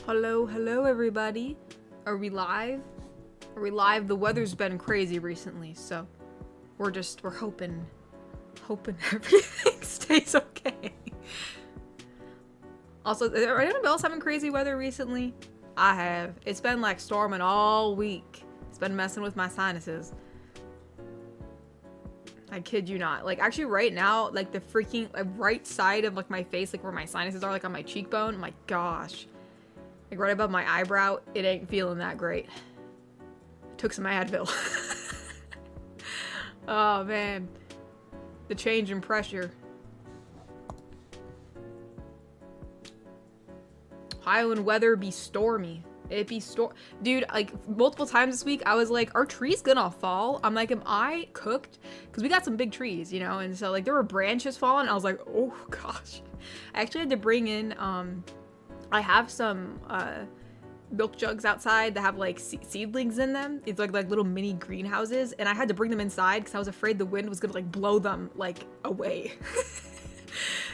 Hello everybody. Are we live? The weather's been crazy recently, so we're hoping everything stays okay. Also, are anyone else having crazy weather recently? I have. It's been like storming all week. It's been messing with my sinuses. I kid you not. Like, actually right now, like the freaking right side of like my face, like where my sinuses are, like on my cheekbone, my gosh. Like right above my eyebrow, it ain't feeling that great. Took some Advil. Oh man. The change in pressure. Highland weather be stormy. It be dude, like multiple times this week I was like, are trees gonna fall? I'm like, am I cooked? Because we got some big trees, you know, and so like there were branches falling. I was like, oh gosh. I actually had to bring in I have some milk jugs outside that have like seedlings in them. It's like little mini greenhouses, and I had to bring them inside because I was afraid the wind was gonna like blow them like away.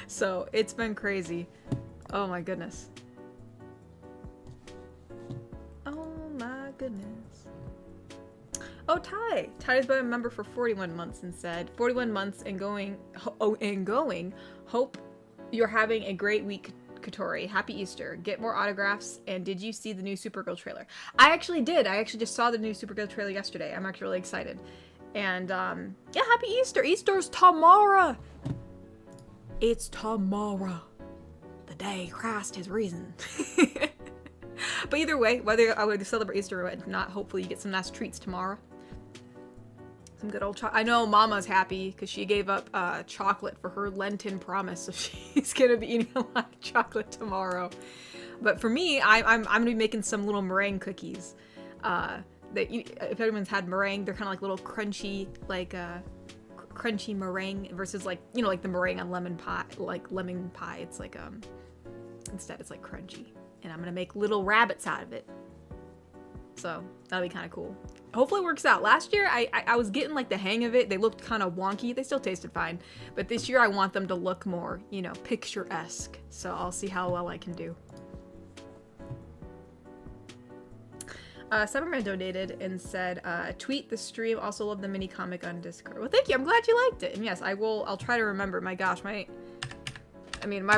So it's been crazy. Oh my goodness. Oh my goodness. Oh, Ty's been a member for 41 months and said 41 months and going. Hope you're having a great week, Katori. Happy Easter. Get more autographs. And did you see the new Supergirl trailer? I actually did. I actually just saw the new Supergirl trailer yesterday. I'm actually really excited. And yeah, happy Easter. Easter's tomorrow. It's tomorrow. The day Christ has risen. But either way, whether I would celebrate Easter or not, hopefully you get some nice treats tomorrow. Some good old chocolate. I know Mama's happy because she gave up chocolate for her Lenten promise, so she's gonna be eating a lot of chocolate tomorrow. But for me, I'm gonna be making some little meringue cookies. If anyone's had meringue, they're kind of like little crunchy, like crunchy meringue versus like, you know, like the meringue on lemon pie, like lemon pie. It's like instead it's like crunchy, and I'm gonna make little rabbits out of it. So that'll be kind of cool. Hopefully it works out. Last year, I was getting like the hang of it. They looked kind of wonky. They still tasted fine. But this year I want them to look more, you know, picturesque. So I'll see how well I can do. Summerman donated and said, tweet the stream. Also love the mini comic on Discord. Well, thank you. I'm glad you liked it. And yes, I'll try to remember. My gosh, my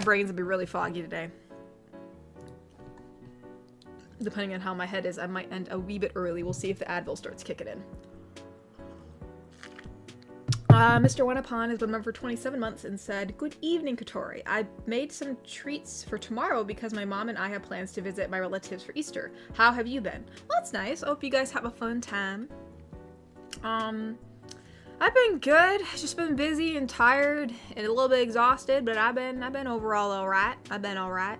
brains will be really foggy today. Depending on how my head is, I might end a wee bit early. We'll see if the Advil starts kicking in. Mr. Wanapon has been a member for 27 months and said, good evening, Katori. I made some treats for tomorrow because my mom and I have plans to visit my relatives for Easter. How have you been? Well, that's nice. I hope you guys have a fun time. I've been good. Just been busy and tired and a little bit exhausted, but I've been overall alright. I've been alright.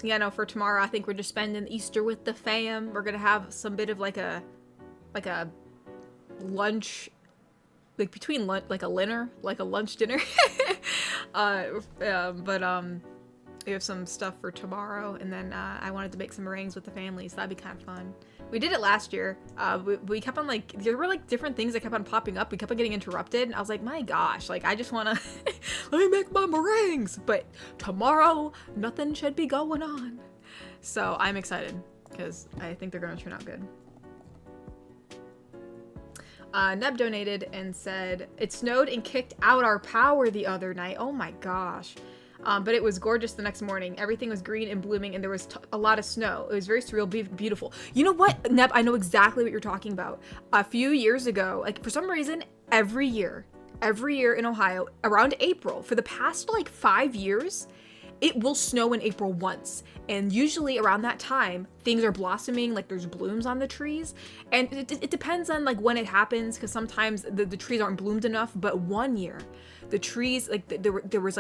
Yeah, no, for tomorrow, I think we're just spending Easter with the fam. We're gonna have some bit of like a lunch, like between lunch, like a lunch dinner. We have some stuff for tomorrow, and then I wanted to make some meringues with the family, so that'd be kind of fun. We did it last year. We kept on like, there were like different things that kept on popping up. We kept on getting interrupted, and I was like, my gosh, like I just want to let me make my meringues. But tomorrow, nothing should be going on. So I'm excited because I think they're going to turn out good. Neb donated and said, it snowed and kicked out our power the other night. Oh my gosh. But it was gorgeous the next morning. Everything was green and blooming, and there was a lot of snow. It was very surreal, beautiful. You know what, Neb? I know exactly what you're talking about. A few years ago, like for some reason, every year in Ohio, around April, for the past like 5 years, it will snow in April once. And usually around that time, things are blossoming, like there's blooms on the trees. And it depends on like when it happens, because sometimes the trees aren't bloomed enough. But one year, the trees, like there was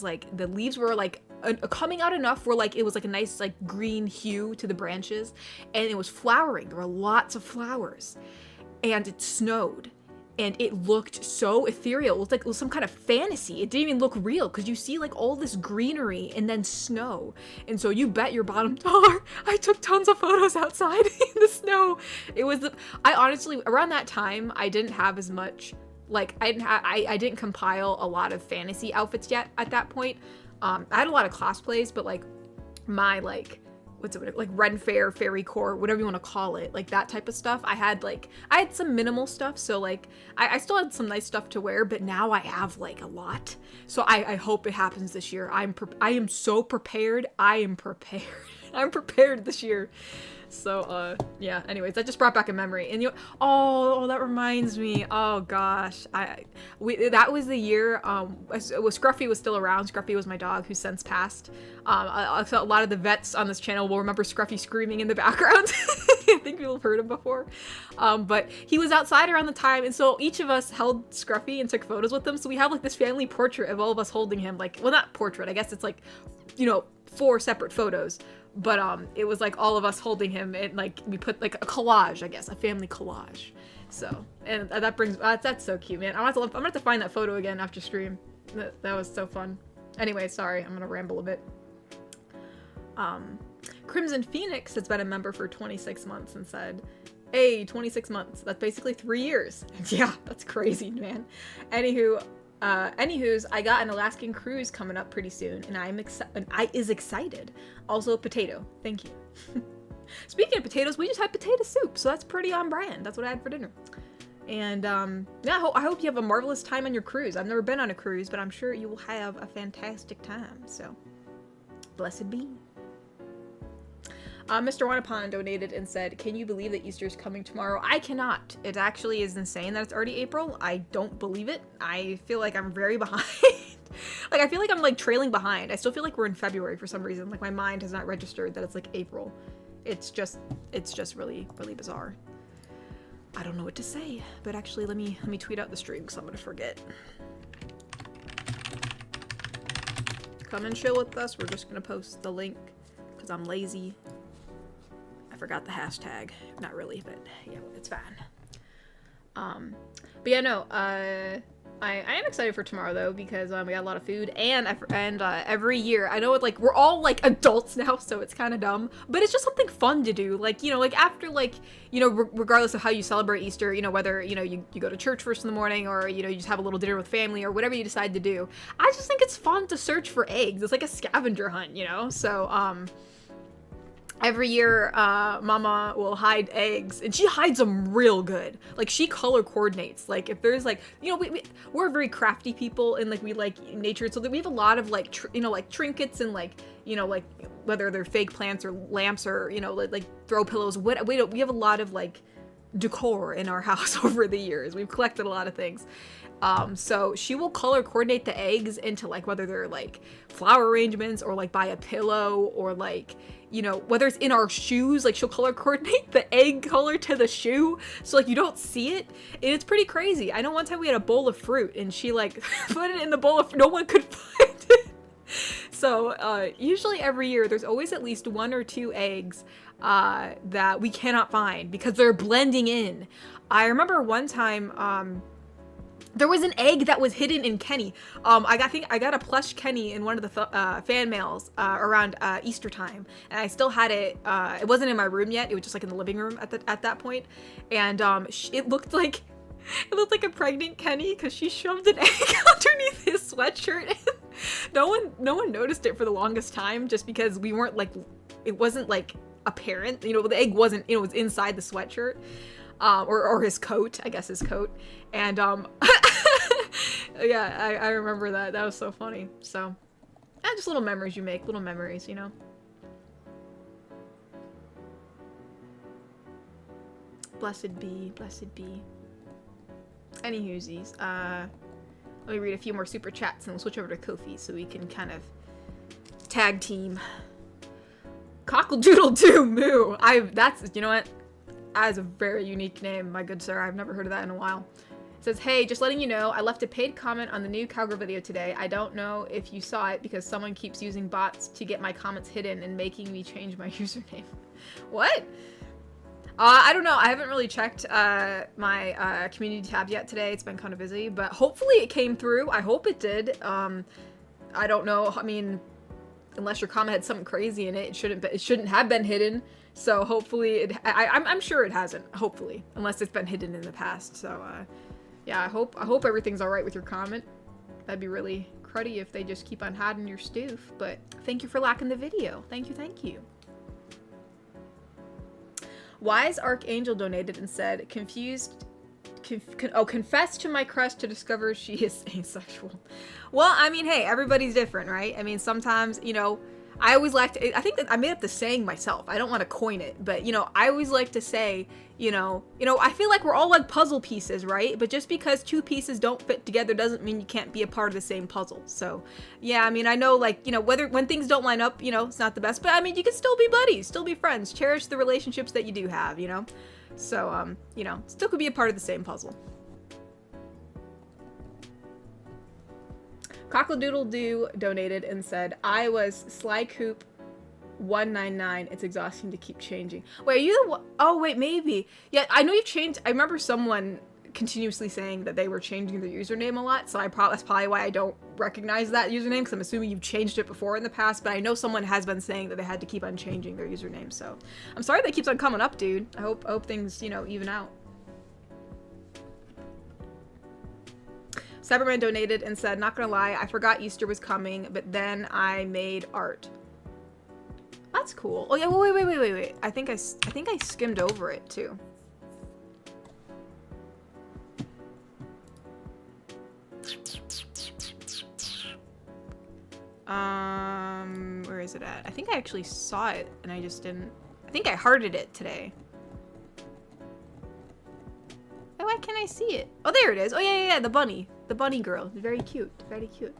like the leaves were like coming out enough where like it was like a nice like green hue to the branches, and it was flowering. There were lots of flowers, and it snowed. And it looked so ethereal. It looked like it was some kind of fantasy. It didn't even look real because you see like all this greenery and then snow. And so you bet your bottom dollar I took tons of photos outside in the snow. I honestly, around that time, I didn't have as much, like I didn't compile a lot of fantasy outfits yet at that point. I had a lot of cosplays, but like my like, what's it, like Ren Fair, Fairy Core, whatever you want to call it, like that type of stuff. I had some minimal stuff, so like I still had some nice stuff to wear, but now I have like a lot. So I hope it happens this year. I am so prepared. I am prepared. I'm prepared this year. So, yeah, anyways, that just brought back a memory. And that reminds me. Oh gosh. That was the year, Scruffy was still around. Scruffy was my dog who since passed. I felt a lot of the vets on this channel will remember Scruffy screaming in the background. I think people have heard him before. But he was outside around the time, and so each of us held Scruffy and took photos with him. So we have like this family portrait of all of us holding him. Like, well, not portrait, I guess it's like, 4 separate photos. But it was like all of us holding him, and like we put like a collage, I guess, a family collage. So, and that brings that's so cute, man. I'm gonna have to find that photo again after stream. That was so fun. Anyway, sorry, I'm gonna ramble a bit. Crimson Phoenix has been a member for 26 months and said, "Hey, 26 months. That's basically 3 years." Yeah, that's crazy, man. Anywho's, I got an Alaskan cruise coming up pretty soon, and I is excited. Also, potato. Thank you. Speaking of potatoes, we just had potato soup, so that's pretty on brand. That's what I had for dinner. And yeah, I hope you have a marvelous time on your cruise. I've never been on a cruise, but I'm sure you will have a fantastic time. So, blessed be. Mr. Wanapon donated and said, "Can you believe that Easter is coming tomorrow?" I cannot. It actually is insane that it's already April. I don't believe it. I feel like I'm very behind. Like, I feel like I'm like trailing behind. I still feel like we're in February for some reason. Like, my mind has not registered that it's like April. It's just really, really bizarre. I don't know what to say, but actually let me tweet out the stream because I'm gonna forget. Come and chill with us. We're just gonna post the link because I'm lazy. I forgot the hashtag. Not really, but yeah, it's fine. But yeah, no, I am excited for tomorrow though, because we got a lot of food, and every year, I know it, like, we're all like adults now, so it's kind of dumb, but it's just something fun to do. Like, like after, like, regardless of how you celebrate Easter, whether, you go to church first in the morning, or, you just have a little dinner with family, or whatever you decide to do. I just think it's fun to search for eggs. It's like a scavenger hunt, so, every year, Mama will hide eggs, and she hides them real good. Like, she color coordinates. Like, if there's, like, we're very crafty people, and, like, we like nature, so that we have a lot of, like, like, trinkets, and, like, like, whether they're fake plants, or lamps, or, like throw pillows. We have a lot of, like, decor in our house over the years. We've collected a lot of things. So she will color coordinate the eggs into, like, whether they're, like, flower arrangements, or, like, by a pillow, or, like, whether it's in our shoes. Like, she'll color coordinate the egg color to the shoe, so, like, you don't see it, and it's pretty crazy. I know one time we had a bowl of fruit, and she, like, put it in the bowl of, no one could find it. So, usually every year, there's always at least 1 or 2 eggs, that we cannot find, because they're blending in. I remember one time, there was an egg that was hidden in Kenny. I got a plush Kenny in one of the fan mails around Easter time, and I still had it. It wasn't in my room yet. It was just like in the living room at that point, and it looked like a pregnant Kenny because she shoved an egg underneath his sweatshirt. No one noticed it for the longest time, just because we weren't, like, it wasn't, like, apparent. The egg wasn't. It was inside the sweatshirt. Or his coat, I guess his coat. And, yeah, I remember that. That was so funny. So, just little memories you make. Little memories, Blessed be, blessed be. Anywhoosies, let me read a few more super chats and we'll switch over to Kofi so we can kind of tag team. Cockle-doodle-doo moo. That's, you know what? That is a very unique name, my good sir. I've never heard of that in a while. It says, "Hey, just letting you know, I left a paid comment on the new Cowgirl video today. I don't know if you saw it because someone keeps using bots to get my comments hidden and making me change my username." What? I don't know. I haven't really checked my community tab yet today. It's been kind of busy, but hopefully it came through. I hope it did. I don't know. I mean, unless your comment had something crazy in it, it shouldn't have been hidden. So hopefully I'm sure it hasn't, hopefully, unless it's been hidden in the past. So yeah, I hope everything's all right with your comment. That'd be really cruddy if they just keep on hiding your stoof, but thank you for liking the video. Thank you, thank you. Wise Archangel donated and said, confess to my crush to discover she is asexual. Well, I mean, hey, everybody's different, right? I mean, sometimes, you know, I always like to, I think that I made up the saying myself. I don't want to coin it, but, you know, I always like to say, you know, I feel like we're all like puzzle pieces, right? But just because two pieces don't fit together doesn't mean you can't be a part of the same puzzle. So, yeah, I mean, I know, like, you know, when things don't line up, you know, it's not the best, but I mean, you can still be buddies, still be friends, cherish the relationships that you do have, you know? So, you know, still could be a part of the same puzzle. Cockle-doodle-doo donated and said, I was Sly Coop 199. It's exhausting to keep changing. Wait, are you the one? Oh, wait, maybe. Yeah, I know you've changed. I remember someone continuously saying that they were changing their username a lot, so that's probably why I don't recognize that username, because I'm assuming you've changed it before in the past, but I know someone has been saying that they had to keep on changing their username, so I'm sorry that keeps on coming up, dude. I hope things, you know, even out. Cyberman donated and said, not gonna lie, I forgot Easter was coming, but then I made art. That's cool. Oh yeah, wait. I think I skimmed over it too. Where is it at? I think I actually saw it and I just didn't. I think I hearted it today. Oh, why can't I see it? Oh, there it is. Oh yeah, the bunny. The bunny girl. Very cute. Very cute.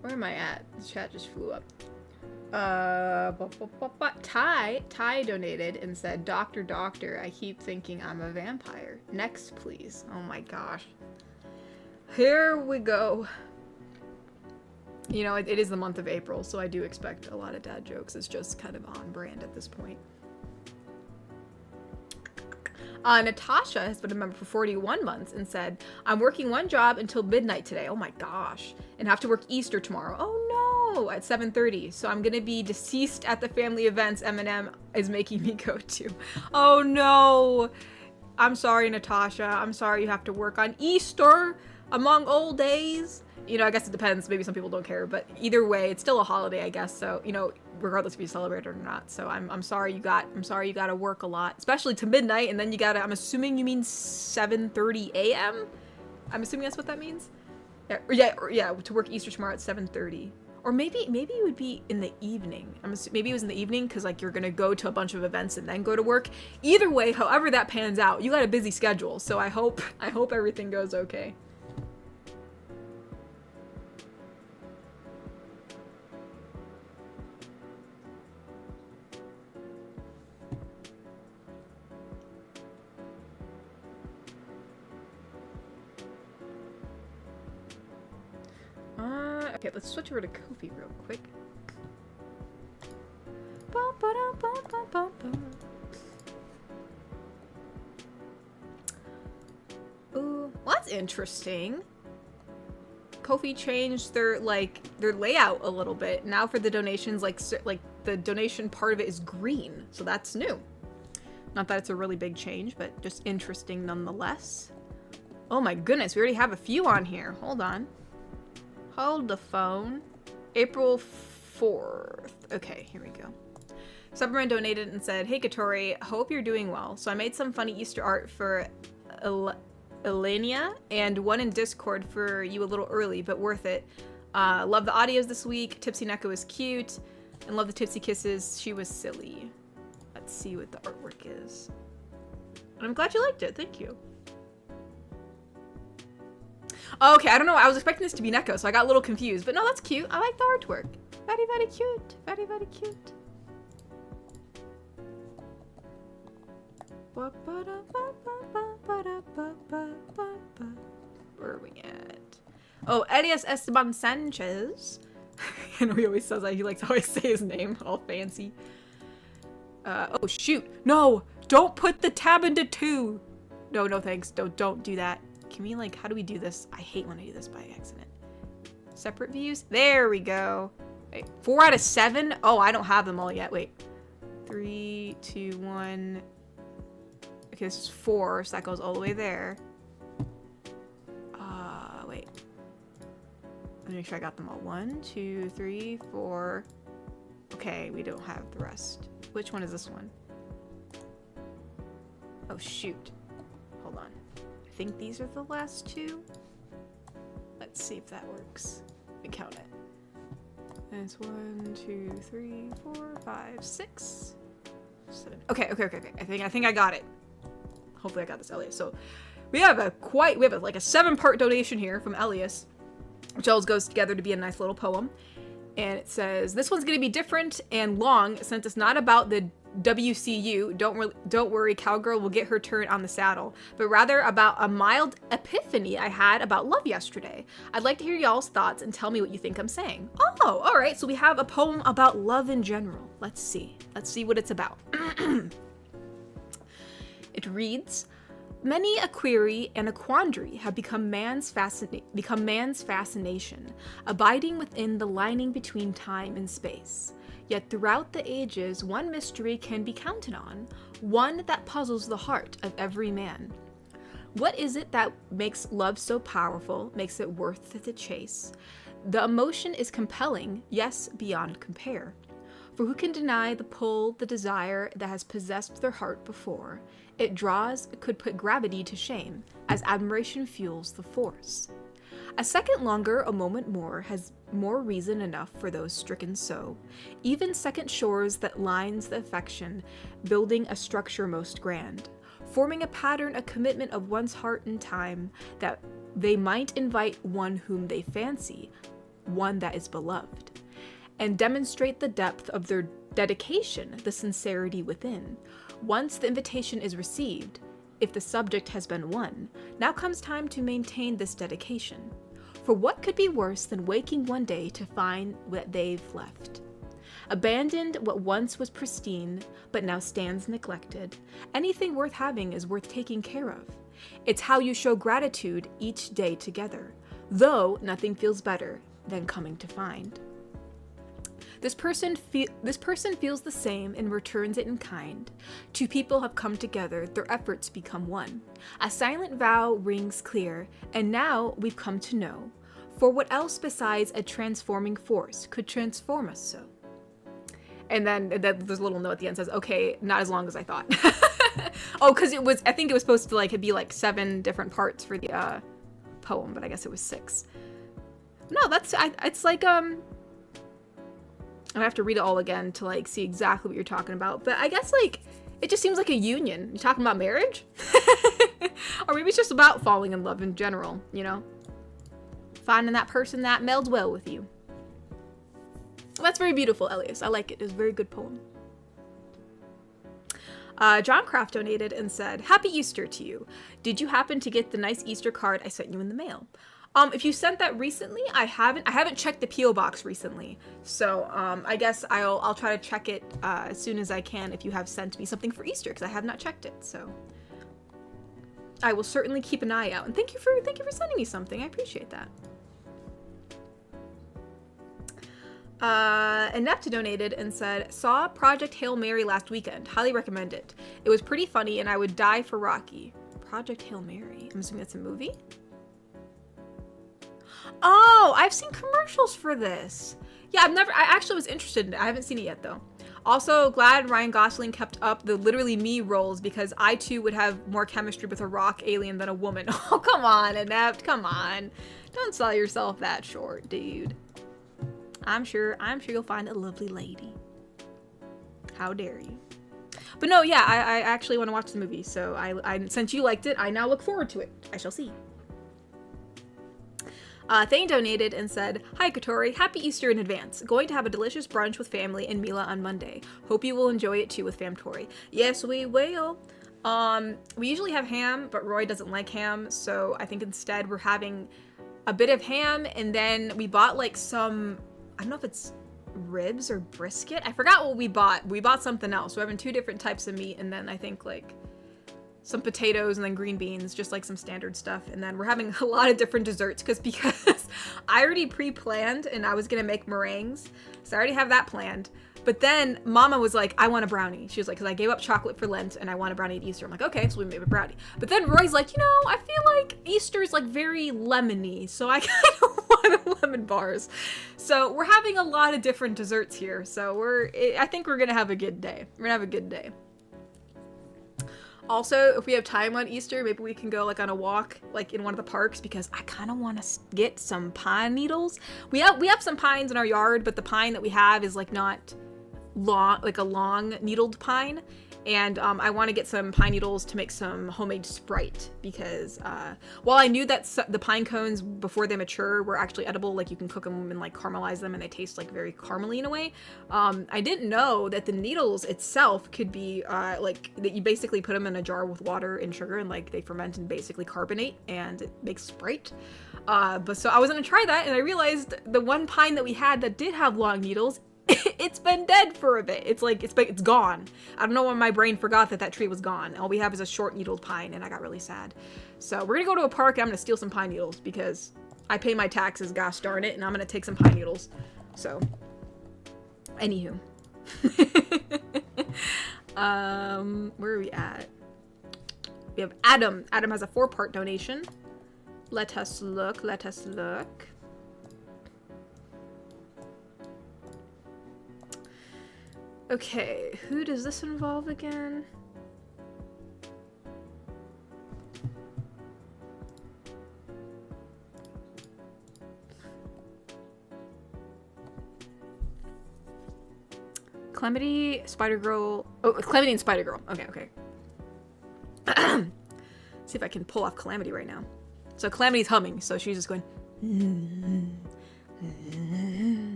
Where am I at? The chat just flew up. Ty donated and said, Doctor, I keep thinking I'm a vampire. Next, please. Oh my gosh. Here we go. You know, it is the month of April, so I do expect a lot of dad jokes. It's just kind of on brand at this point. Natasha has been a member for 41 months and said, I'm working one job until midnight today. Oh my gosh. And have to work Easter tomorrow. Oh no, at 7:30. So I'm going to be deceased at the family events Eminem is making me go to. Oh no. I'm sorry, Natasha. I'm sorry you have to work on Easter among old days. You know, I guess it depends. Maybe some people don't care, but either way, it's still a holiday, I guess. So, you know, regardless if you celebrate it or not. So I'm sorry you got to work a lot, especially to midnight, and then you gotta. I'm assuming you mean 7:30 a.m. I'm assuming that's what that means. Yeah. To work Easter tomorrow at 7:30, or maybe it would be in the evening. Maybe it was in the evening because like you're gonna go to a bunch of events and then go to work. Either way, however that pans out, you got a busy schedule. So I hope everything goes okay. Okay, let's switch over to Kofi real quick. Ooh, well, that's interesting. Kofi changed their layout a little bit. Now for the donations, like the donation part of it is green, so that's new. Not that it's a really big change, but just interesting nonetheless. Oh my goodness, we already have a few on here. Hold on. Hold the phone. April 4th. Okay, here we go. Superman donated and said, hey Katori, hope you're doing well. So I made some funny Easter art for Elenia and one in Discord for you a little early, but worth it. Love the audios this week. Tipsy Neko is cute. And love the Tipsy Kisses. She was silly. Let's see what the artwork is. And I'm glad you liked it. Thank you. Okay, I don't know. I was expecting this to be Neko, so I got a little confused. But no, that's cute. I like the artwork. Very, very cute. Very, very cute. Where are we at? Oh, Elias Esteban Sanchez. I know he always says that. He likes to always say his name all fancy. Oh, shoot. No! Don't put the tab into 2! No, thanks. Don't do that. Can we, like, how do we do this? I hate when I do this by accident. Separate views? There we go. Wait, 4 out of 7? Oh, I don't have them all yet. Wait. 3, 2, 1. because it's 4, so that goes all the way there. Wait. Let me make sure I got them all. 1, 2, 3, 4. Okay, we don't have the rest. Which one is this one? Oh, shoot. Hold on. I think these are the last 2. Let's see if that works. Let me count it. And it's 1, 2, 3, 4, 5, 6, 7. Okay. I think I got it. Hopefully I got this, Elias. So we have like a 7-part donation here from Elias, which all goes together to be a nice little poem. And it says, this one's going to be different and long since it's not about the WCU, don't worry, cowgirl will get her turn on the saddle, but rather about a mild epiphany I had about love yesterday. I'd like to hear y'all's thoughts and tell me what you think I'm saying. Oh, all right, so we have a poem about love in general. Let's see what it's about. It reads, many a query and a quandary have become man's fascination, abiding within the lining between time and space. Yet throughout the ages, one mystery can be counted on, one that puzzles the heart of every man. What is it that makes love so powerful, makes it worth the chase? The emotion is compelling, yes, beyond compare. For who can deny the pull, the desire that has possessed their heart before? It draws, could put gravity to shame, as admiration fuels the force. A second longer, a moment more, has more reason enough for those stricken so. Even second shores that lines the affection, building a structure most grand, forming a pattern, a commitment of one's heart and time, that they might invite one whom they fancy, one that is beloved, and demonstrate the depth of their dedication, the sincerity within. Once the invitation is received, if the subject has been won, now comes time to maintain this dedication. For what could be worse than waking one day to find what they've left? Abandoned what once was pristine, but now stands neglected. Anything worth having is worth taking care of. It's how you show gratitude each day together, though nothing feels better than coming to find. This person feels the same and returns it in kind. Two people have come together, their efforts become one. A silent vow rings clear, and now we've come to know. For what else besides a transforming force could transform us so? And then there's a little note at the end that says, okay, not as long as I thought. Oh, because I think it was supposed to be 7 different parts for the poem, but I guess it was 6. No, it's like, I have to read it all again to see exactly what you're talking about. But I guess it just seems like a union. You talking about marriage? Or maybe it's just about falling in love in general, Finding that person that melds well with you. Well, that's very beautiful, Elias. I like it. It's a very good poem. John Kraft donated and said, Happy Easter to you. Did you happen to get the nice Easter card I sent you in the mail? If you sent that recently, I haven't checked the P.O. box recently, so I guess I'll try to check it as soon as I can if you have sent me something for Easter, because I have not checked it. So I will certainly keep an eye out. And thank you for sending me something. I appreciate that. Inept donated and said, saw Project Hail Mary last weekend. Highly recommend it. It was pretty funny, and I would die for Rocky. Project Hail Mary. I'm assuming that's a movie. Oh, I've seen commercials for this. Yeah, I actually was interested in it. I haven't seen it yet, though. Also, glad Ryan Gosling kept up the literally me roles, because I, too, would have more chemistry with a rock alien than a woman. Oh, come on, Inept. Come on. Don't sell yourself that short, dude. I'm sure you'll find a lovely lady. How dare you. But no, yeah, I actually want to watch the movie, so since you liked it, I now look forward to it. I shall see. Thane donated and said, Hi Katori, happy Easter in advance. Going to have a delicious brunch with family in Mila on Monday. Hope you will enjoy it too with Famtori. Yes, we will. We usually have ham, but Roy doesn't like ham, so I think instead we're having a bit of ham, and then we bought some, I don't know if it's ribs or brisket. I forgot what we bought. We bought something else. We're having 2 different types of meat, and then I think some potatoes and then green beans, just some standard stuff. And then we're having a lot of different desserts because I already pre-planned and I was gonna make meringues. So I already have that planned. But then Mama was like, I want a brownie. She was like, because I gave up chocolate for Lent and I want a brownie at Easter. I'm like, okay, so we made a brownie. But then Roy's like, you know, I feel like Easter's like very lemony, so I kind of want lemon bars. So we're having a lot of different desserts here. So I think we're gonna have a good day. We're gonna have a good day. Also, if we have time on Easter, maybe we can go like on a walk, like in one of the parks, because I kind of want to get some pine needles. We have some pines in our yard, but the pine that we have is like not long, like a long needled pine. And I want to get some pine needles to make some homemade Sprite, because while I knew that the pine cones before they mature were actually edible, like you can cook them and like caramelize them and they taste like very caramely in a way, I didn't know that the needles itself could be like that you basically put them in a jar with water and sugar and like they ferment and basically carbonate and it makes Sprite. But so I was gonna try that and I realized the one pine that we had that did have long needles, it's been dead for a bit. It's like, it's gone. I don't know why my brain forgot that tree was gone. All we have is a short needled pine and I got really sad. So we're gonna go to a park and I'm gonna steal some pine needles because I pay my taxes, gosh darn it, and I'm gonna take some pine needles. So, anywho. Where are we at? We have Adam. Adam has a 4-part donation. Let us look. Okay, who does this involve again? Calamity, Spider-Girl. Oh, Calamity and Spider-Girl. Okay. See if I can pull off Calamity right now. So Calamity's humming, so she's just going.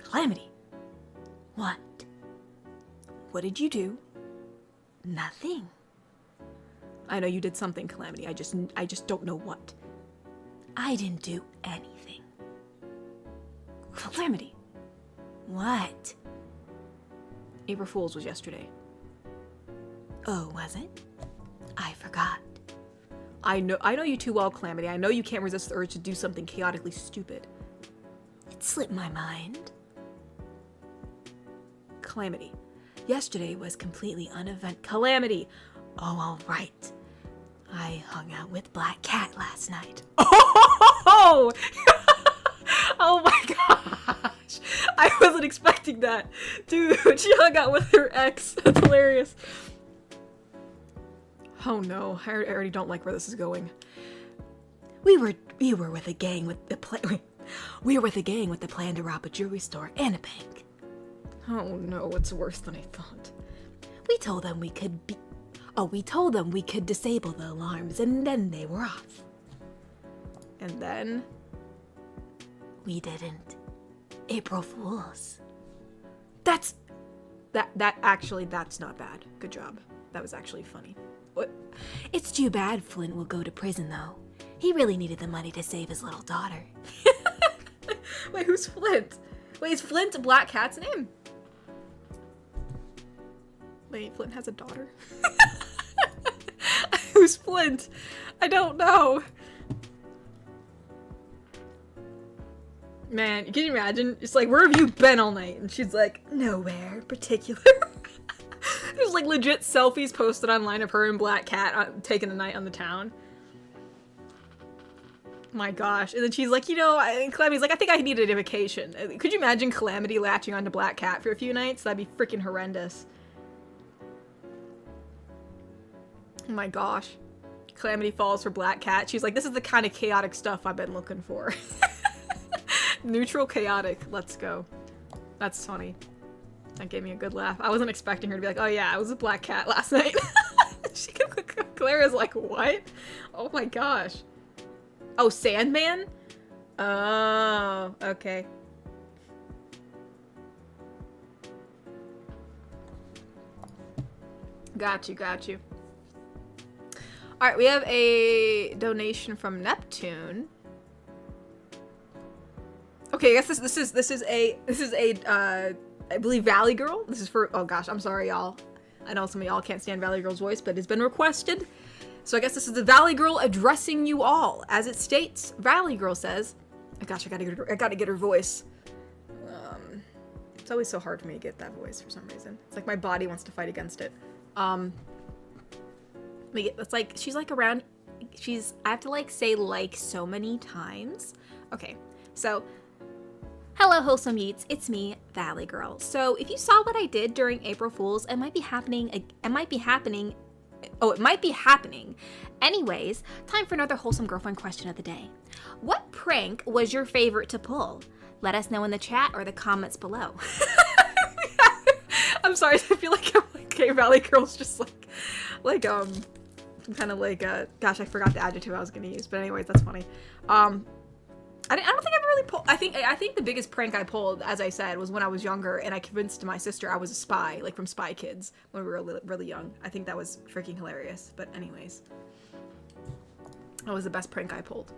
Calamity. What? What did you do? Nothing. I know you did something, Calamity. I just don't know what. I didn't do anything. Calamity. What? April Fool's was yesterday. Oh, was it? I forgot. I know you too well, Calamity. I know you can't resist the urge to do something chaotically stupid. It slipped my mind. Calamity. Yesterday was completely uneventful. Calamity. Oh, all right. I hung out with Black Cat last night. Oh! Oh my gosh. I wasn't expecting that. Dude, she hung out with her ex. That's hilarious. Oh no, I already don't like where this is going. We were with a gang with the plan. We were with a gang with the plan to rob a jewelry store and a bank. Oh no, it's worse than I thought. We told them we could disable the alarms and then they were off. And then we didn't. April Fools. That's not bad. Good job. That was actually funny. What? It's too bad Flint will go to prison though. He really needed the money to save his little daughter. Wait, who's Flint? Wait, is Flint Black Cat's name? Wait, Flint has a daughter? Who's Flint? I don't know. Man, can you imagine? It's like, where have you been all night? And she's like, nowhere in particular. There's like legit selfies posted online of her and Black Cat taking a night on the town. My gosh. And then she's like, Calamity's like, I think I needed a vacation. Could you imagine Calamity latching onto Black Cat for a few nights? That'd be freaking horrendous. Oh my gosh. Calamity falls for Black Cat. She's like, this is the kind of chaotic stuff I've been looking for. Neutral chaotic. Let's go. That's funny. That gave me a good laugh. I wasn't expecting her to be like, oh yeah, I was with Black Cat last night. Clara's like, what? Oh my gosh. Oh, Sandman? Oh, okay. Got you. Alright, we have a donation from Neptune. Okay, I guess this is a I believe Valley Girl. This is for, oh gosh, I'm sorry y'all. I know some of y'all can't stand Valley Girl's voice, but it's been requested. So I guess this is the Valley Girl addressing you all. As it states, Valley Girl says, Gosh, I gotta get her voice. It's always so hard for me to get that voice for some reason. It's like my body wants to fight against it. It's like she's like around. I have to like say like so many times. Okay, so hello, Wholesome Yeats. It's me, Valley Girl. So if you saw what I did during April Fools, it might be happening. Oh, it might be happening. Anyways, time for another Wholesome Girlfriend question of the day. What prank was your favorite to pull? Let us know in the chat or the comments below. I'm sorry, I feel like I'm like, okay, Valley Girl's just kind of like, gosh, I forgot the adjective I was going to use, but anyways, that's funny. I don't think I've ever really pulled, I think the biggest prank I pulled, as I said, was when I was younger, and I convinced my sister I was a spy, like from Spy Kids, when we were really young. I think that was freaking hilarious, but anyways. That was the best prank I pulled.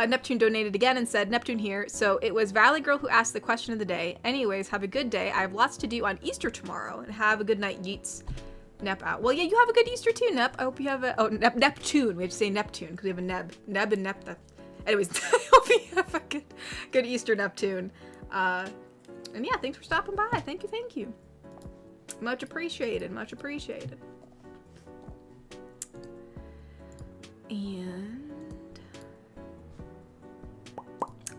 Neptune donated again and said, Neptune here. So it was Valley Girl who asked the question of the day. Anyways, have a good day. I have lots to do on Easter tomorrow. And have a good night, Yeats. Nep out. Well, yeah, you have a good Easter too, Nep. I hope you have a... Oh, Neptune. We have to say Neptune because we have a Neb. Neb and Nep. Anyways, I hope you have a good Easter, Neptune. And yeah, thanks for stopping by. Thank you. Much appreciated. And...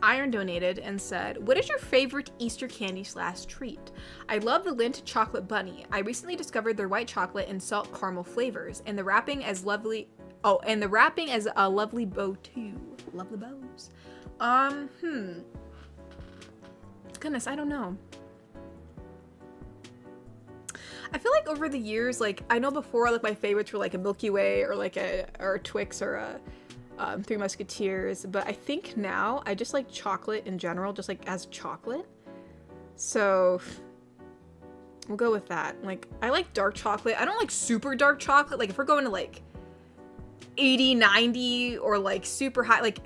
Iron donated and said, what is your favorite Easter candy / treat? I love the Lindt chocolate bunny. I recently discovered their white chocolate and salt caramel flavors, and the wrapping as lovely. Oh, and the wrapping as a lovely bow too. Lovely bows. Goodness, I don't know. I feel like over the years, like I know before, like my favorites were like a Milky Way or like a Twix or a Three Musketeers, but I think now I just like chocolate in general, just like as chocolate. So we'll go with that. Like I like dark chocolate. I don't like super dark chocolate. Like if we're going to like 80, 90 or like super high, like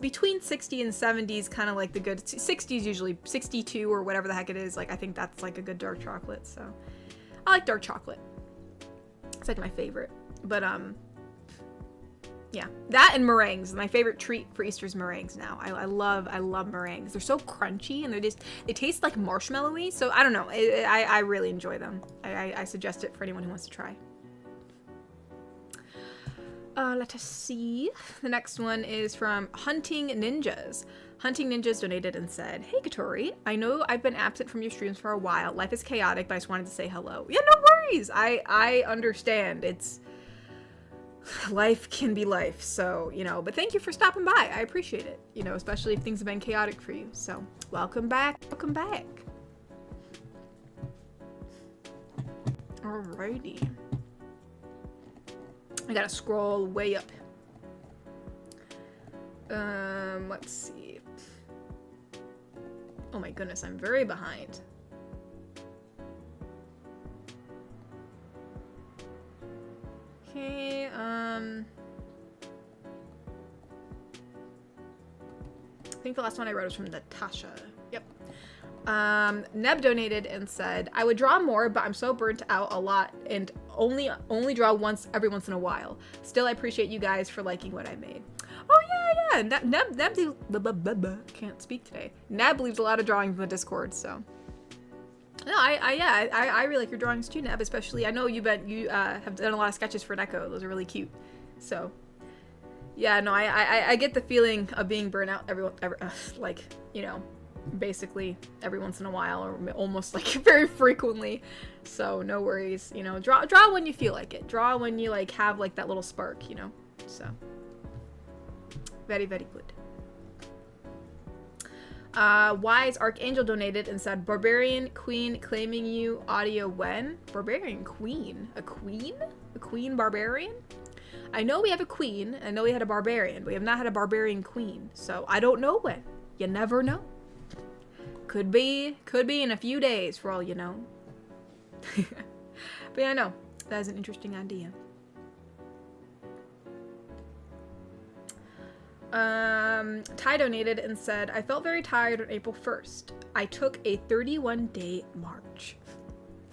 between 60 and 70s, kind of like the good 60s, usually 62 or whatever the heck it is. Like I think that's like a good dark chocolate. So I like dark chocolate. It's like my favorite, but yeah, that and meringues. My favorite treat for Easter is meringues now. I love meringues. They're so crunchy and they taste like marshmallowy. So I don't know. I really enjoy them. I suggest it for anyone who wants to try. Let us see. The next one is from Hunting Ninjas. Hunting Ninjas donated and said, hey Katori, I know I've been absent from your streams for a while. Life is chaotic, but I just wanted to say hello. Yeah, no worries. I understand. Life can be life, so, you know, but thank you for stopping by. I appreciate it, you know, especially if things have been chaotic for you. So, welcome back. Alrighty. I gotta scroll way up. Let's see. Oh my goodness, I'm very behind. Okay, I think the last one I wrote was from Natasha. Yep. Neb donated and said, I would draw more, but I'm so burnt out a lot and only draw every once in a while. Still, I appreciate you guys for liking what I made. Oh yeah. Neb can't speak today. Neb leaves a lot of drawings in the Discord, so. No, I really like your drawings too, Neb. Especially, I know you have done a lot of sketches for Neko. Those are really cute. So, yeah, no, I get the feeling of being burnt out like, you know, basically every once in a while or almost like very frequently. So no worries, you know, draw when you feel like it. Draw when you like have like that little spark, you know. So, very, very good. Wise Archangel donated and said, Barbarian Queen claiming you audio when? Barbarian Queen? A queen? A queen barbarian? I know we have a queen. I know we had a barbarian, but we have not had a barbarian queen. So I don't know when. You never know. Could be in a few days for all you know. But yeah, no, that is an interesting idea. Ty donated and said, I felt very tired on April 1st. I took a 31-day march.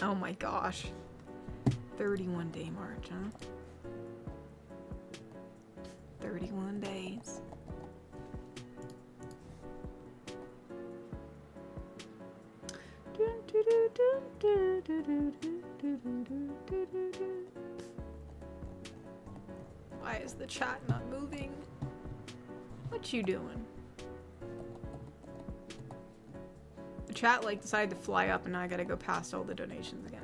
Oh my gosh. 31-day march, huh? 31 days. Why is the chat not moving? What you doing? The chat like decided to fly up and now I gotta go past all the donations again.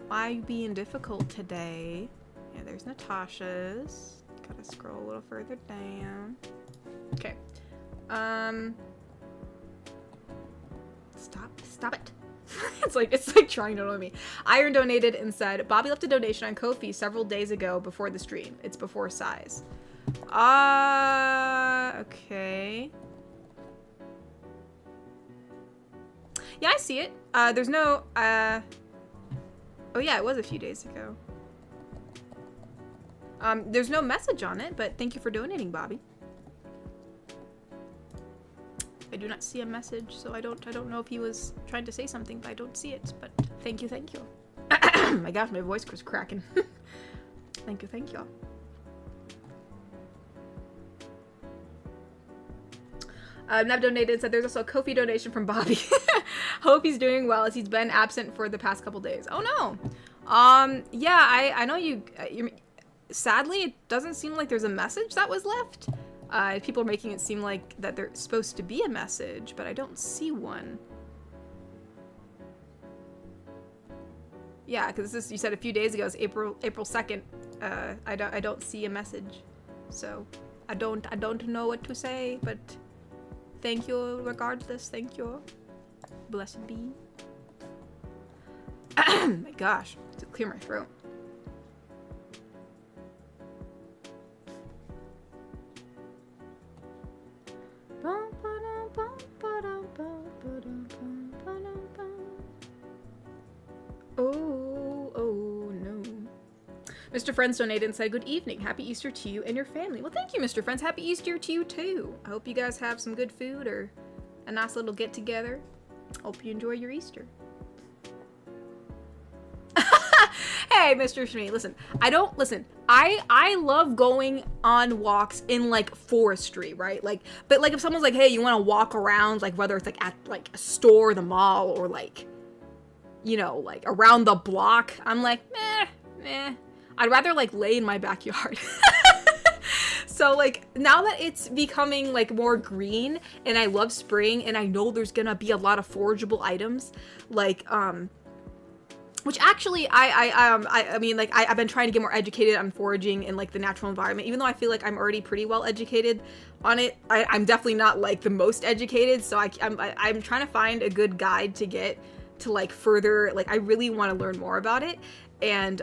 Why are you being difficult today? Yeah, there's Natasha's. Gotta scroll a little further down. Okay. Stop it. It's like trying to annoy me. Iron donated and said, Bobby left a donation on Kofi several days ago before the stream. It's before size. Okay. Yeah, I see it. There's no, oh yeah, it was a few days ago. There's no message on it, but thank you for donating, Bobby. I do not see a message, so I don't know if he was trying to say something, but I don't see it. But thank you. My gosh, my voice was cracking. Thank you. Nev donated and said there's also a Kofi donation from Bobby. Hope he's doing well as he's been absent for the past couple days. Oh no. Yeah, I know you. Sadly, it doesn't seem like there's a message that was left. People are making it seem like that there's supposed to be a message, but I don't see one. Yeah, because this is, you said a few days ago, it's April 2nd. I don't see a message, so I don't know what to say, but thank you regardless. Thank you. Blessed be. My gosh, to clear my throat. Oh no. Mr. Friends donated and said, good evening. Happy Easter to you and your family. Well, thank you, Mr. Friends. Happy Easter to you too. I hope you guys have some good food or a nice little get together. Hope you enjoy your Easter. Hey, Mr. Shmi, listen. I love going on walks in like forestry, right? Like, but like if someone's like, hey, you want to walk around, like whether it's like at like a store, the mall, or like, you know, like around the block, I'm like, meh. I'd rather like lay in my backyard. So like now that it's becoming like more green and I love spring and I know there's gonna be a lot of forageable items, like which actually I mean, like I've been trying to get more educated on foraging in like the natural environment, even though I feel like I'm already pretty well educated on it. I'm definitely not like the most educated, so I'm trying to find a good guide to get to like further, like I really want to learn more about it. And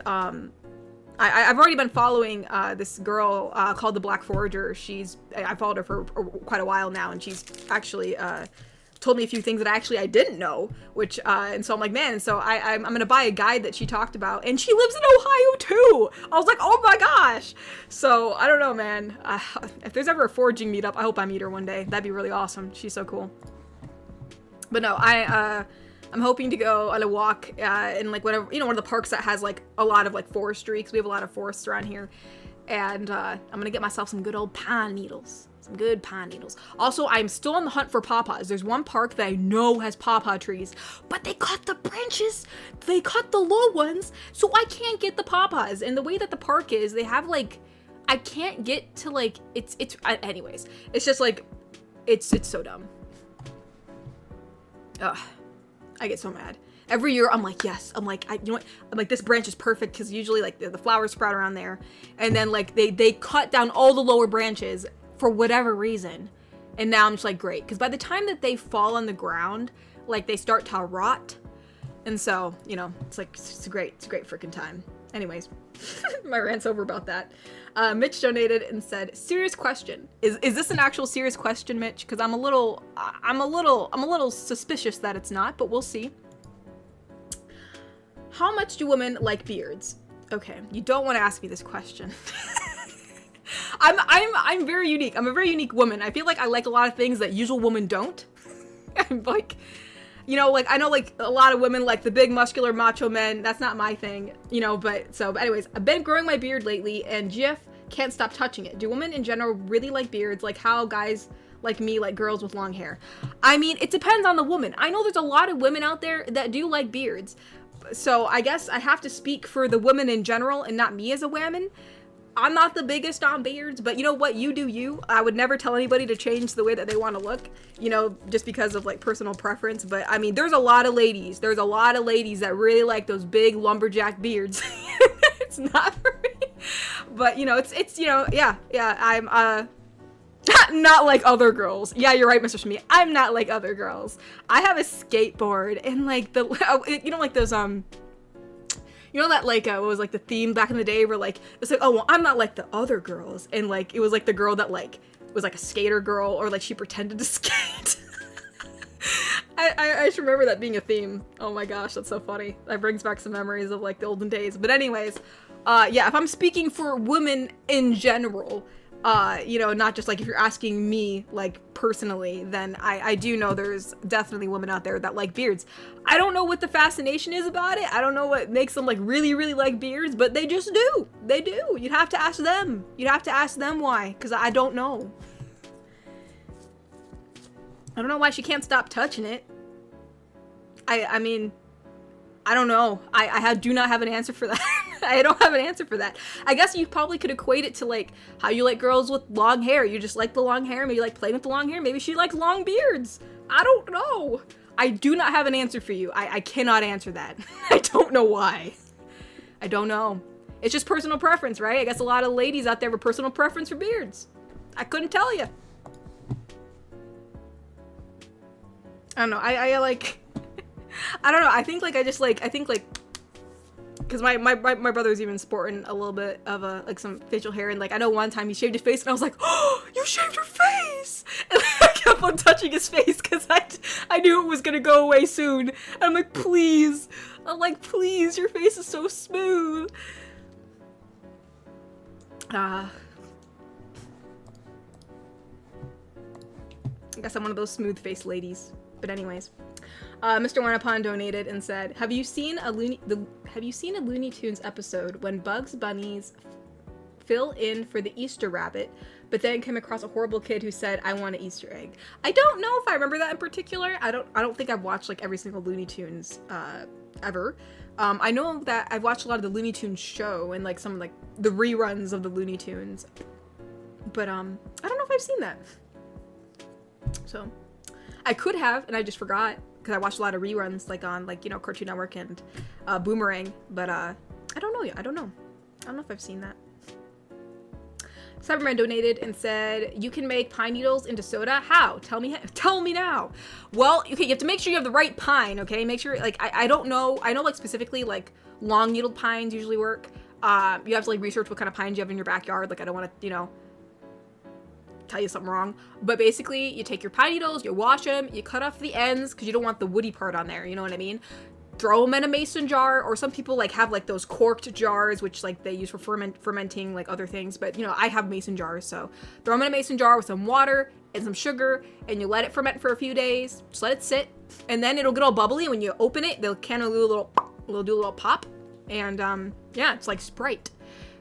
I've already been following this girl called the Black Forager. I followed her for quite a while now, and she's actually told me a few things that I didn't know, which and so I'm like, man, so I'm gonna buy a guide that she talked about, and she lives in Ohio too. I was like, oh my gosh. So I don't know, man. If there's ever a foraging meetup, I hope I meet her one day. That'd be really awesome. She's so cool. But no, I'm hoping to go on a walk in like whatever, you know, one of the parks that has like a lot of like forestry, because we have a lot of forests around here. And I'm gonna get myself some good old pine needles. Some good pine needles. Also, I'm still on the hunt for pawpaws. There's one park that I know has pawpaw trees, but they cut the branches. They cut the low ones, so I can't get the pawpaws. And the way that the park is, they have like, I can't get to like, anyways. It's just like, it's so dumb. Ugh. I get so mad. Every year, I'm like, yes. I'm like, you know what? I'm like, this branch is perfect, because usually, like, the flowers sprout around there. And then, like, they cut down all the lower branches for whatever reason. And now I'm just like, great. Because by the time that they fall on the ground, like, they start to rot. And so, you know, it's like, it's a great freaking time. Anyways, my rant's over about that. Mitch donated and said, serious question. Is this an actual serious question, Mitch? Because I'm a little suspicious that it's not, but we'll see. How much do women like beards? Okay, you don't want to ask me this question. I'm very unique. I'm a very unique woman. I feel like I like a lot of things that usual women don't. I'm like, you know, like I know like a lot of women like the big muscular macho men. That's not my thing, you know, but anyways, I've been growing my beard lately and Jeff can't stop touching it. Do women in general really like beards? Like how guys like me, like girls with long hair. I mean, it depends on the woman. I know there's a lot of women out there that do like beards. So I guess I have to speak for the women in general and not me as a woman. I'm not the biggest on beards, but you know what? You do you. I would never tell anybody to change the way that they want to look, you know, just because of like personal preference. But I mean, there's a lot of ladies that really like those big lumberjack beards. It's not for me, but you know, it's you know, yeah, I'm not like other girls. Yeah, you're right, Mr. Shmi. I'm not like other girls. I have a skateboard and like you know, like those you know that like what was like the theme back in the day where like it's like, oh well, I'm not like the other girls, and like it was like the girl that like was like a skater girl, or like she pretended to skate. I just remember that being a theme. Oh my gosh, that's so funny. That brings back some memories of like the olden days. But anyways, yeah, if I'm speaking for women in general, you know, not just like if you're asking me like personally, then I do know there's definitely women out there that like beards. I don't know what the fascination is about it. I don't know what makes them like really, really like beards, but they just do. They do. You'd have to ask them. You'd have to ask them why, because I don't know. I don't know why she can't stop touching it. I mean, I don't know. I do not have an answer for that. I don't have an answer for that. I guess you probably could equate it to like how you like girls with long hair. You just like the long hair. Maybe you like playing with the long hair. Maybe she likes long beards. I don't know. I do not have an answer for you. I cannot answer that. I don't know why. I don't know. It's just personal preference, right? I guess a lot of ladies out there have a personal preference for beards. I couldn't tell you. I don't know. I like... I don't know. I think like because my brother's even sporting a little bit of like some facial hair, and like I know one time he shaved his face and I was like, oh, you shaved your face, and I kept on touching his face because I knew it was gonna go away soon, and I'm like, please, your face is so smooth. I guess I'm one of those smooth faced ladies. But anyways, Mr. Wanapon donated and said, have you seen a Looney Tunes episode when Bugs Bunnies fill in for the Easter rabbit, but then came across a horrible kid who said, I want an Easter egg? I don't know if I remember that in particular. I don't think I've watched like every single Looney Tunes ever. I know that I've watched a lot of the Looney Tunes show and like some like the reruns of the Looney Tunes, but I don't know if I've seen that. So I could have, and I just forgot because I watched a lot of reruns like on like, you know, Cartoon Network and Boomerang, but I don't know yet. I don't know if I've seen that. Cyberman donated and said, you can make pine needles into soda. How? Tell me now. Well, okay, you have to make sure you have the right pine, okay? Make sure, like, I don't know. I know, like, specifically, like, long needled pines usually work. You have to, like, research what kind of pines you have in your backyard. Like, I don't want to, you know, tell you something wrong. But basically, you take your pine needles, you wash them, you cut off the ends, because you don't want the woody part on there, you know what I mean? Throw them in a mason jar, or some people like have like those corked jars, which like they use for fermenting like other things, but you know, I have mason jars, so throw them in a mason jar with some water and some sugar, and you let it ferment for a few days. Just let it sit, and then it'll get all bubbly, and when you open it, they'll kind of do a little pop, and yeah, it's like Sprite.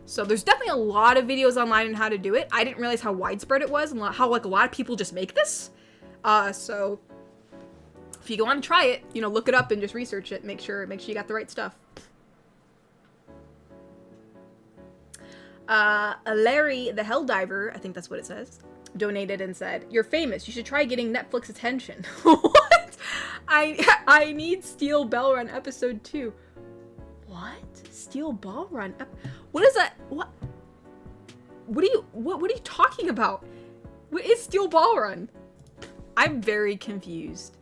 So there's definitely a lot of videos online on how to do it. I didn't realize how widespread it was and how like a lot of people just make this. So if you go on and try it, you know, look it up and just research it. Make sure you got the right stuff. Larry the Helldiver, I think that's what it says, donated and said, you're famous. You should try getting Netflix attention. What? I need Steel Bell Run episode 2. What? Steel Ball Run? What is that? What are you talking about? What is Steel Ball Run? I'm very confused.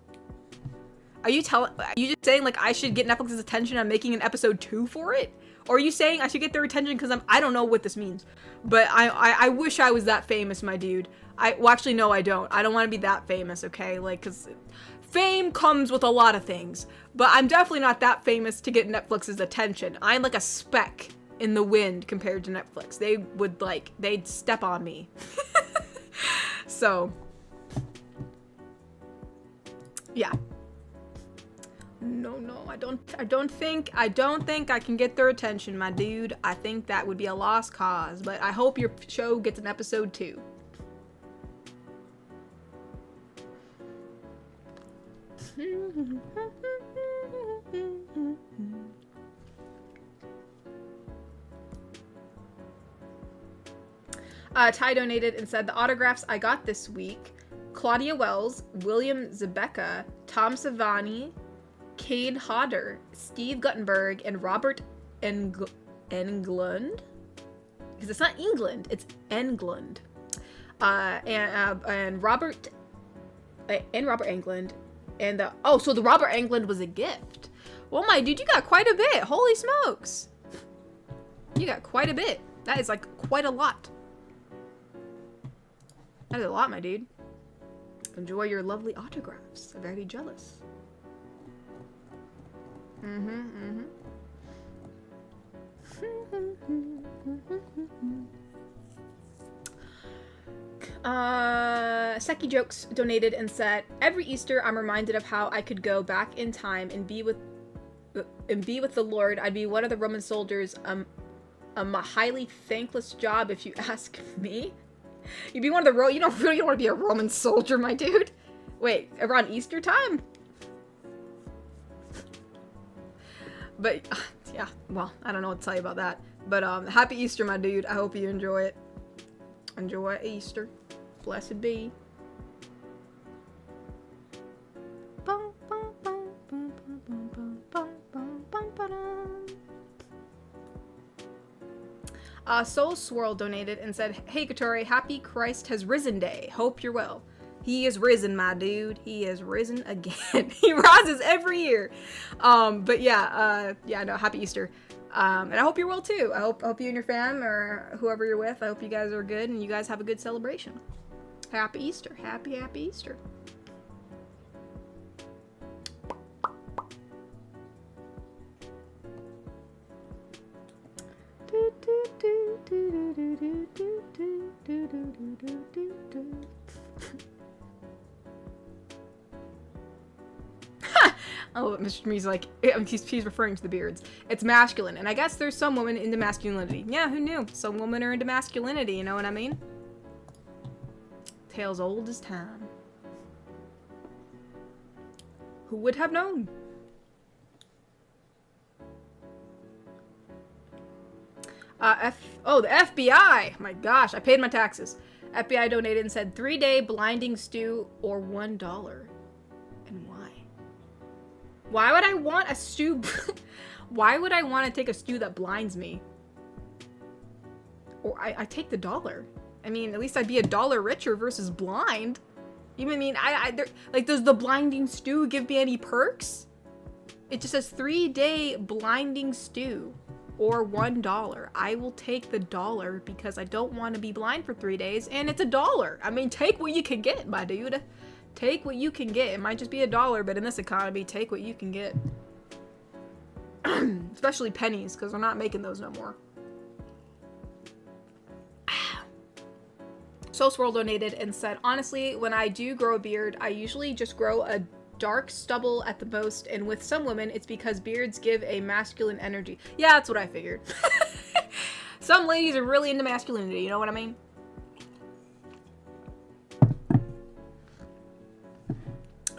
Are you just saying like I should get Netflix's attention on making an episode 2 for it? Or are you saying I should get their attention because I don't know what this means. But I wish I was that famous, my dude. Well, actually, no, I don't. I don't want to be that famous, okay? Like, because fame comes with a lot of things. But I'm definitely not that famous to get Netflix's attention. I'm like a speck in the wind compared to Netflix. They'd step on me. So, yeah. No, I don't think I can get their attention, my dude. I think that would be a lost cause, but I hope your show gets an episode 2. Ty donated and said, the autographs I got this week: Claudia Wells, William Zebecca, Tom Savani, Cade Hodder, Steve Guttenberg, and Robert Englund. Because it's not England, it's Englund. And Robert Englund. And so the Robert Englund was a gift. Well, my dude, you got quite a bit. Holy smokes. You got quite a bit. That is like quite a lot. That is a lot, my dude. Enjoy your lovely autographs. I'm very jealous. Seki Jokes donated and said, every Easter I'm reminded of how I could go back in time and be with the Lord. I'd be one of the Roman soldiers. A highly thankless job if you ask me. You'd be one of the you don't want to be a Roman soldier, my dude. Wait, around Easter time? But yeah, well, I don't know what to tell you about that. But happy Easter, my dude. I hope you enjoy it. Enjoy Easter. Blessed be. Soul Swirl donated and said, hey Katori, happy Christ has risen day. Hope you're well. He is risen, my dude. He is risen again. He rises every year. But yeah, no, happy Easter. And I hope you're well too. I hope you and your fam or whoever you're with, I hope you guys are good and you guys have a good celebration. Happy Easter. Happy Easter. Oh, Mr. Me's like, he's referring to the beards. It's masculine, and I guess there's some women into masculinity. Yeah, who knew? Some women are into masculinity, you know what I mean? Tales old as time. Who would have known? The FBI! My gosh, I paid my taxes. FBI donated and said, 3-day blinding stew or $1. And why? Why would I want a stew? Why would I want to take a stew that blinds me? Or I take the $1. I mean, at least I'd be $1 richer versus blind. You know what I mean? Like, does the blinding stew give me any perks? It just says 3-day blinding stew or $1. I will take the $1 because I don't want to be blind for 3 days, and it's $1. I mean, take what you can get, my dude. Take what you can get. It might just be $1, but in this economy, take what you can get. Especially pennies, because we're not making those no more. Soul Swirl donated and said, honestly, when I do grow a beard, I usually just grow a dark stubble at the most, and with some women, it's because beards give a masculine energy. Yeah, that's what I figured. Some ladies are really into masculinity, you know what I mean?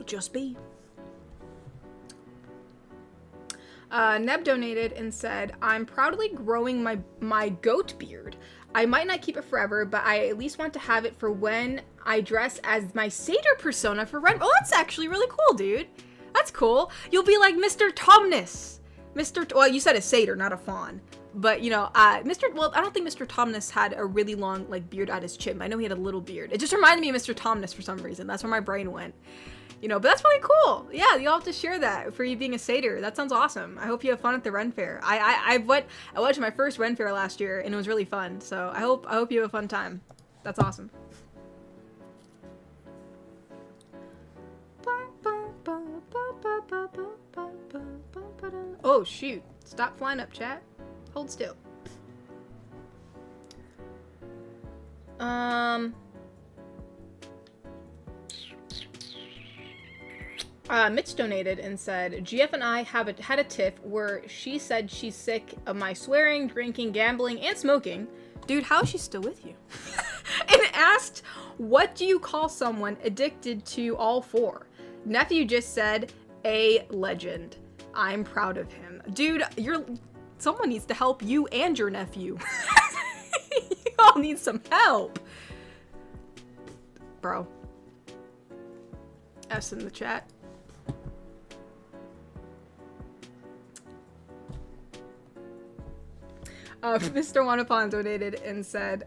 Just be. Neb donated and said, I'm proudly growing my goat beard. I might not keep it forever, but I at least want to have it for when I dress as my satyr persona for Ren. Oh, that's actually really cool, dude. That's cool. You'll be like Mr. Tomness. Well, you said a satyr, not a fawn. But, you know, I don't think Mr. Tomness had a really long, like, beard at his chin. I know he had a little beard. It just reminded me of Mr. Tomness for some reason. That's where my brain went. You know, but that's really cool. Yeah, you'll have to share that for you being a satyr. That sounds awesome. I hope you have fun at the Ren Fair. I went to my first Ren Fair last year, and it was really fun. So I hope you have a fun time. That's awesome. Oh shoot! Stop flying up, chat. Hold still. Mitch donated and said, GF and I had a tiff where she said she's sick of my swearing, drinking, gambling, and smoking. Dude, how is she still with you? And asked, what do you call someone addicted to all four? Nephew just said, a legend. I'm proud of him. Dude, someone needs to help you and your nephew. You all need some help. Bro. S in the chat. Mr. Wanapon donated and said,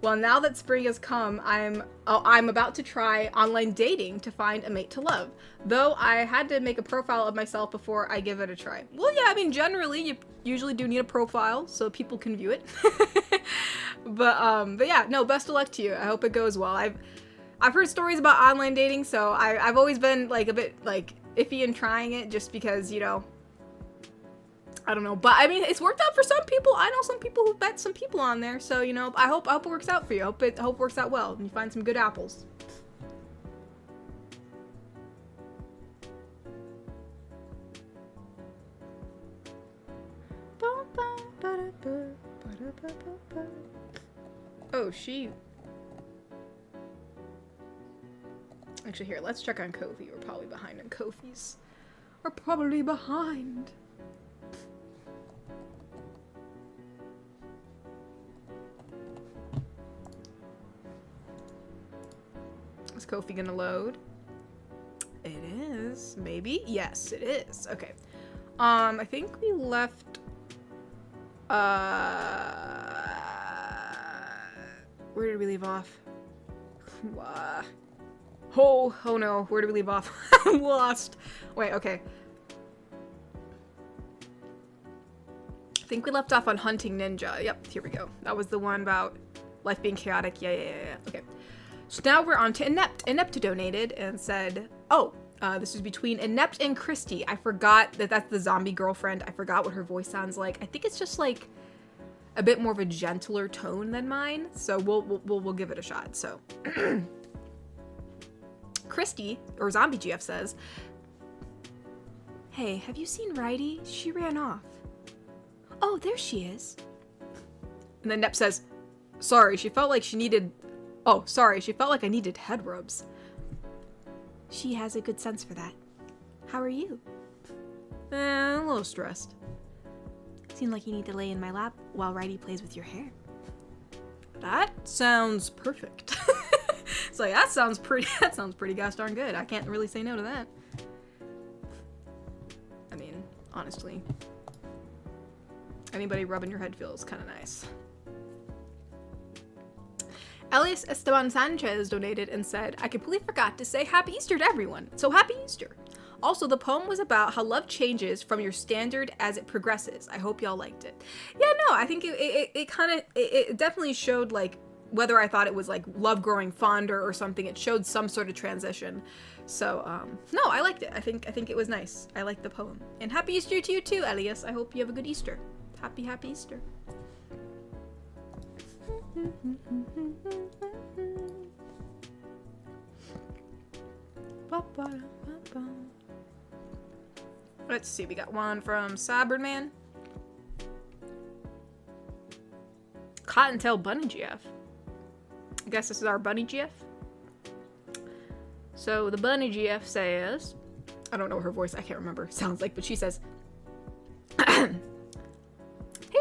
well, now that spring has come, I'm about to try online dating to find a mate to love. Though I had to make a profile of myself before I give it a try. Well, yeah, I mean, generally, you usually do need a profile so people can view it. But yeah, no, best of luck to you. I hope it goes well. I've heard stories about online dating, so I've always been, like, a bit, like, iffy in trying it just because, you know, I don't know, but I mean, it's worked out for some people. I know some people who've met some people on there, so, you know, I hope it works out for you. I hope it works out well and you find some good apples. Oh, actually, here, let's check on Kofi. We're probably behind on Kofi's. We're probably behind. Is Kofi gonna load? It is. Maybe? Yes, it is. Okay. I think we left... Where did we leave off? Oh no. Where did we leave off? I'm lost. Wait, okay. I think we left off on Hunting Ninja. Yep, here we go. That was the one about life being chaotic. Yeah. Okay. So now we're on to Inept. Inept donated and said, oh, this is between Inept and Christy. I forgot that's the zombie girlfriend. I forgot what her voice sounds like. I think it's just like a bit more of a gentler tone than mine. So we'll give it a shot. So Christy, or Zombie GF, says, hey, have you seen Righty? She ran off. Oh, there she is. And then Nep says, sorry, she felt like I needed head rubs. She has a good sense for that. How are you? A little stressed. Seems like you need to lay in my lap while Righty plays with your hair. That sounds perfect. It's like, that sounds pretty gosh darn good. I can't really say no to that. I mean, honestly, anybody rubbing your head feels kind of nice. Elias Esteban Sanchez donated and said, I completely forgot to say Happy Easter to everyone, so Happy Easter. Also, the poem was about how love changes from your standard as it progresses. I hope y'all liked it. Yeah, no, I think it definitely showed, like, whether I thought it was, like, love growing fonder or something, it showed some sort of transition. So, no, I liked it. I think it was nice. I liked the poem. And Happy Easter to you too, Elias. I hope you have a good Easter. Happy Easter. Let's see, we got one from Cyberman. Cottontail Bunny GF. I guess this is our Bunny GF. So the Bunny GF says, I don't know her voice, I can't remember, sounds like, but she says, hey,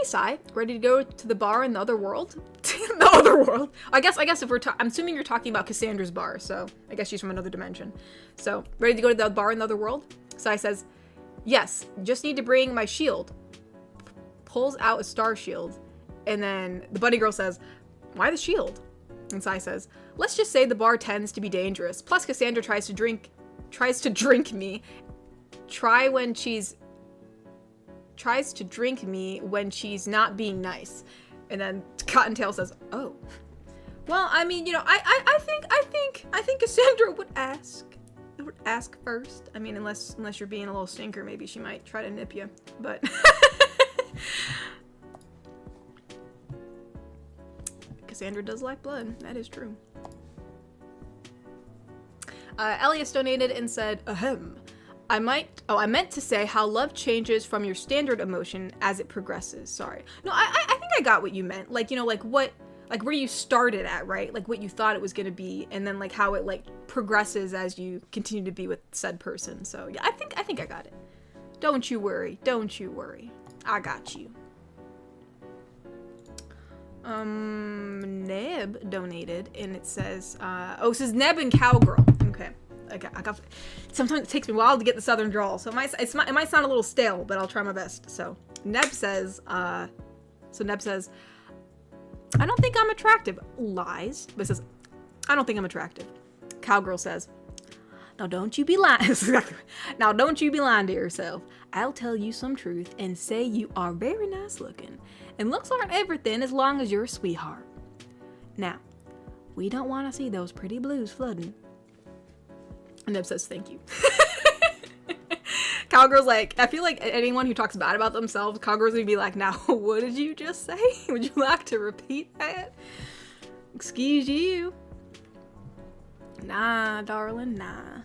Sai, ready to go to the bar in the other world? The other world? I guess if I'm assuming you're talking about Cassandra's bar, so I guess she's from another dimension. So, ready to go to the bar in the other world? Sai says, yes, just need to bring my shield. Pulls out a star shield, and then the bunny girl says, why the shield? And Sai says, let's just say the bar tends to be dangerous. Plus Cassandra tries to drink me. Tries to drink me when she's not being nice. And then Cottontail says, oh. Well, I mean, you know, I think Cassandra would ask first. I mean, unless you're being a little stinker, maybe she might try to nip you. But Cassandra does like blood. That is true. Elias donated and said, ahem. I meant to say how love changes from your standard emotion as it progresses. Sorry. No, I think I got what you meant. Like, you know, like what like where you started at, right? Like what you thought it was going to be, and then like how it like progresses as you continue to be with said person. So yeah, I think I got it. Don't you worry. Don't you worry. I got you. Neb donated, and it says, it says Neb and Cowgirl. Okay. I got. Sometimes it takes me a while to get the southern drawl, so it might sound a little stale, but I'll try my best. So Neb says, I don't think I'm attractive. Lies. But it says, I don't think I'm attractive. Cowgirl says, now don't you be lying. Now don't you be lying to yourself. I'll tell you some truth and say you are very nice looking. And looks aren't everything as long as you're a sweetheart. Now, we don't want to see those pretty blues flooding. And Neb says, thank you. Cowgirl's like, I feel like anyone who talks bad about themselves, Cowgirl's gonna be like, now, what did you just say? Would you like to repeat that? Excuse you. Nah, darling, nah.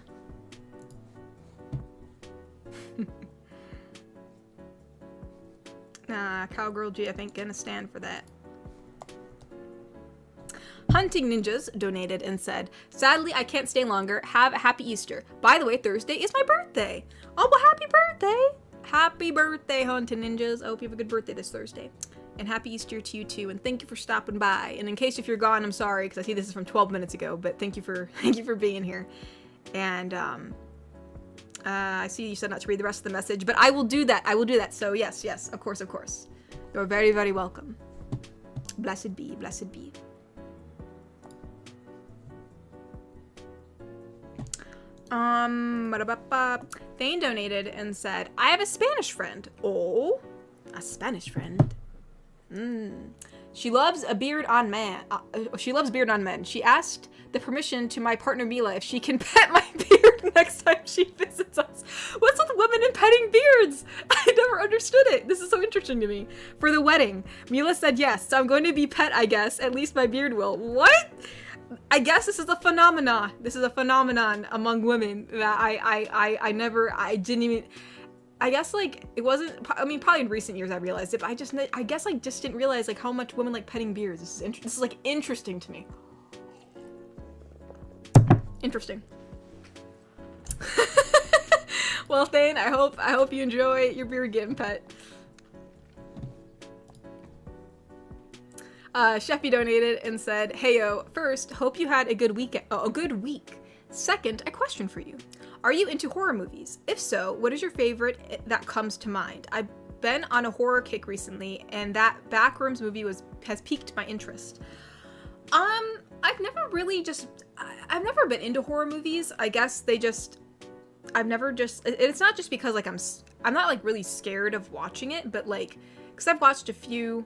Nah, Cowgirl GF ain't gonna stand for that. Hunting Ninjas donated and said, sadly, I can't stay longer. Have a happy Easter. By the way, Thursday is my birthday. Oh, well, happy birthday. Happy birthday, Hunting Ninjas. I hope you have a good birthday this Thursday. And happy Easter to you too. And thank you for stopping by. And in case if you're gone, I'm sorry, because I see this is from 12 minutes ago, but thank you for being here. And I see you said not to read the rest of the message, but I will do that. I will do that. So yes, of course. You're very, very welcome. Blessed be, blessed be. Thane donated and said, I have a Spanish friend. Oh, a Spanish friend. She loves a beard on man. She loves beard on men. She asked the permission to my partner Mila if she can pet my beard next time she visits us. What's with women and petting beards? I never understood it. This is so interesting to me. For the wedding, Mila said yes, so I'm going to be pet, I guess. At least my beard will. What? I guess this is a phenomenon. This is a phenomenon among women that I didn't even. I guess like it wasn't. I mean, probably in recent years I realized it, but I guess I just didn't realize like how much women like petting beards. This is like interesting to me. Interesting. Well, Thane, I hope you enjoy your beard getting pet. Sheffy donated and said, "Heyo, first, hope you had a good week. Second, a question for you. Are you into horror movies? If so, what is your favorite that comes to mind? I've been on a horror kick recently, and that Backrooms movie has piqued my interest. I've never been into horror movies. I guess it's not just because like I'm not like really scared of watching it, but like, because I've watched a few,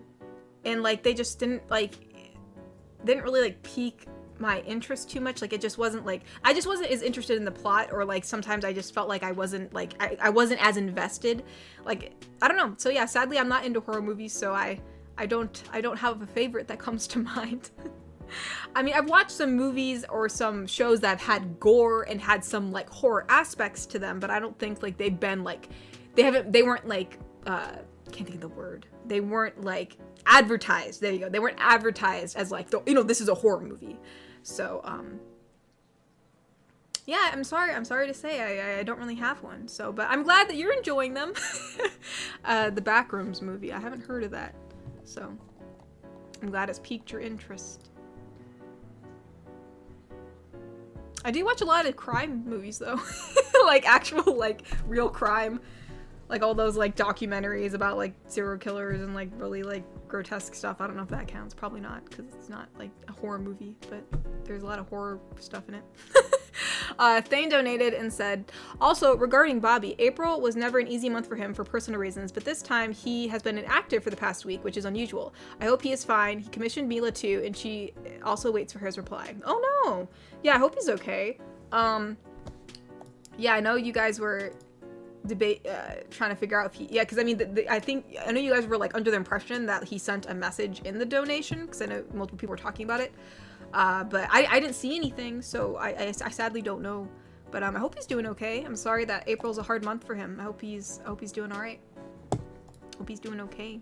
and like they just didn't really like pique my interest too much. Like it just wasn't like, I just wasn't as interested in the plot, or like sometimes I just felt like I wasn't as invested. Like, I don't know. So yeah, sadly I'm not into horror movies, so I don't have a favorite that comes to mind. I mean, I've watched some movies or some shows that have had gore and had some like horror aspects to them, but I don't think like they've been like, they weren't like, can't think of the word. They weren't like advertised. There you go. They weren't advertised as like, this is a horror movie. So, yeah, I'm sorry to say I don't really have one. So, but I'm glad that you're enjoying them. The Backrooms movie. I haven't heard of that. So, I'm glad it's piqued your interest. I do watch a lot of crime movies though. Like actual like real crime. Like all those like documentaries about like serial killers and like really like grotesque stuff. I don't know if that counts. Probably not, because it's not like a horror movie, but there's a lot of horror stuff in it. Thane donated and said, also regarding Bobby, April was never an easy month for him for personal reasons, but this time he has been inactive for the past week, which is unusual. I hope he is fine. He commissioned Mila too, and she also waits for his reply. Oh no. Yeah, I hope he's okay. Yeah, I know you guys were trying to figure out if he, because I mean, I know you guys were like under the impression that he sent a message in the donation, because I know multiple people were talking about it, but I didn't see anything, so I sadly don't know, but I hope he's doing okay. I'm sorry that April's a hard month for him. I hope he's doing all right. Hope he's doing okay.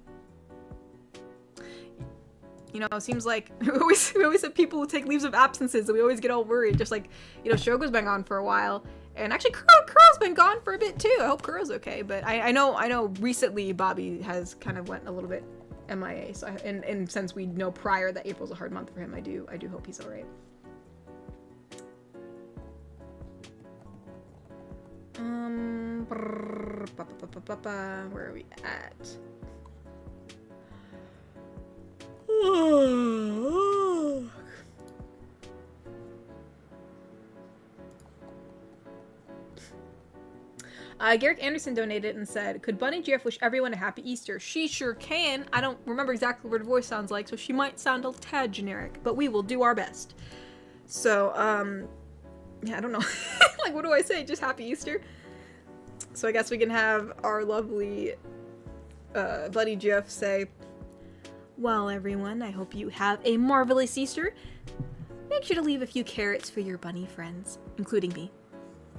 You know, it seems like we always have people who take leaves of absences and we always get all worried. Just like, you know, Shogo's been gone for a while. And actually Kuro's been gone for a bit too. I hope Kuro's okay. But I know recently Bobby has kind of went a little bit MIA. So and since we know prior that April's a hard month for him, I do hope he's alright. Where are we at? Garrick Anderson donated and said, could Bunny GF wish everyone a happy Easter? She sure can. I don't remember exactly what her voice sounds like, so she might sound a tad generic, but we will do our best. So, yeah, I don't know. Like, what do I say? Just happy Easter? So I guess we can have our lovely Bunny GF say, well, everyone, I hope you have a marvelous Easter. Make sure to leave a few carrots for your bunny friends, including me.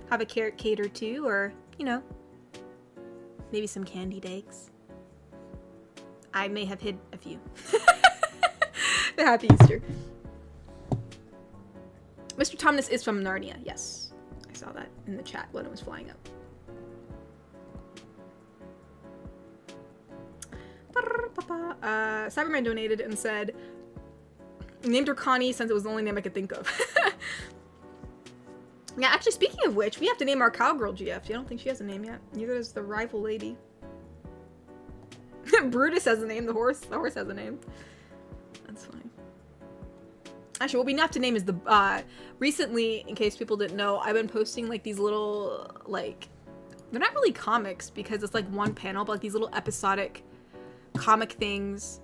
Have a carrot cake or two, or, you know, maybe some candied eggs. I may have hid a few. Happy Easter. Mr. Tomness is from Narnia, yes. I saw that in the chat when it was flying up. Cyberman donated and said, named her Connie since it was the only name I could think of. Yeah, actually, speaking of which, we have to name our cowgirl GF. I don't think she has a name yet. Neither does the rival lady. Brutus has a name. The horse has a name. That's funny. Actually, what we have to name is the, recently, in case people didn't know, I've been posting, like, these little, like, they're not really comics because it's, like, one panel, but, like, these little episodic comic things,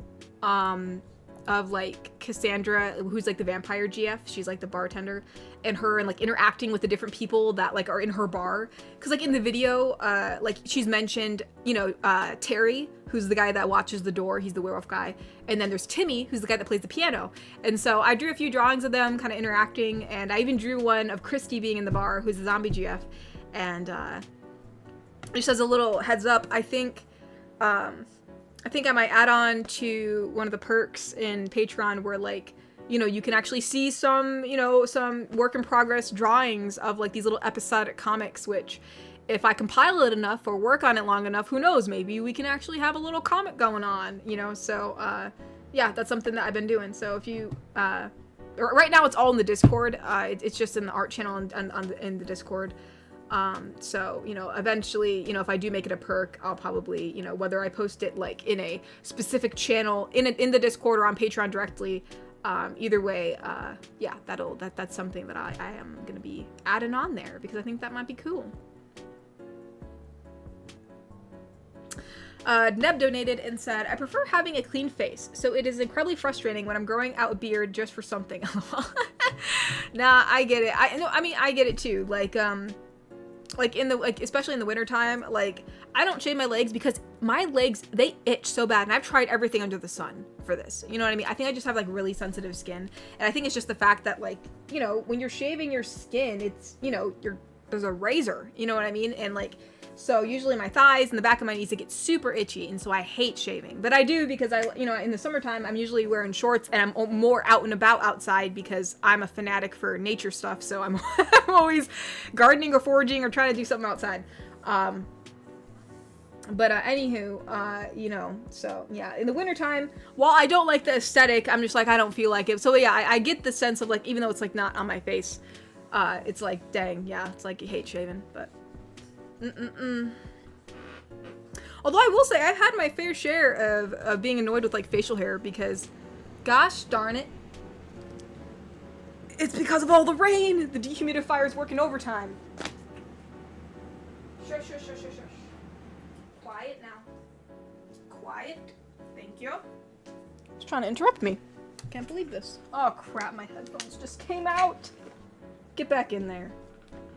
of like Cassandra, who's like the vampire GF, she's like the bartender, and her and like interacting with the different people that like are in her bar. Cause like in the video, like she's mentioned, you know, Terry, who's the guy that watches the door, he's the werewolf guy, and then there's Timmy, who's the guy that plays the piano. And so I drew a few drawings of them kind of interacting, and I even drew one of Christy being in the bar, who's the zombie GF. And just as a little heads up, I think I might add on to one of the perks in Patreon where, like, you know, you can actually see some, you know, some work in progress drawings of, like, these little episodic comics, which, if I compile it enough or work on it long enough, who knows, maybe we can actually have a little comic going on, you know? So, yeah, that's something that I've been doing. So if you, right now it's all in the Discord. It's just in the art channel and in the Discord. So, you know, eventually, you know, if I do make it a perk, I'll probably, you know, whether I post it like in a specific channel in the Discord or on Patreon directly, either way, yeah, that's something that I am going to be adding on there because I think that might be cool. Neb donated and said, I prefer having a clean face, so it is incredibly frustrating when I'm growing out a beard just for something. Nah, I get it. I get it too. Like in the, like, especially in the winter time, like, I don't shave my legs because my legs, they itch so bad, and I've tried everything under the sun for this, you know what I mean? I think I just have, like, really sensitive skin, and I think it's just the fact that, like, you know, when you're shaving your skin, it's, you know, there's a razor, you know what I mean? And, like, so usually my thighs and the back of my knees, it gets super itchy, and so I hate shaving. But I do because you know, in the summertime, I'm usually wearing shorts, and I'm more out and about outside because I'm a fanatic for nature stuff, so I'm always gardening or foraging or trying to do something outside. But anywho, you know, so yeah, in the wintertime, while I don't like the aesthetic, I'm just like, I don't feel like it. So yeah, I get the sense of, like, even though it's, like, not on my face, it's like, dang, yeah, it's like you hate shaving, but... Although I will say I've had my fair share of being annoyed with, like, facial hair because, gosh darn it, it's because of all the rain. The dehumidifier is working overtime. Shush. Quiet now. Quiet. Thank you. It's trying to interrupt me. Can't believe this. Oh crap! My headphones just came out. Get back in there.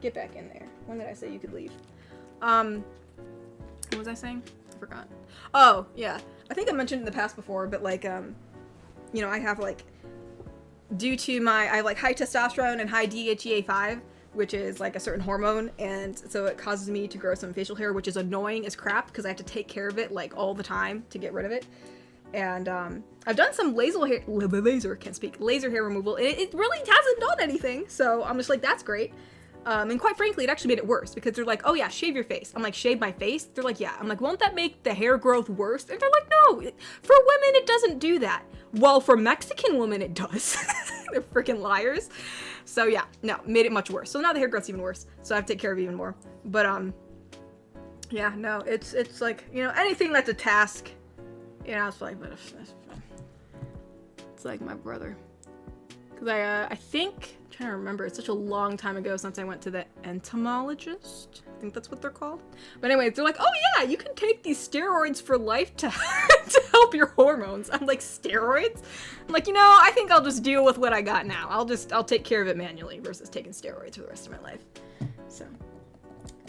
Get back in there. When did I say you could leave? What was I saying? I forgot. Oh, yeah. I think I mentioned in the past before, but, like, you know, I have, like, due to I have, like, high testosterone and high DHEA5, which is, like, a certain hormone, and so it causes me to grow some facial hair, which is annoying as crap, because I have to take care of it, like, all the time to get rid of it. And I've done some laser hair removal. It really hasn't done anything. So I'm just like, that's great. And quite frankly, it actually made it worse because they're like, oh yeah, shave your face. I'm like, shave my face? They're like, yeah. I'm like, won't that make the hair growth worse? And they're like, no, for women, it doesn't do that. Well, for Mexican women, it does. They're freaking liars. So yeah, no, made it much worse. So now the hair growth's even worse. So I have to take care of it even more. But yeah, no, it's like, you know, anything that's a task, you know, it's like, but it's like my brother. Because I think, I'm trying to remember, it's such a long time ago since I went to the entomologist. I think that's what they're called. But anyway, they're like, oh yeah, you can take these steroids for life to, to help your hormones. I'm like, steroids? I'm like, you know, I think I'll just deal with what I got now. I'll take care of it manually versus taking steroids for the rest of my life. So,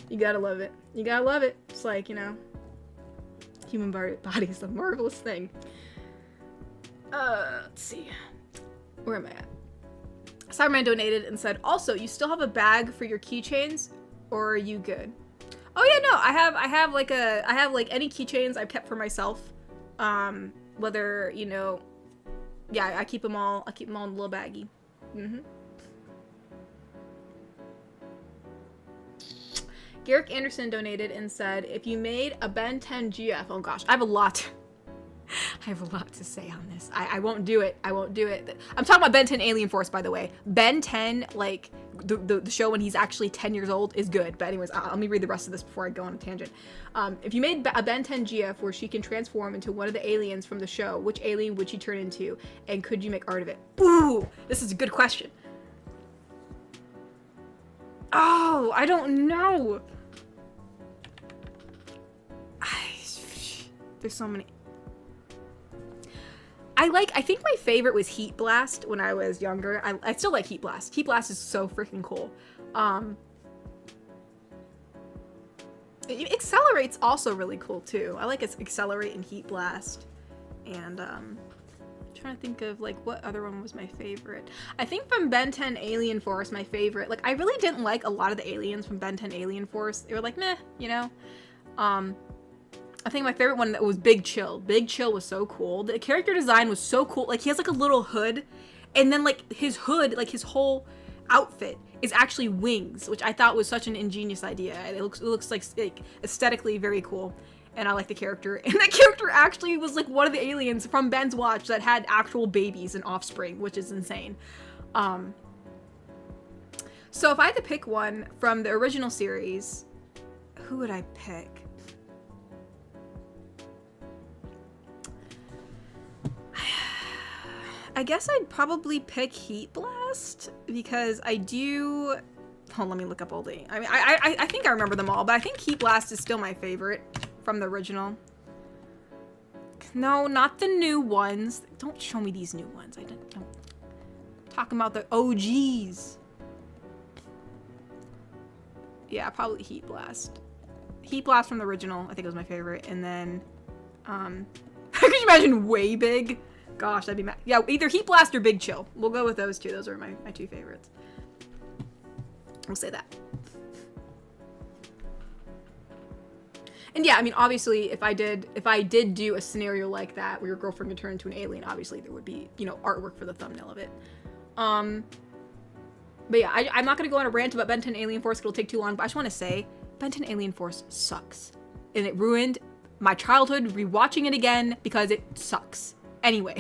you gotta love it. You gotta love it. It's like, you know, human body is a marvelous thing. Let's see. Where am I at? Cyberman donated and said, also, you still have a bag for your keychains, or are you good? Oh yeah, no, I have like any keychains I've kept for myself. Whether, you know, yeah, I keep them all in a little baggie. Garrick Anderson donated and said, if you made a Ben 10 GF, oh gosh, I have a lot to say on this. I won't do it. I won't do it. I'm talking about Ben 10 Alien Force, by the way. Ben 10, like, the show when he's actually 10 years old is good. But anyways, let me read the rest of this before I go on a tangent. If you made a Ben 10 GF where she can transform into one of the aliens from the show, which alien would she turn into? And could you make art of it? Ooh, this is a good question. Oh, I don't know. There's so many. I think my favorite was Heat Blast when I was younger. I still like Heat Blast. Heat Blast is so freaking cool. Accelerate's also really cool too. I like Accelerate and Heat Blast. And I'm trying to think of like what other one was my favorite. I think from Ben 10 Alien Force, my favorite. Like I really didn't like a lot of the aliens from Ben 10 Alien Force. They were like meh, you know. I think my favorite one was Big Chill. Big Chill was so cool. The character design was so cool. Like, he has, like, a little hood. And then, like, his hood, like, his whole outfit is actually wings, which I thought was such an ingenious idea. It looks like aesthetically very cool. And I like the character. And that character actually was, like, one of the aliens from Ben's Watch that had actual babies and offspring, which is insane. So if I had to pick one from the original series, who would I pick? I guess I'd probably pick Heat Blast because I do. Hold on, let me look up all the. I mean, I think I remember them all, but I think Heat Blast is still my favorite from the original. No, not the new ones. Don't show me these new ones. I don't. Talking about the OGs. Yeah, probably Heat Blast. Heat Blast from the original, I think was my favorite, and then, could you imagine Way Big? Gosh, that'd be mad. Yeah, either Heat Blast or Big Chill. We'll go with those two. Those are my two favorites. We'll say that. And yeah, I mean, obviously, if I did do a scenario like that where your girlfriend could turn into an alien, obviously there would be, you know, artwork for the thumbnail of it. But yeah, I'm not gonna go on a rant about Ben 10 Alien Force. It'll take too long. But I just want to say, Ben 10 Alien Force sucks, and it ruined my childhood rewatching it again because it sucks. Anyways,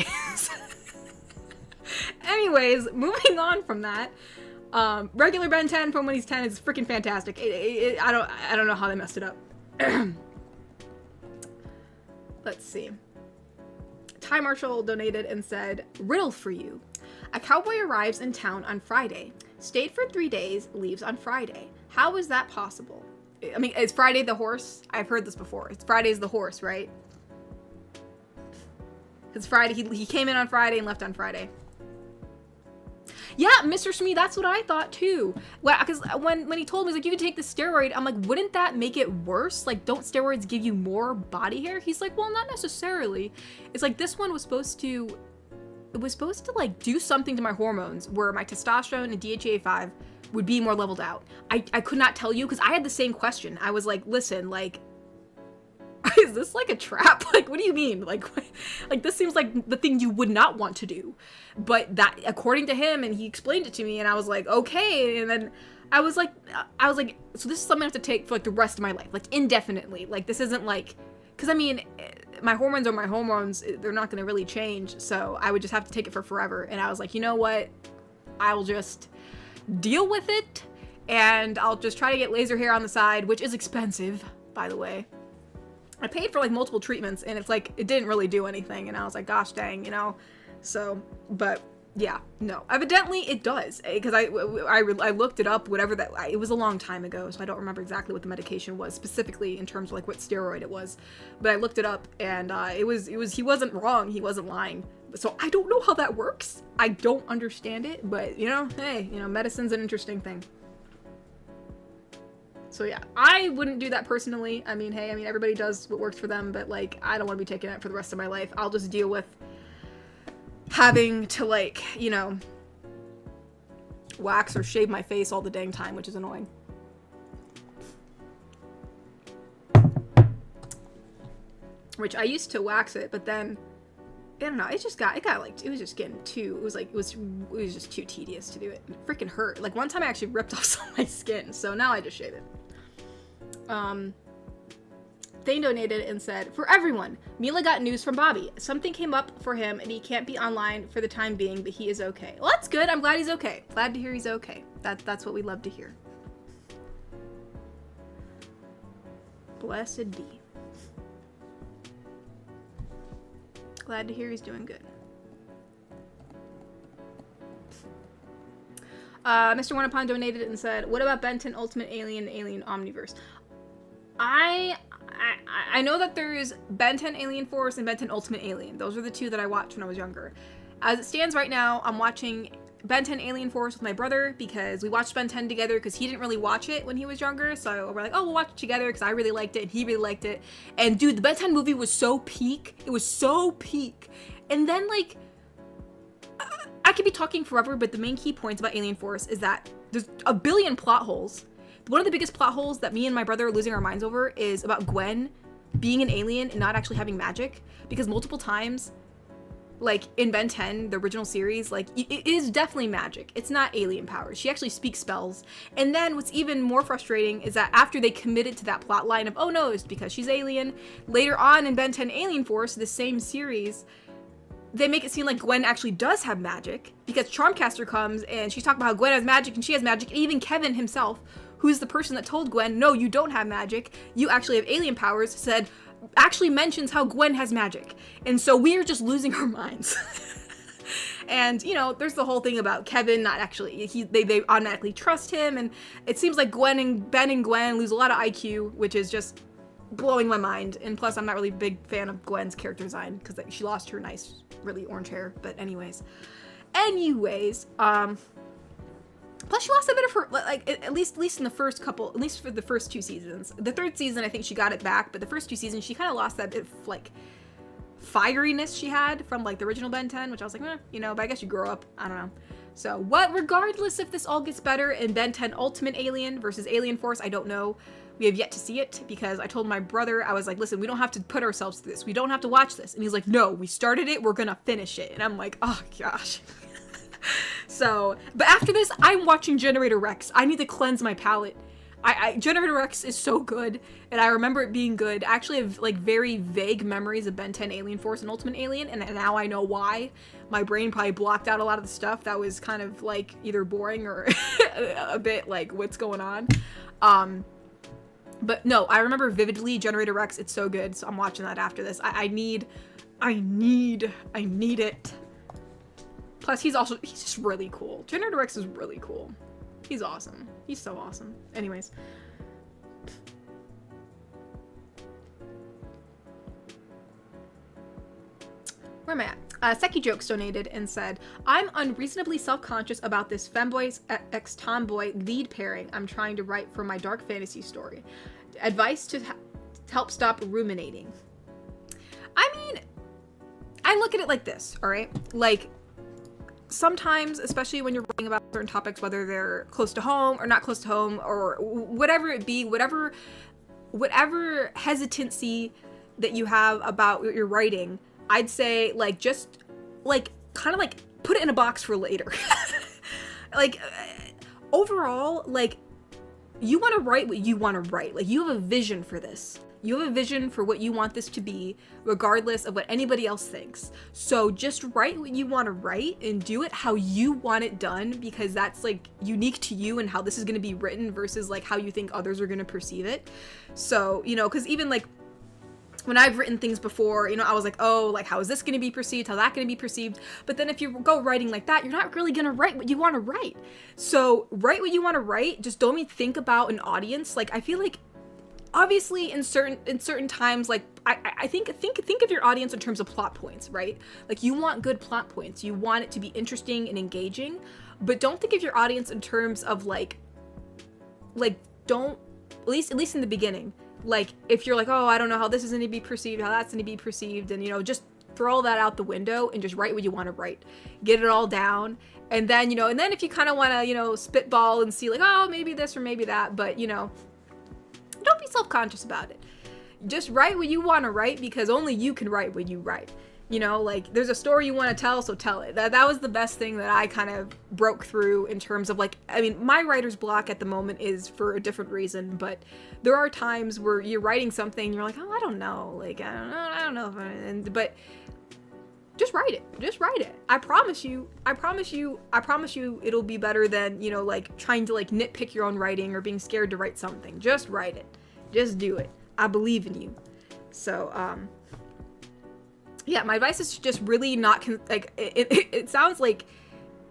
moving on from that, regular Ben 10 from when he's 10 is freaking fantastic. I don't know how they messed it up. Let's see. Ty Marshall donated and said, riddle for you. A cowboy arrives in town on Friday, stayed for 3 days, leaves on Friday. How is that possible? I mean, is Friday the horse? I've heard this before. It's Friday's the horse, right? It's Friday. He came in on Friday and left on Friday. Yeah, Mr. Shmee, that's what I thought too. Well, because when he told me, he's like, you could take the steroid, I'm like, wouldn't that make it worse? Like, don't steroids give you more body hair? He's like, well, not necessarily. It's like, this one was supposed to, like, do something to my hormones where my testosterone and DHEA5 would be more leveled out. I could not tell you because I had the same question. I was like, listen, like, is this like a trap? Like, what do you mean? Like this seems like the thing you would not want to do. But that, according to him, and he explained it to me, and I was like, okay. And then I was like, so this is something I have to take for like the rest of my life, like indefinitely. Like, this isn't like, because I mean, my hormones are my hormones. They're not going to really change. So I would just have to take it for forever. And I was like, you know what? I will just deal with it. And I'll just try to get laser hair on the side, which is expensive, by the way. I paid for like multiple treatments, and it's like, it didn't really do anything. And I was like, gosh dang, you know? So, but yeah, no, evidently it does, because I looked it up, whatever that, it was a long time ago, so I don't remember exactly what the medication was specifically in terms of like what steroid it was, but I looked it up, and it was he wasn't wrong, he wasn't lying. So I don't know how that works. I don't understand it, but you know, hey, you know, medicine's an interesting thing. So yeah, I wouldn't do that personally. I mean, hey, everybody does what works for them, but like, I don't want to be taking it for the rest of my life. I'll just deal with having to, like, you know, wax or shave my face all the dang time, which is annoying. Which I used to wax it, but then I don't know, it got like, it was just getting too, it was just too tedious to do it. It freaking hurt. Like, one time I actually ripped off some of my skin, so now I just shave it. Thane donated and said, for everyone, Mila got news from Bobby. Something came up for him and he can't be online for the time being, but he is okay. Well, that's good. I'm glad he's okay. Glad to hear he's okay. That's what we love to hear. Blessed be. Glad to hear he's doing good. Mr. Oneupon donated and said, what about Ben 10 Ultimate Alien and Alien Omniverse? I know that there's Ben 10 Alien Force and Ben 10 Ultimate Alien. Those are the two that I watched when I was younger. As it stands right now, I'm watching Ben 10 Alien Force with my brother because we watched Ben 10 together because he didn't really watch it when he was younger. So we're like, oh, we'll watch it together because I really liked it and he really liked it. And dude, the Ben 10 movie was so peak. It was so peak. And then, like, I could be talking forever, but the main key points about Alien Force is that there's a billion plot holes. One of the biggest plot holes that me and my brother are losing our minds over is about Gwen being an alien and not actually having magic. Because multiple times, like in Ben 10, the original series, like it is definitely magic. It's not alien powers. She actually speaks spells. And then what's even more frustrating is that after they committed to that plot line of, oh no, it's because she's alien, later on in Ben 10 Alien Force, the same series, they make it seem like Gwen actually does have magic because Charmcaster comes and she's talking about how Gwen has magic and she has magic. And even Kevin himself, who's the person that told Gwen, no, you don't have magic, you actually have alien powers, actually mentions how Gwen has magic. And so we're just losing our minds. And, you know, there's the whole thing about Kevin not actually, they automatically trust him. And it seems like Ben and Gwen lose a lot of IQ, which is just blowing my mind. And plus, I'm not really a big fan of Gwen's character design because she lost her nice, really orange hair. But anyways, plus, she lost a bit of her, like, at least in the first couple, at least for the first two seasons. The third season, I think she got it back, but the first two seasons, she kind of lost that bit of, like, fieriness she had from, like, the original Ben 10, which I was like, you know, but I guess you grow up. I don't know. So, regardless if this all gets better in Ben 10 Ultimate Alien versus Alien Force, I don't know. We have yet to see it because I told my brother, I was like, listen, we don't have to put ourselves through this. We don't have to watch this. And he's like, no, we started it. We're going to finish it. And I'm like, oh, gosh. So, but after this, I'm watching Generator Rex. I need to cleanse my palate. Generator Rex is so good, and I remember it being good. I actually have, like, very vague memories of Ben 10 Alien Force and Ultimate Alien, and now I know why. My brain probably blocked out a lot of the stuff that was kind of, like, either boring or a bit, like, what's going on. But no, I remember vividly Generator Rex. It's so good, so I'm watching that after this. I need it. Plus, he's just really cool. Generator Rex is really cool. He's awesome. He's so awesome. Anyways. Where am I at? Seki Jokes donated and said, I'm unreasonably self-conscious about this femboy x tomboy lead pairing I'm trying to write for my dark fantasy story. Advice to help stop ruminating. I mean, I look at it like this, alright? Like, sometimes, especially when you're writing about certain topics, whether they're close to home or not close to home or whatever it be, whatever hesitancy that you have about your writing, I'd say, like, just, like, kind of, like, put it in a box for later. Like, overall, like, you want to write what you want to write. Like, you have a vision for this. You have a vision for what you want this to be, regardless of what anybody else thinks. So just write what you want to write and do it how you want it done, because that's, like, unique to you and how this is going to be written versus, like, how you think others are going to perceive it. So, you know, because even, like, when I've written things before, you know, I was like, oh, like, how is this going to be perceived? How that going to be perceived? But then if you go writing like that, you're not really going to write what you want to write. So write what you want to write. Just don't even think about an audience. Like, I feel like, obviously in certain times, like, I think of your audience in terms of plot points, right? Like, you want good plot points. You want it to be interesting and engaging, but don't think of your audience in terms of like don't, at least in the beginning. Like, if you're like, oh, I don't know how this is going to be perceived, how that's going to be perceived, and, you know, just throw all that out the window and just write what you want to write. Get it all down. And then, you know, and then if you kind of want to, you know, spitball and see like, oh, maybe this or maybe that, but, you know, don't be self-conscious about it. Just write what you want to write, because only you can write what you write. You know, like, there's a story you want to tell, so tell it. That was the best thing that I kind of broke through in terms of, like, I mean, my writer's block at the moment is for a different reason, but there are times where you're writing something, you're like, oh, I don't know, like, I don't know, but just write it. Just write it. I promise you, it'll be better than, you know, like, trying to, like, nitpick your own writing or being scared to write something. Just write it. Just do it. I believe in you. So, yeah, my advice is just really not, it sounds like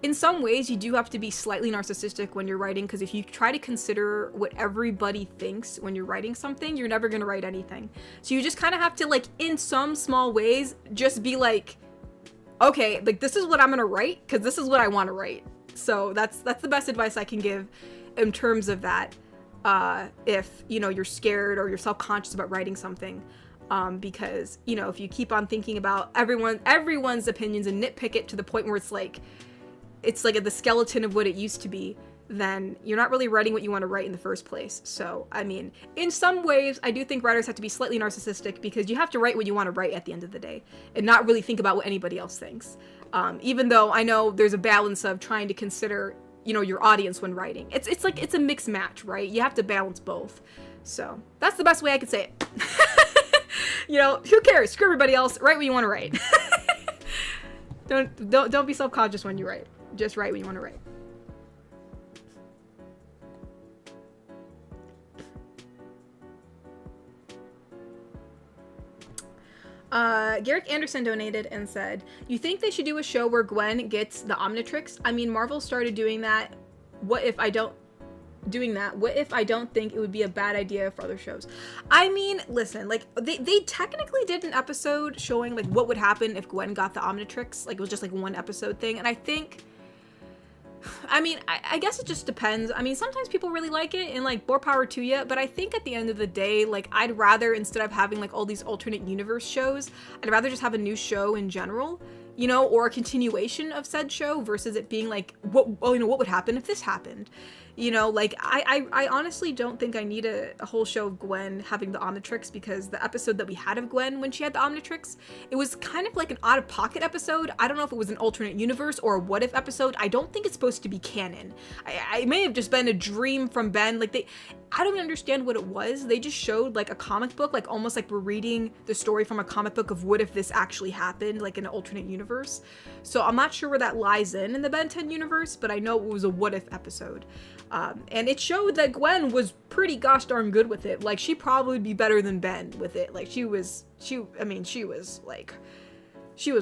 in some ways you do have to be slightly narcissistic when you're writing, because if you try to consider what everybody thinks when you're writing something, you're never going to write anything. So you just kind of have to, like, in some small ways, just be like, okay, like, this is what I'm going to write, because this is what I want to write. So that's the best advice I can give in terms of that, if, you know, you're scared or you're self-conscious about writing something. Because, you know, if you keep on thinking about everyone's opinions and nitpick it to the point where it's like the skeleton of what it used to be, then you're not really writing what you want to write in the first place. So, I mean, in some ways, I do think writers have to be slightly narcissistic, because you have to write what you want to write at the end of the day and not really think about what anybody else thinks. Even though I know there's a balance of trying to consider, you know, your audience when writing. It's like, it's a mixed match, right? You have to balance both. So that's the best way I could say it. You know, who cares? Screw everybody else. Write what you want to write. Don't be self-conscious when you write. Just write what you want to write. Garrick Anderson donated and said, you think they should do a show where Gwen gets the Omnitrix? I mean, Marvel started doing that. What if I don't think it would be a bad idea for other shows? I mean, listen, like, they technically did an episode showing, like, what would happen if Gwen got the Omnitrix. Like, it was just, like, one episode thing. And I think, I mean, I guess it just depends. I mean, sometimes people really like it, and, like, more power to you. But I think at the end of the day, like, I'd rather, instead of having, like, all these alternate universe shows, I'd rather just have a new show in general, you know, or a continuation of said show versus it being like, what would happen if this happened? You know, like, I honestly don't think I need a whole show of Gwen having the Omnitrix, because the episode that we had of Gwen when she had the Omnitrix, it was kind of like an out-of-pocket episode. I don't know if it was an alternate universe or a what-if episode. I don't think it's supposed to be canon. I may have just been a dream from Ben. Like, I don't understand what it was. They just showed, like, a comic book, like, almost like we're reading the story from a comic book of what if this actually happened, like, in an alternate universe. So I'm not sure where that lies in the Ben 10 universe, but I know it was a what-if episode. And it showed that Gwen was pretty gosh darn good with it. Like, she probably would be better than Ben with it. Like, she was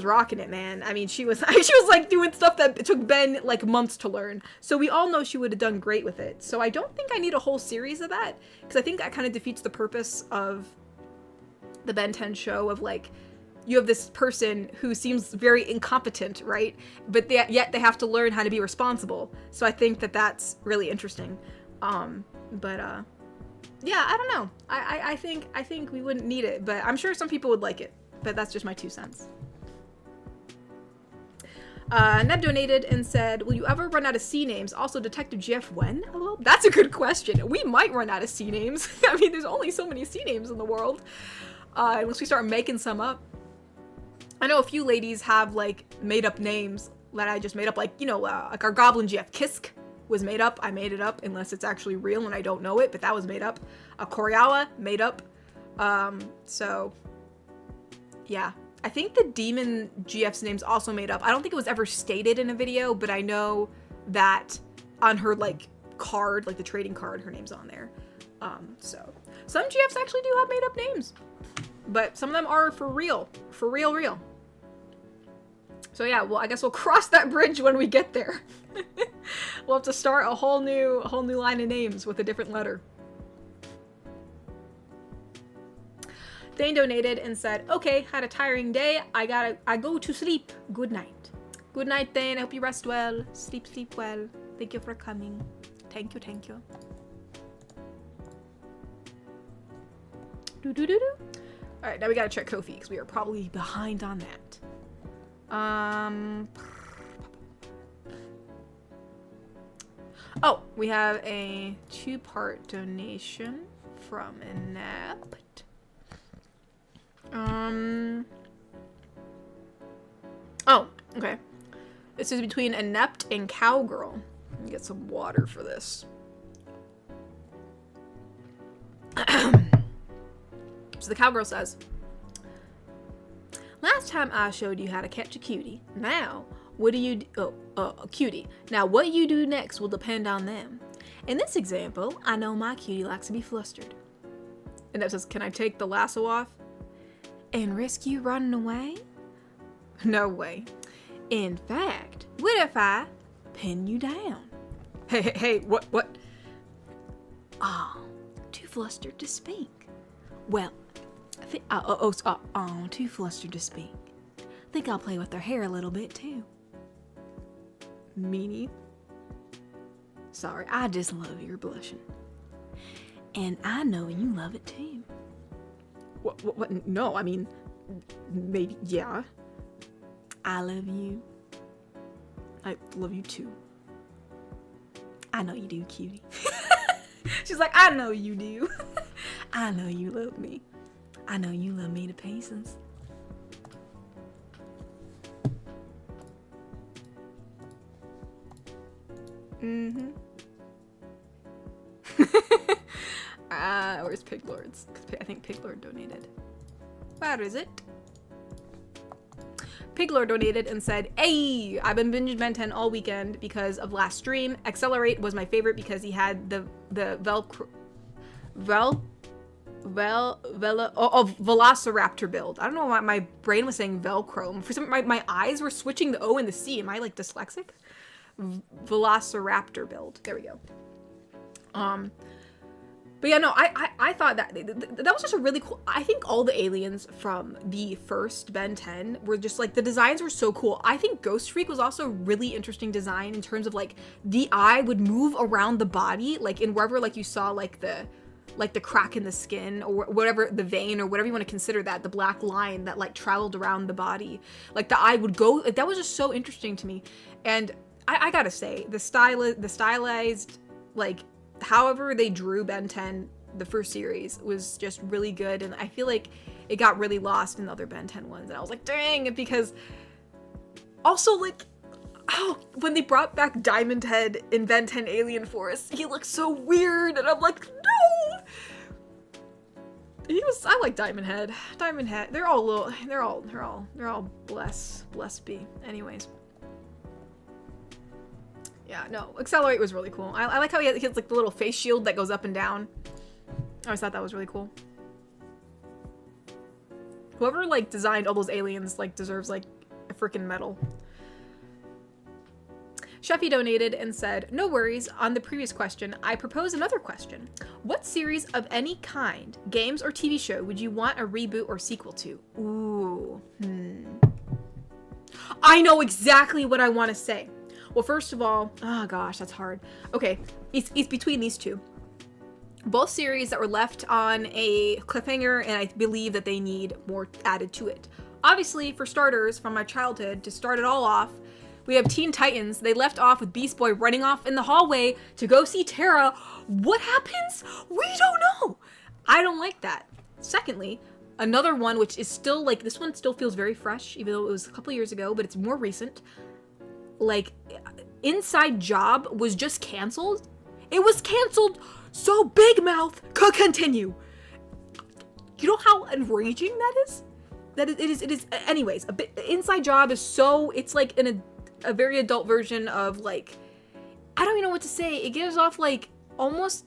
rocking it, man. I mean, she was like doing stuff that it took Ben like months to learn. So we all know she would have done great with it. So I don't think I need a whole series of that, because I think that kind of defeats the purpose of the Ben 10 show of, like, you have this person who seems very incompetent, right? But yet they have to learn how to be responsible. So I think that that's really interesting. Yeah, I don't know. I think we wouldn't need it, but I'm sure some people would like it. But that's just my 2 cents. Neb donated and said, will you ever run out of C names? Also, Detective GF when? Well, that's a good question. We might run out of C names. I mean, there's only so many C names in the world. unless we start making some up. I know a few ladies have like made up names that I just made up, like, you know, like our goblin GF Kisk was made up. I made it up unless it's actually real and I don't know it, but that was made up. Koryawa, made up. So yeah, I think the demon GF's name's also made up. I don't think it was ever stated in a video, but I know that on her like card, like the trading card, her name's on there. So some GFs actually do have made up names, but some of them are for real, real. So yeah, well, I guess we'll cross that bridge when we get there. We'll have to start a whole new line of names with a different letter. Thane donated and said, okay, had a tiring day. I go to sleep. Good night. Good night, Thane. I hope you rest well. Sleep well. Thank you for coming. Thank you. Alright, now we gotta check Kofi, because we are probably behind on that. Oh, we have a 2-part donation from Inept. Oh, okay. This is between Inept and Cowgirl. Let me get some water for this. So the Cowgirl says, last time I showed you how to catch a cutie. Now, what do you do? A cutie. Now, what you do next will depend on them. In this example, I know my cutie likes to be flustered. And that says, can I take the lasso off? And risk you running away? No way. In fact, what if I pin you down? Hey, what? Oh, too flustered to speak. Well, too flustered to speak. Think I'll play with her hair a little bit too. Meanie. Sorry, I just love your blushing. And I know you love it too. What? No, I mean, maybe, yeah. I love you. I love you too. I know you do, cutie. She's like, I know you do. I know you love me. I know you love me to pieces. Mm-hmm. Where's Piglords? I think Piglord donated. Where is it? Piglord donated and said, hey, I've been binging Ben 10 all weekend because of last stream. Accelerate was my favorite because he had the Velociraptor build. I don't know why my brain was saying Velcro. For some, my eyes were switching the O and the C. Am I like dyslexic? Velociraptor build. There we go. But yeah, no, I thought that was just a really cool. I think all the aliens from the first Ben 10 were just like, the designs were so cool. I think Ghost Freak was also really interesting design in terms of like the eye would move around the body, like in wherever like you saw like the crack in the skin or whatever, the vein or whatever you want to consider that, the black line that like traveled around the body, like the eye would go. Like, that was just so interesting to me. And I gotta say, the stylized, like, however they drew Ben 10, the first series, was just really good, and I feel like it got really lost in the other Ben 10 ones, and I was like, dang, because also, like, oh, when they brought back Diamond Head in Ben 10 Alien Force, he looked so weird, and I'm like, no! I like Diamond Head. They're all blessed be. Anyways. Yeah, no, Accelerate was really cool. I like how he has like the little face shield that goes up and down. I always thought that was really cool. Whoever like designed all those aliens like deserves like a freaking medal. Sheffy donated and said, no worries, on the previous question, I propose another question. What series of any kind, games or TV show, would you want a reboot or sequel to? Ooh, I know exactly what I want to say. Well, first of all, oh gosh, that's hard. Okay, it's between these two. Both series that were left on a cliffhanger, and I believe that they need more added to it. Obviously, for starters, from my childhood, to start it all off, we have Teen Titans. They left off with Beast Boy running off in the hallway to go see Terra. What happens? We don't know. I don't like that. Secondly, Another one, which is still, like, this one still feels very fresh, even though it was a couple years ago, but it's more recent. Like, Inside Job was just canceled. It was canceled, so Big Mouth could continue. You know how enraging that is? It is. Anyways, Inside Job is so, it's like a very adult version of, like, I don't even know what to say. It gives off, like, almost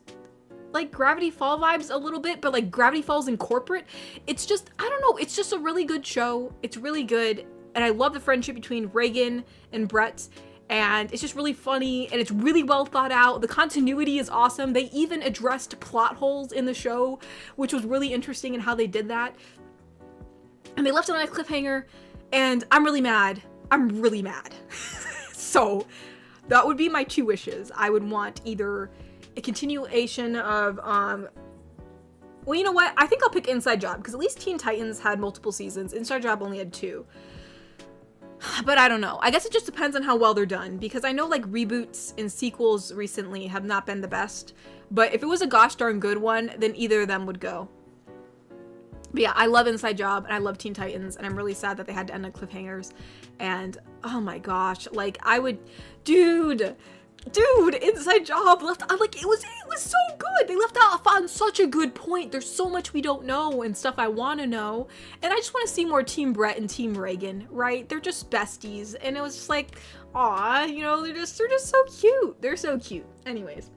like Gravity Fall vibes a little bit, but like Gravity Falls in corporate. It's just, I don't know, it's just a really good show. It's really good, and I love the friendship between Reagan and Brett, and it's just really funny, and it's really well thought out. The continuity is awesome. They even addressed plot holes in the show, which was really interesting in how they did that. And they left it on a cliffhanger, and I'm really mad. I'm really mad. So that would be my 2 wishes. I would want either a continuation of, well, you know what? I think I'll pick Inside Job, because at least Teen Titans had multiple seasons. Inside Job only had 2. But I don't know. I guess it just depends on how well they're done, because I know, like, reboots and sequels recently have not been the best. But if it was a gosh darn good one, then either of them would go. But yeah, I love Inside Job, and I love Teen Titans, and I'm really sad that they had to end on cliffhangers. And, oh my gosh, like, I would, dude, Inside Job left, I'm like, it was so good. They left out on such a good point. There's so much we don't know and stuff I want to know. And I just want to see more Team Brett and Team Reagan, right? They're just besties. And it was just like, aw, you know, they're just so cute. They're so cute. Anyways,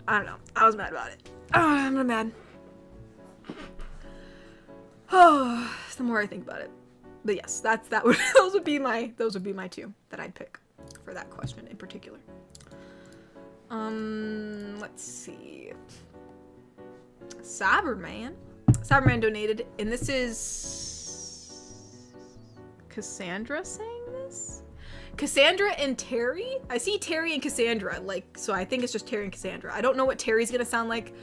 I don't know. I was mad about it. I'm mad. Oh, the more I think about it. But yes, those would be my 2 that I'd pick for that question in particular. Let's see. Cyberman donated, and this is Cassandra saying this? Cassandra and Terry? I see Terry and Cassandra, like, so I think it's just Terry and Cassandra. I don't know what Terry's gonna sound like.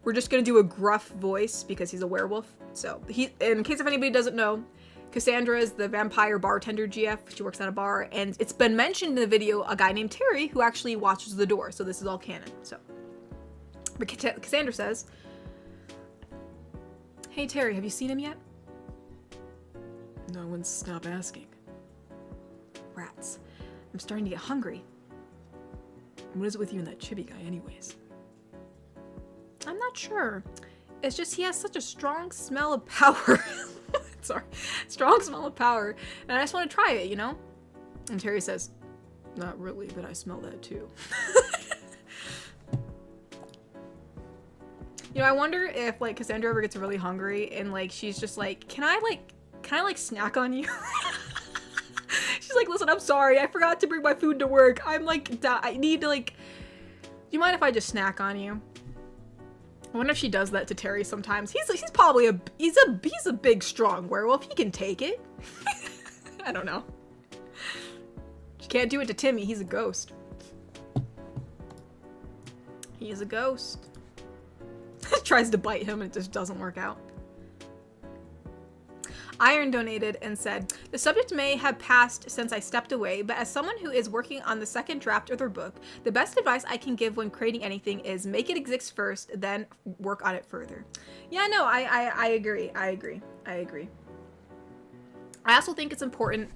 We're just gonna do a gruff voice because he's a werewolf. So in case if anybody doesn't know, Cassandra is the vampire bartender GF. She works at a bar, and it's been mentioned in the video a guy named Terry who actually watches the door. So this is all canon. So, but Cassandra says, "Hey Terry, have you seen him yet?" "No one stop asking." "Rats. I'm starting to get hungry." "What is it with you and that chibi guy anyways?" "I'm not sure. It's just he has such a strong smell of power." Sorry. "Strong smell of power. And I just want to try it, you know?" And Terry says, "Not really, but I smell that too." You know, I wonder if, like, Cassandra ever gets really hungry and, like, she's just like, can I snack on you?" She's like, "Listen, I'm sorry. I forgot to bring my food to work. I'm like, I need to, like, do you mind if I just snack on you?" I wonder if she does that to Terry sometimes. He's probably he's a big, strong werewolf. He can take it. I don't know. She can't do it to Timmy. He's a ghost. He is a ghost. Tries to bite him and it just doesn't work out. Iron donated and said, "The subject may have passed since I stepped away, but as someone who is working on the second draft of their book, the best advice I can give when creating anything is make it exist first, then work on it further." Yeah, no, I agree. I agree. I also think it's important,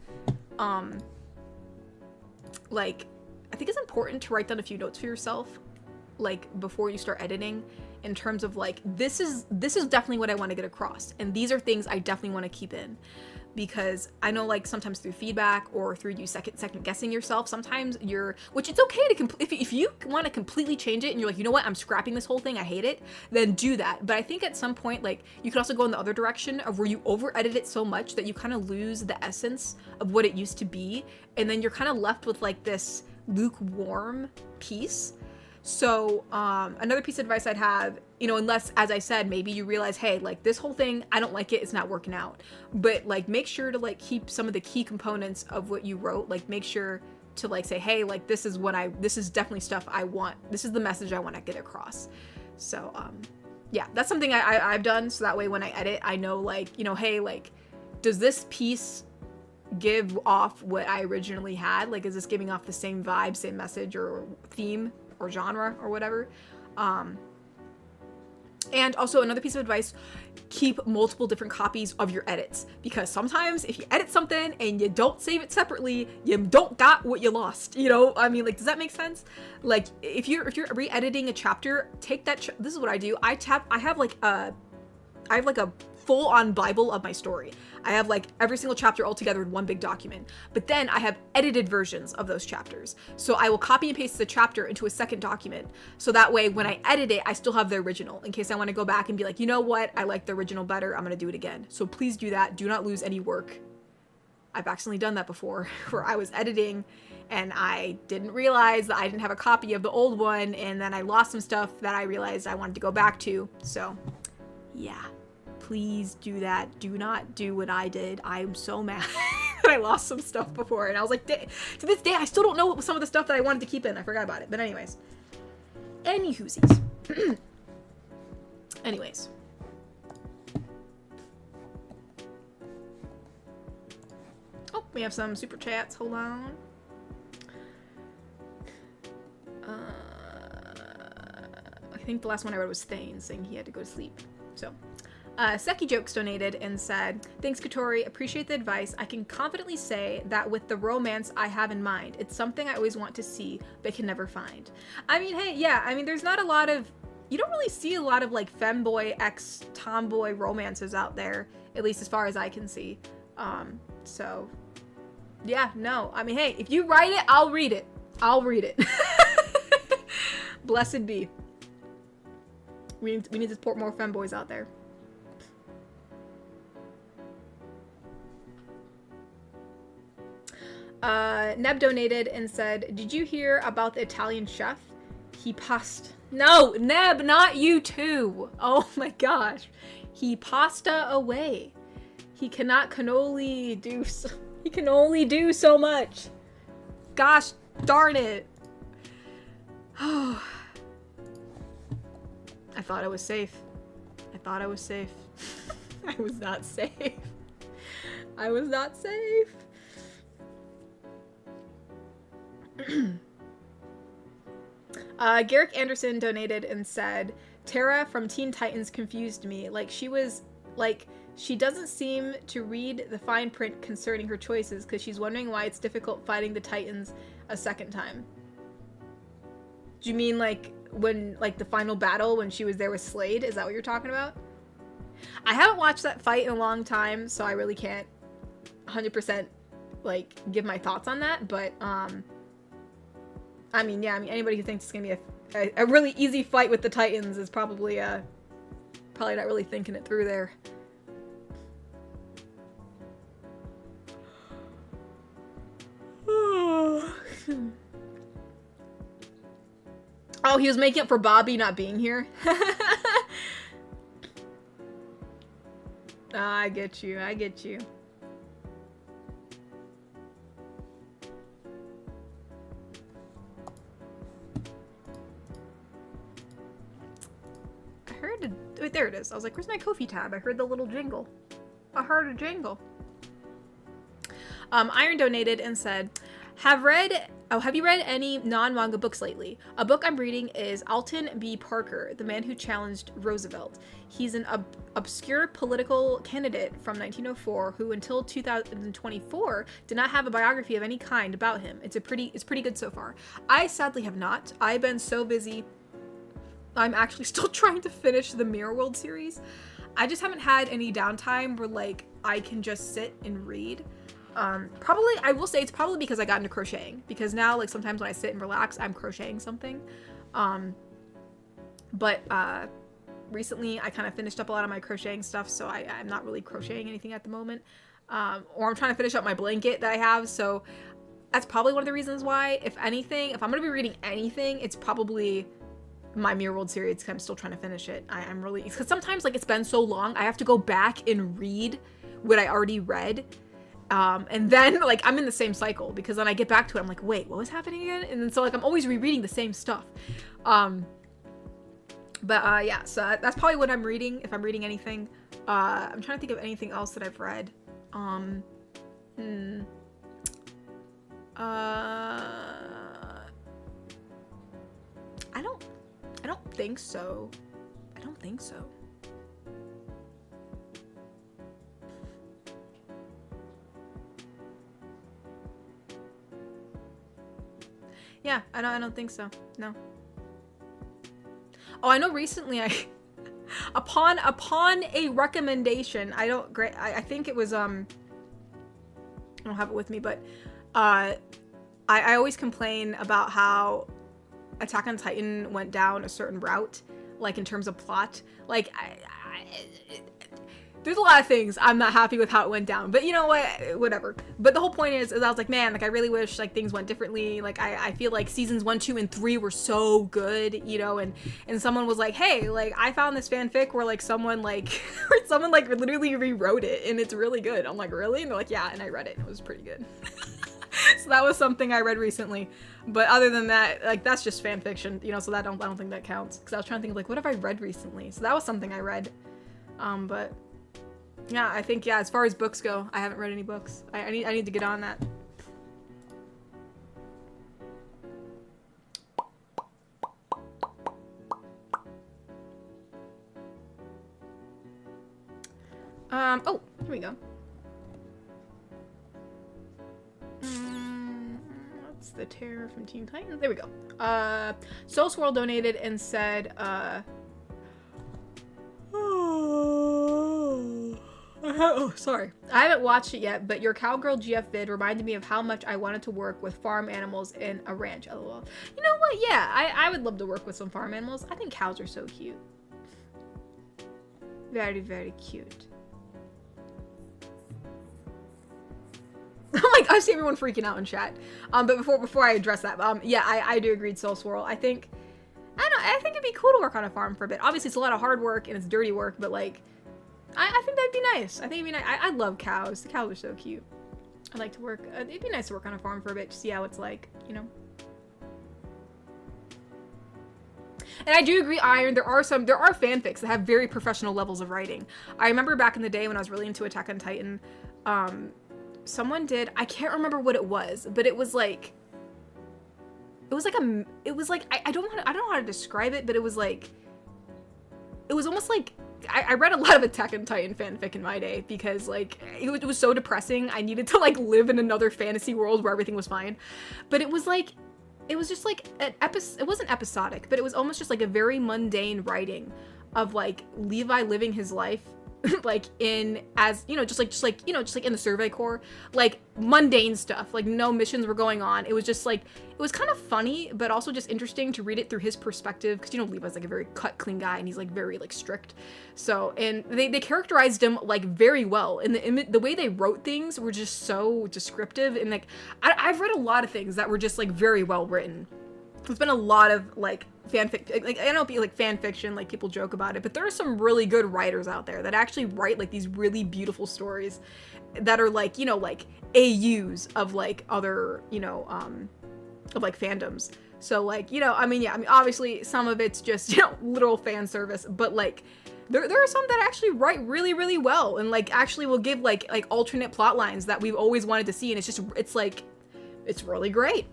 like, I think it's important to write down a few notes for yourself, like, before you start editing, in terms of, like, this is definitely what I want to get across, and these are things I definitely want to keep in, because I know, like, sometimes through feedback or through you second guessing yourself, sometimes which it's okay to if you want to completely change it and you're like, you know what, I'm scrapping this whole thing, I hate it, then do that. But I think at some point, like, you could also go in the other direction of where you over edit it so much that you kind of lose the essence of what it used to be, and then you're kind of left with, like, this lukewarm piece. So another piece of advice I'd have, you know, unless, as I said, maybe you realize, hey, like, this whole thing, I don't like it, it's not working out, but, like, make sure to, like, keep some of the key components of what you wrote. Like, make sure to, like, say, hey, like, this is definitely stuff I want, this is the message I want to get across. So yeah, that's something I've done, so that way when I edit, I know, like, you know, hey, like, does this piece give off what I originally had? Like, is this giving off the same vibe, same message or theme or genre or whatever? And also another piece of advice, keep multiple different copies of your edits, because sometimes if you edit something and you don't save it separately, you don't got what you lost, you know? I mean, like, does that make sense? Like, if you're re-editing a chapter, take that, this is what I do. I have like a full-on Bible of my story. I have like every single chapter all together in one big document, but then I have edited versions of those chapters. So I will copy and paste the chapter into a second document. So that way when I edit it, I still have the original in case I want to go back and be like, you know what? I like the original better. I'm going to do it again. So please do that. Do not lose any work. I've accidentally done that before where I was editing and I didn't realize that I didn't have a copy of the old one. And then I lost some stuff that I realized I wanted to go back to. So yeah. Please do that. Do not do what I did. I'm so mad that I lost some stuff before. And I was like, to this day, I still don't know what some of the stuff that I wanted to keep in. I forgot about it. But anyways. Anywhoosies. Anyways. Oh, we have some super chats. Hold on. I think the last one I read was Thane saying he had to go to sleep. So. Seki Jokes donated and said, thanks Katori, appreciate the advice. I can confidently say that with the romance I have in mind, it's something I always want to see, but can never find. I mean, hey, yeah, I mean, there's not a lot of, you don't really see a lot of like femboy x tomboy romances out there, at least as far as I can see. So yeah, no, I mean, hey, if you write it, I'll read it. I'll read it. Blessed be. We need to support more femboys out there. Neb donated and said, did you hear about the Italian chef? He passed. No, Neb, not you too. Oh my gosh. He pasta away. He can only do so much. Gosh darn it. Oh. I thought I was safe. I was not safe. I was not safe. Garrick Anderson donated and said, Tara from Teen Titans confused me. She doesn't seem to read the fine print concerning her choices because she's wondering why it's difficult fighting the Titans a second time. Do you mean when the final battle when she was there with Slade? Is that what you're talking about? I haven't watched that fight in a long time, so I really can't 100% give my thoughts on that, but I mean, anybody who thinks it's gonna be a really easy fight with the Titans is probably not really thinking it through there. Oh, he was making up for Bobby not being here. I get you. I heard it. Wait, there it is. I was like, where's my Kofi tab? I heard the little jingle. I heard a jingle. Iron donated and said, have you read any non-manga books lately? A book I'm reading is Alton B. Parker, the man who challenged Roosevelt. He's an obscure political candidate from 1904 who until 2024 did not have a biography of any kind about him. It's pretty good so far. I sadly have not. I've been so busy. I'm actually still trying to finish the Mirror World series. I just haven't had any downtime where I can just sit and read. Probably, I will say it's probably because I got into crocheting, because now sometimes when I sit and relax, I'm crocheting something. But recently I kind of finished up a lot of my crocheting stuff, so I'm not really crocheting anything at the moment. Or I'm trying to finish up my blanket that I have, so that's probably one of the reasons why, if anything, if I'm going to be reading anything, it's probably my Mirror World series, because I'm still trying to finish it. I'm really, because sometimes it's been so long, I have to go back and read what I already read. And then I'm in the same cycle, because then I get back to it, I'm like, wait, what was happening again? And then so I'm always rereading the same stuff. Yeah, so that's probably what I'm reading, if I'm reading anything. I'm trying to think of anything else that I've read. I don't think so. I don't think so. Yeah, I don't think so. No. Oh, I know recently I upon a recommendation, I think it was I don't have it with me, but I always complain about how Attack on Titan went down a certain route, like in terms of plot. Like there's a lot of things I'm not happy with how it went down, but you know what, whatever. But the whole point is I was like, man, like I really wish like things went differently. Like I feel like seasons 1, 2, and 3 were so good, you know, and someone was like, hey, like I found this fanfic where like someone like literally rewrote it and it's really good. I'm like, really? And they're like, yeah, and I read it and it was pretty good. So that was something I read recently. But other than that, like that's just fan fiction, you know, so I don't think that counts. Because I was trying to think of like, what have I read recently? So that was something I read. But yeah, I think, yeah, as far as books go, I haven't read any books. I need to get on that. Oh, here we go. What's the terror from Teen Titans? There we go. Soul Swirl donated and said, oh, sorry. I haven't watched it yet, but your Cowgirl GF vid reminded me of how much I wanted to work with farm animals in a ranch. LOL. You know what? Yeah, I would love to work with some farm animals. I think cows are so cute. Very, very cute. Like, I see everyone freaking out in chat. But before I address that, yeah, I do agree, Soul Swirl. I think it'd be cool to work on a farm for a bit. Obviously, it's a lot of hard work and it's dirty work, but like, I think that'd be nice. I think it'd be nice. I love cows. The cows are so cute. I'd like to work. It'd be nice to work on a farm for a bit to see how it's like, you know. And I do agree, Iron. There are fanfics that have very professional levels of writing. I remember back in the day when I was really into Attack on Titan, someone did. I can't remember what it was, but it was like. I don't know how to describe it, but it was like. It was almost like. I read a lot of Attack on Titan fanfic in my day because like it was so depressing. I needed to like live in another fantasy world where everything was fine. But it was just like an episode. It wasn't episodic, but it was almost just like a very mundane writing of like Levi living his life like in as you know just like in the Survey Corps, like mundane stuff, like no missions were going on. It was just like it was kind of funny but also just interesting to read it through his perspective because you know Levi's like a very cut clean guy and he's like very like strict. So and they characterized him like very well, and the way they wrote things were just so descriptive, and like I've read a lot of things that were just like very well written. There's been a lot of like fanfic, like I know like fan fiction, like people joke about it, but there are some really good writers out there that actually write like these really beautiful stories that are like, you know, like AUs of like other, you know, of like fandoms. So like, you know, I mean, obviously some of it's just, you know, literal fan service, but like there are some that actually write really, really well and like actually will give like alternate plot lines that we've always wanted to see, and it's like it's really great.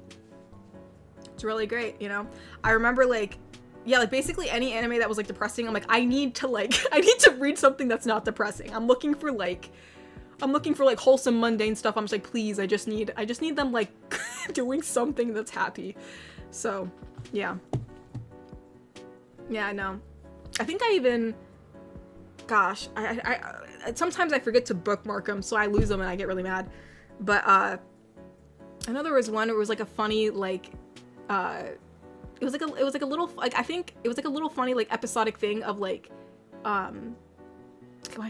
It's really great, you know? I remember like, yeah, like basically any anime that was like depressing, I'm like, I need to read something that's not depressing. I'm looking for like wholesome, mundane stuff. I'm just like, please, I just need them like doing something that's happy. So, yeah. Yeah, no. I think I even, gosh, I sometimes I forget to bookmark them, so I lose them and I get really mad. But, I know there was one where it was like a funny, like, it was like a little, like, I think it was like a little funny, like, episodic thing of, like, I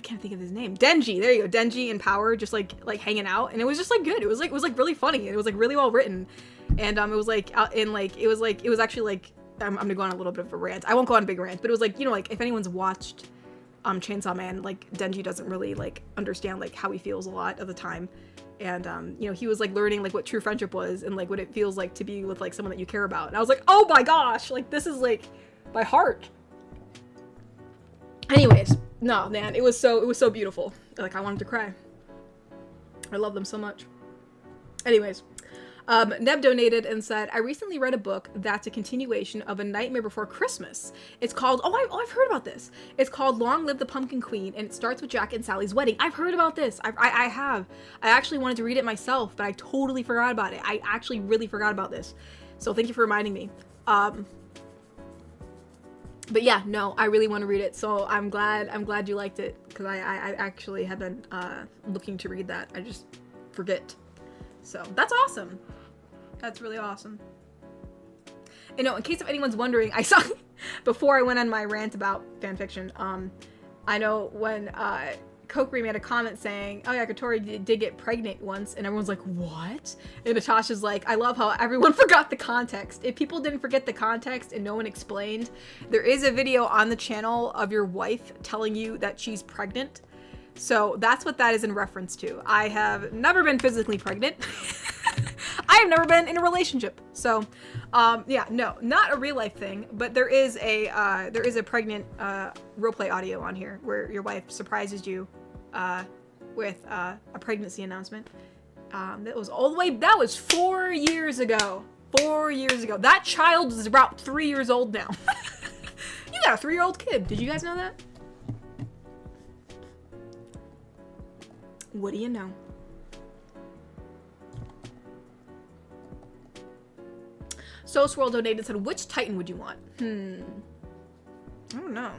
can't think of his name. Denji, there you go. Denji and Power just, like, hanging out, and it was just, like, good. It was really funny, and it was, like, really well written, and, it was, like, it was actually, like, I'm gonna go on a little bit of a rant. I won't go on a big rant, but it was, like, you know, like, if anyone's watched, Chainsaw Man, like, Denji doesn't really, like, understand, like, how he feels a lot of the time. And, you know, he was, like, learning, like, what true friendship was and, like, what it feels like to be with, like, someone that you care about. And I was like, oh my gosh, like, this is, like, my heart. Anyways, no, man, it was so beautiful. Like, I wanted to cry. I love them so much. Anyways, Neb donated and said, I recently read a book that's a continuation of A Nightmare Before Christmas. It's called, I've heard about this. It's called Long Live the Pumpkin Queen, and it starts with Jack and Sally's wedding. I've heard about this. I have. I actually wanted to read it myself, but I totally forgot about it. I actually really forgot about this. So thank you for reminding me. But yeah, no, I really want to read it. So I'm glad you liked it, because I actually have been looking to read that. I just forget. So that's awesome. That's really awesome. You know, in case if anyone's wondering, I saw before I went on my rant about fanfiction. I know when Kofi made a comment saying, "Oh yeah, Katori did get pregnant once," and everyone's like, "What?" And Natasha's like, "I love how everyone forgot the context. If people didn't forget the context and no one explained, there is a video on the channel of your wife telling you that she's pregnant." So that's what that is in reference to. I have never been physically pregnant. I have never been in a relationship. So, yeah, no, not a real life thing, but there is a pregnant roleplay audio on here where your wife surprises you with a pregnancy announcement. That was 4 years ago. 4 years ago. That child is about 3 years old now. You got a 3-year-old kid. Did you guys know that? What do you know? So Swirl donated, said, which Titan would you want? I don't know.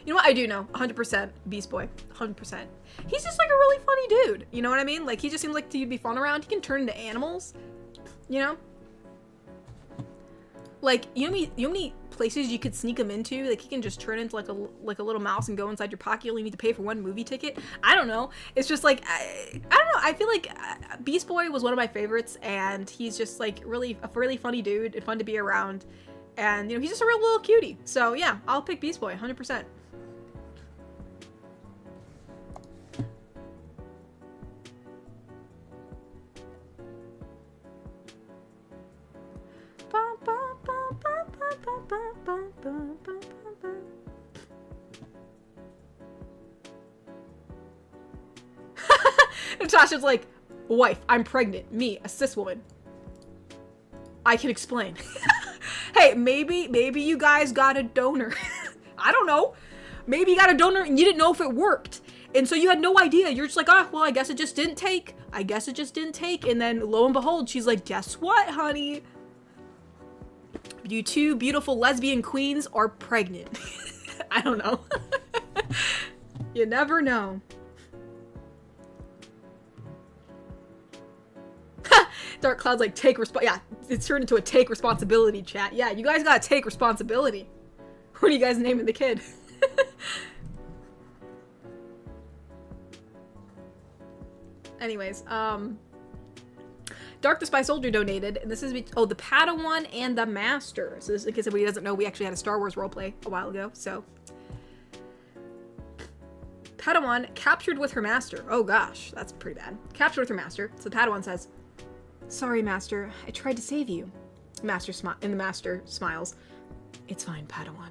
You know what? I do know. 100% Beast Boy. 100%. He's just like a really funny dude. You know what I mean? Like, he just seems like he'd be fun around. He can turn into animals. You know? Like, you know how many places you could sneak him into? Like, he can just turn into like a little mouse and go inside your pocket. You only need to pay for one movie ticket. I don't know. It's just like, I don't know. I feel like Beast Boy was one of my favorites, and he's just like a really funny dude and fun to be around. And, you know, he's just a real little cutie. So yeah, I'll pick Beast Boy, 100%. Natasha's like, wife, I'm pregnant. Me, a cis woman. I can explain. Hey, maybe you guys got a donor. I don't know. Maybe you got a donor and you didn't know if it worked. And so you had no idea. You're just like, oh, well, I guess it just didn't take. I guess it just didn't take. And then lo and behold, she's like, guess what, honey? You two beautiful lesbian queens are pregnant. I don't know. You never know. Dark Cloud's like, yeah, it's turned into a take responsibility chat. Yeah, you guys gotta take responsibility. What are you guys naming the kid? Anyways, Dark the Spy Soldier donated, and this is, the Padawan and the Master. So this, in case anybody doesn't know, we actually had a Star Wars roleplay a while ago, so. Padawan captured with her master. Oh gosh, that's pretty bad. Captured with her master. So Padawan says, sorry, Master, I tried to save you. The Master smiles. It's fine, Padawan.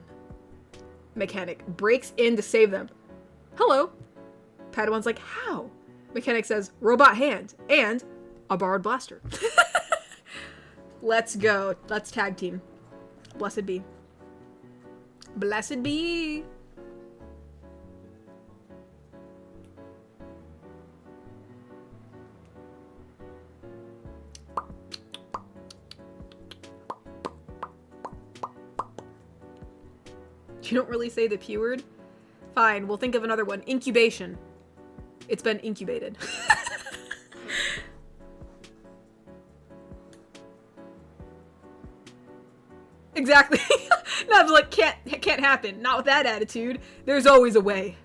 Mechanic breaks in to save them. Hello. Padawan's like, how? Mechanic says, robot hand and a borrowed blaster. Let's go. Let's tag team. Blessed be. Blessed be. You don't really say the P word? Fine, we'll think of another one. Incubation. It's been incubated. Exactly. No, it's like, can't happen. Not with that attitude. There's always a way.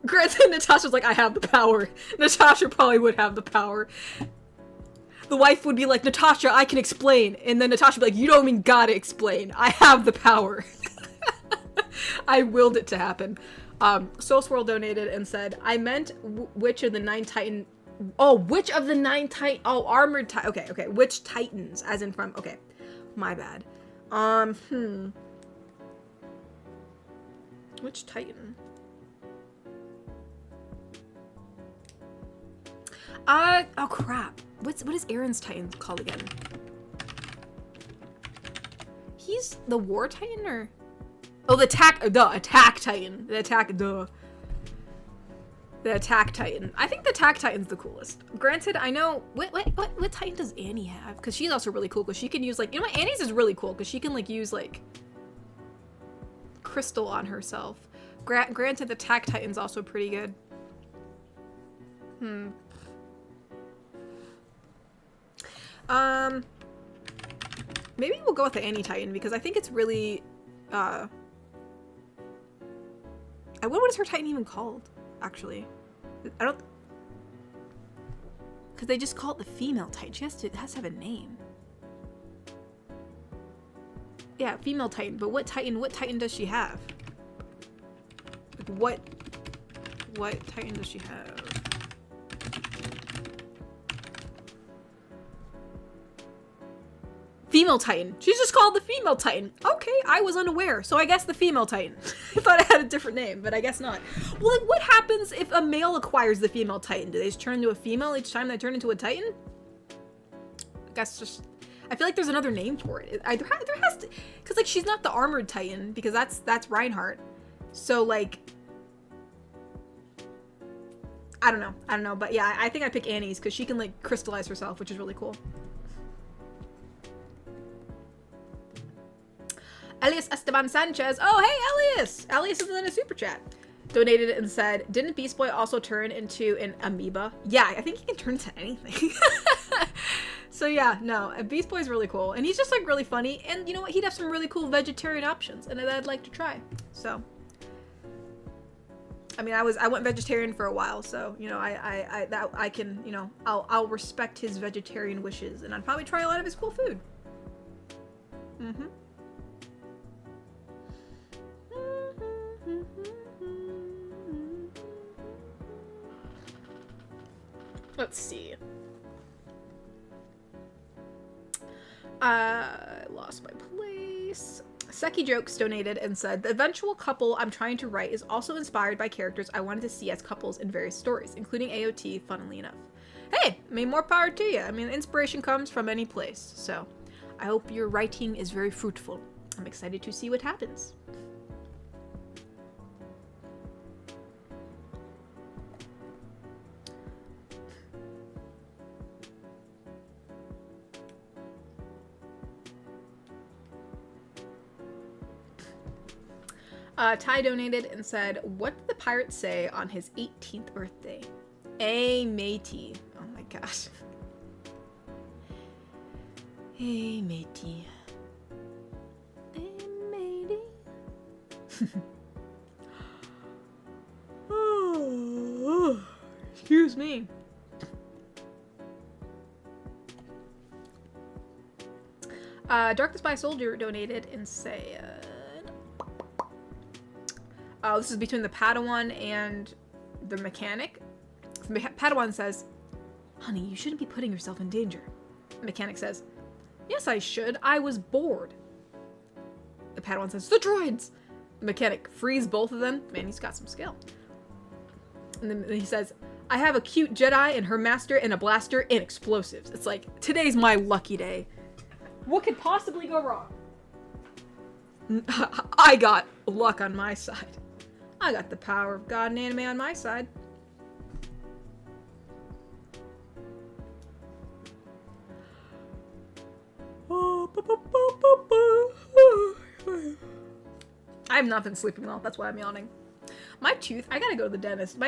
Granted, Natasha's like, I have the power. Natasha probably would have the power. The wife would be like, Natasha, I can explain. And then Natasha would be like, you don't even gotta explain. I have the power. I willed it to happen. Soul Swirl donated and said, I meant which of the 9 Titan... Oh, which of the 9 Titan... Oh, armored Titan... Okay. Which Titans? As in from... Okay. My bad. Which Titan? Oh crap. What is Aaron's Titan called again? He's the War Titan or? Oh, the Attack Titan. The Attack Titan. I think the Attack Titan's the coolest. Granted, I know what Titan does Annie have? Because she's also really cool. Because she can use like, you know what? Annie's is really cool because she can like use like crystal on herself. Granted, the Attack Titan's also pretty good. Maybe we'll go with the Annie Titan because I think it's really, what is her Titan even called, actually? I don't, because they just call it the female Titan. She has to have a name. Yeah, female Titan, but what Titan does she have? Like, what Titan does she have? Female Titan. She's just called the female Titan. Okay, I was unaware. So I guess the female Titan. I thought it had a different name, but I guess not. Well, like, what happens if a male acquires the female Titan? Do they just turn into a female each time they turn into a Titan? I guess just... I feel like there's another name for it. There has to... Because, like, she's not the armored Titan, because that's Reinhardt. So, like... I don't know. But yeah, I think I pick Annie's, because she can, like, crystallize herself, which is really cool. Elias Esteban Sanchez. Oh, hey, Elias! Elias is in a super chat. Donated and said, didn't Beast Boy also turn into an amoeba? Yeah, I think he can turn into anything. So yeah, no, Beast Boy's really cool. And he's just like really funny. And you know what? He'd have some really cool vegetarian options and that I'd like to try. So, I mean, I went vegetarian for a while. So, you know, I can, you know, I'll respect his vegetarian wishes and I'd probably try a lot of his cool food. Mm-hmm. Let's see. I lost my place. Seki Jokes donated and said, the eventual couple I'm trying to write is also inspired by characters I wanted to see as couples in various stories, including AOT, funnily enough. Hey, I mean, more power to you. I mean, inspiration comes from any place. So I hope your writing is very fruitful. I'm excited to see what happens. Ty donated and said, what did the pirate say on his 18th birthday? Hey, matey. Oh my gosh. Hey, matey. Hey, matey. Oh, excuse me. Dark the Spy Soldier donated and said, this is between the Padawan and the mechanic. The Padawan says, honey, you shouldn't be putting yourself in danger. The mechanic says, yes, I should. I was bored. The Padawan says, the droids. The mechanic frees both of them. Man, he's got some skill. And then he says, I have a cute Jedi and her master and a blaster and explosives. It's like, today's my lucky day. What could possibly go wrong? I got luck on my side. I got the power of God and anime on my side. I have not been sleeping well. That's why I'm yawning. My tooth, I gotta go to the dentist.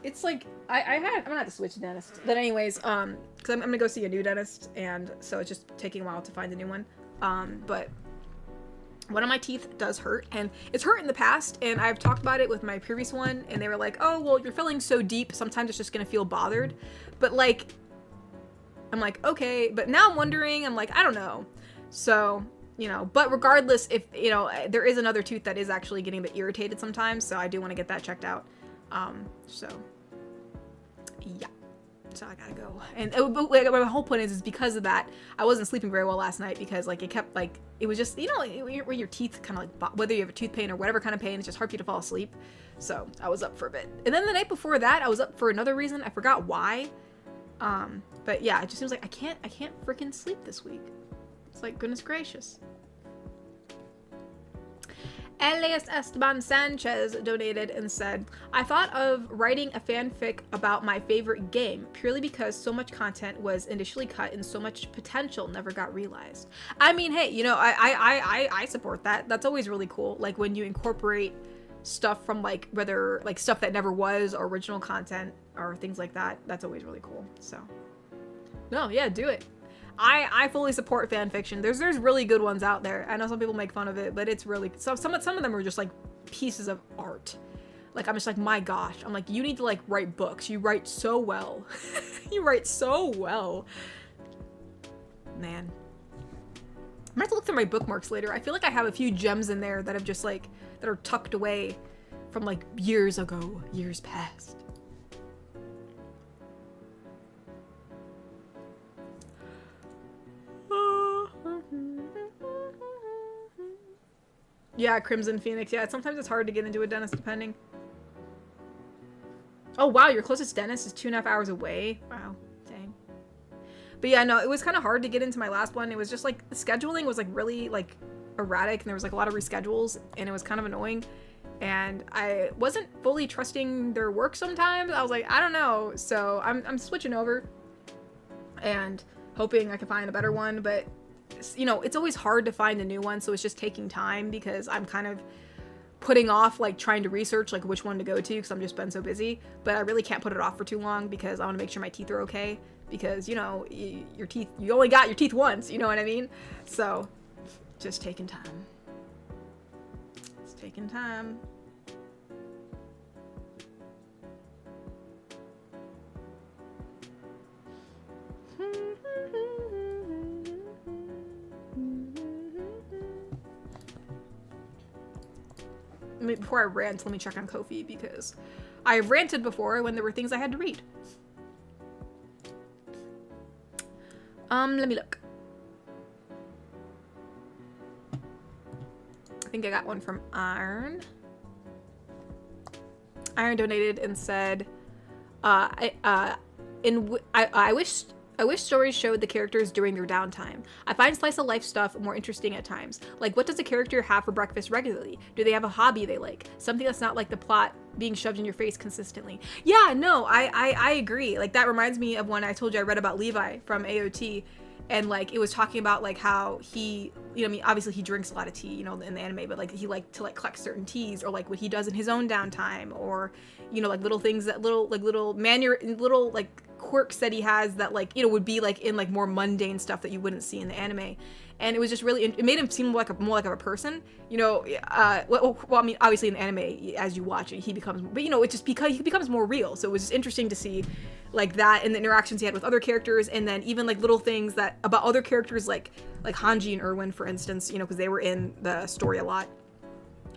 It's like, I'm gonna have to switch dentists. But anyways, because I'm gonna go see a new dentist, and so it's just taking a while to find a new one. But one of my teeth does hurt, and it's hurt in the past, and I've talked about it with my previous one, and they were like, oh, well, you're filling so deep, sometimes it's just gonna feel bothered. But like, I'm like, okay, but now I'm wondering, I'm like, I don't know. So, you know, but regardless, if, you know, there is another tooth that is actually getting a bit irritated sometimes, so I do want to get that checked out. So, yeah. So I gotta go. And my whole point is because of that, I wasn't sleeping very well last night because like it kept like, it was just, you know, when your teeth kind of like, whether you have a tooth pain or whatever kind of pain, it's just hard for you to fall asleep. So I was up for a bit. And then the night before that, I was up for another reason. I forgot why. But yeah, it just seems like I can't freaking sleep this week. It's like, goodness gracious. Elias Esteban Sanchez donated and said, I thought of writing a fanfic about my favorite game purely because so much content was initially cut and so much potential never got realized. I mean, hey, you know, I support that. That's always really cool. Like when you incorporate stuff from like whether like stuff that never was or original content or things like that. That's always really cool. So no, yeah, do it. I fully support fan fiction. There's really good ones out there. I know some people make fun of it, but it's really some of them are just like pieces of art. Like I'm just like, my gosh. I'm like, you need to like write books. You write so well. You write so well. Man. I'm gonna have to look through my bookmarks later. I feel like I have a few gems in there that have just like that are tucked away from like years ago, years past. Yeah, Crimson Phoenix. Yeah, sometimes it's hard to get into a dentist depending. Oh, wow, your closest dentist is 2.5 hours away? Wow, dang. But yeah, no, it was kind of hard to get into my last one. It was just like, the scheduling was like really like erratic and there was like a lot of reschedules and it was kind of annoying. And I wasn't fully trusting their work sometimes. I was like, I don't know. So I'm switching over and hoping I can find a better one, but you know, it's always hard to find a new one, so it's just taking time because I'm kind of putting off like trying to research like which one to go to because I'm just been so busy. But I really can't put it off for too long because I want to make sure my teeth are okay because, you know, your teeth, you only got your teeth once, you know what I mean? So just taking time. It's taking time. Before I rant, let me check on Kofi because I've ranted before when there were things I had to read. Let me look. I think I got one from aaand. aaand donated and said, I wish stories showed the characters during their downtime. I find slice of life stuff more interesting at times. Like, what does a character have for breakfast regularly? Do they have a hobby they like? Something that's not like the plot being shoved in your face consistently. Yeah, no, I agree. Like, that reminds me of when I told you I read about Levi from AOT, and like it was talking about like how he, you know, I mean, obviously he drinks a lot of tea, you know, in the anime, but like he liked to like collect certain teas, or like what he does in his own downtime, or you know, like little things that little quirks that he has that like, you know, would be like in like more mundane stuff that you wouldn't see in the anime. And it was just really, it made him seem like more like of a person, you know. Well, I mean, obviously in the anime, as you watch it, he becomes, but you know, it's just because he becomes more real. So it was just interesting to see like that and the interactions he had with other characters, and then even like little things that about other characters like Hanji and Erwin, for instance, you know, because they were in the story a lot.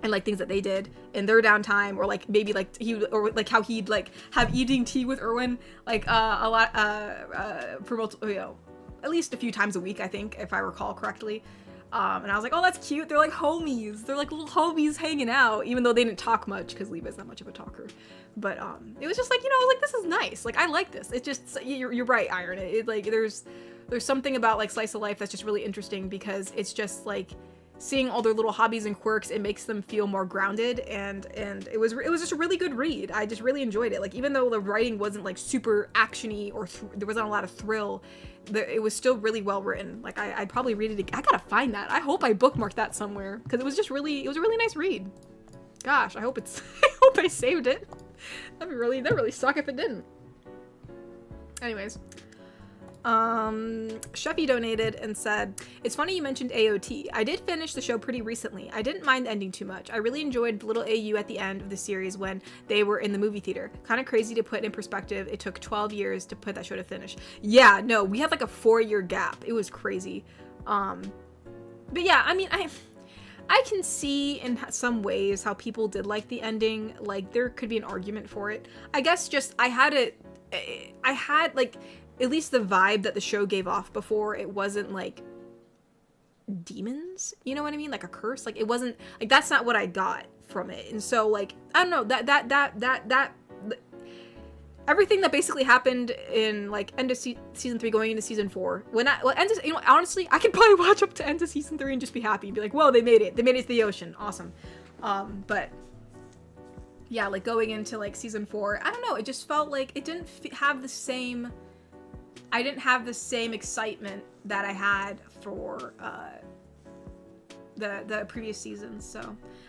And like things that they did in their downtime, or like maybe like or like how he'd like have eating tea with Erwin like a lot for multiple, you know, at least a few times a week, I think, if I recall correctly. And I was like, oh, that's cute. They're like homies. They're like little homies hanging out, even though they didn't talk much because Levi's not much of a talker. But it was just like, you know, like this is nice. Like I like this. It's just you're right, aaand. It like there's something about like slice of life that's just really interesting because it's just like seeing all their little hobbies and quirks. It makes them feel more grounded, and it was just a really good read. I just really enjoyed it. Like even though the writing wasn't like super actiony or there wasn't a lot of thrill, it was still really well written. Like I'd probably read it again. I gotta find that. I hope I bookmarked that somewhere because it was a really nice read. Gosh, I hope I saved it. That'd really suck if it didn't. Anyways. Sheffy donated and said, it's funny you mentioned AOT. I did finish the show pretty recently. I didn't mind the ending too much. I really enjoyed the little AU at the end of the series when they were in the movie theater. Kind of crazy to put in perspective. It took 12 years to put that show to finish. Yeah, no, we had like a 4-year gap. It was crazy. But yeah, I mean, I can see in some ways how people did like the ending. Like there could be an argument for it. I guess just I had it I had, like, at least the vibe that the show gave off before, it wasn't, like, demons, you know what I mean? Like a curse. Like, it wasn't, like, that's not what I got from it. And so, like, I don't know, that everything that basically happened in, like, end of season 3 going into season 4, you know, honestly, I could probably watch up to end of season 3 and just be happy and be like, whoa, they made it to the ocean, awesome. But yeah, like, going into, like, season 4, I don't know, it just felt like it didn't have the same, I didn't have the same excitement that I had for the previous seasons. So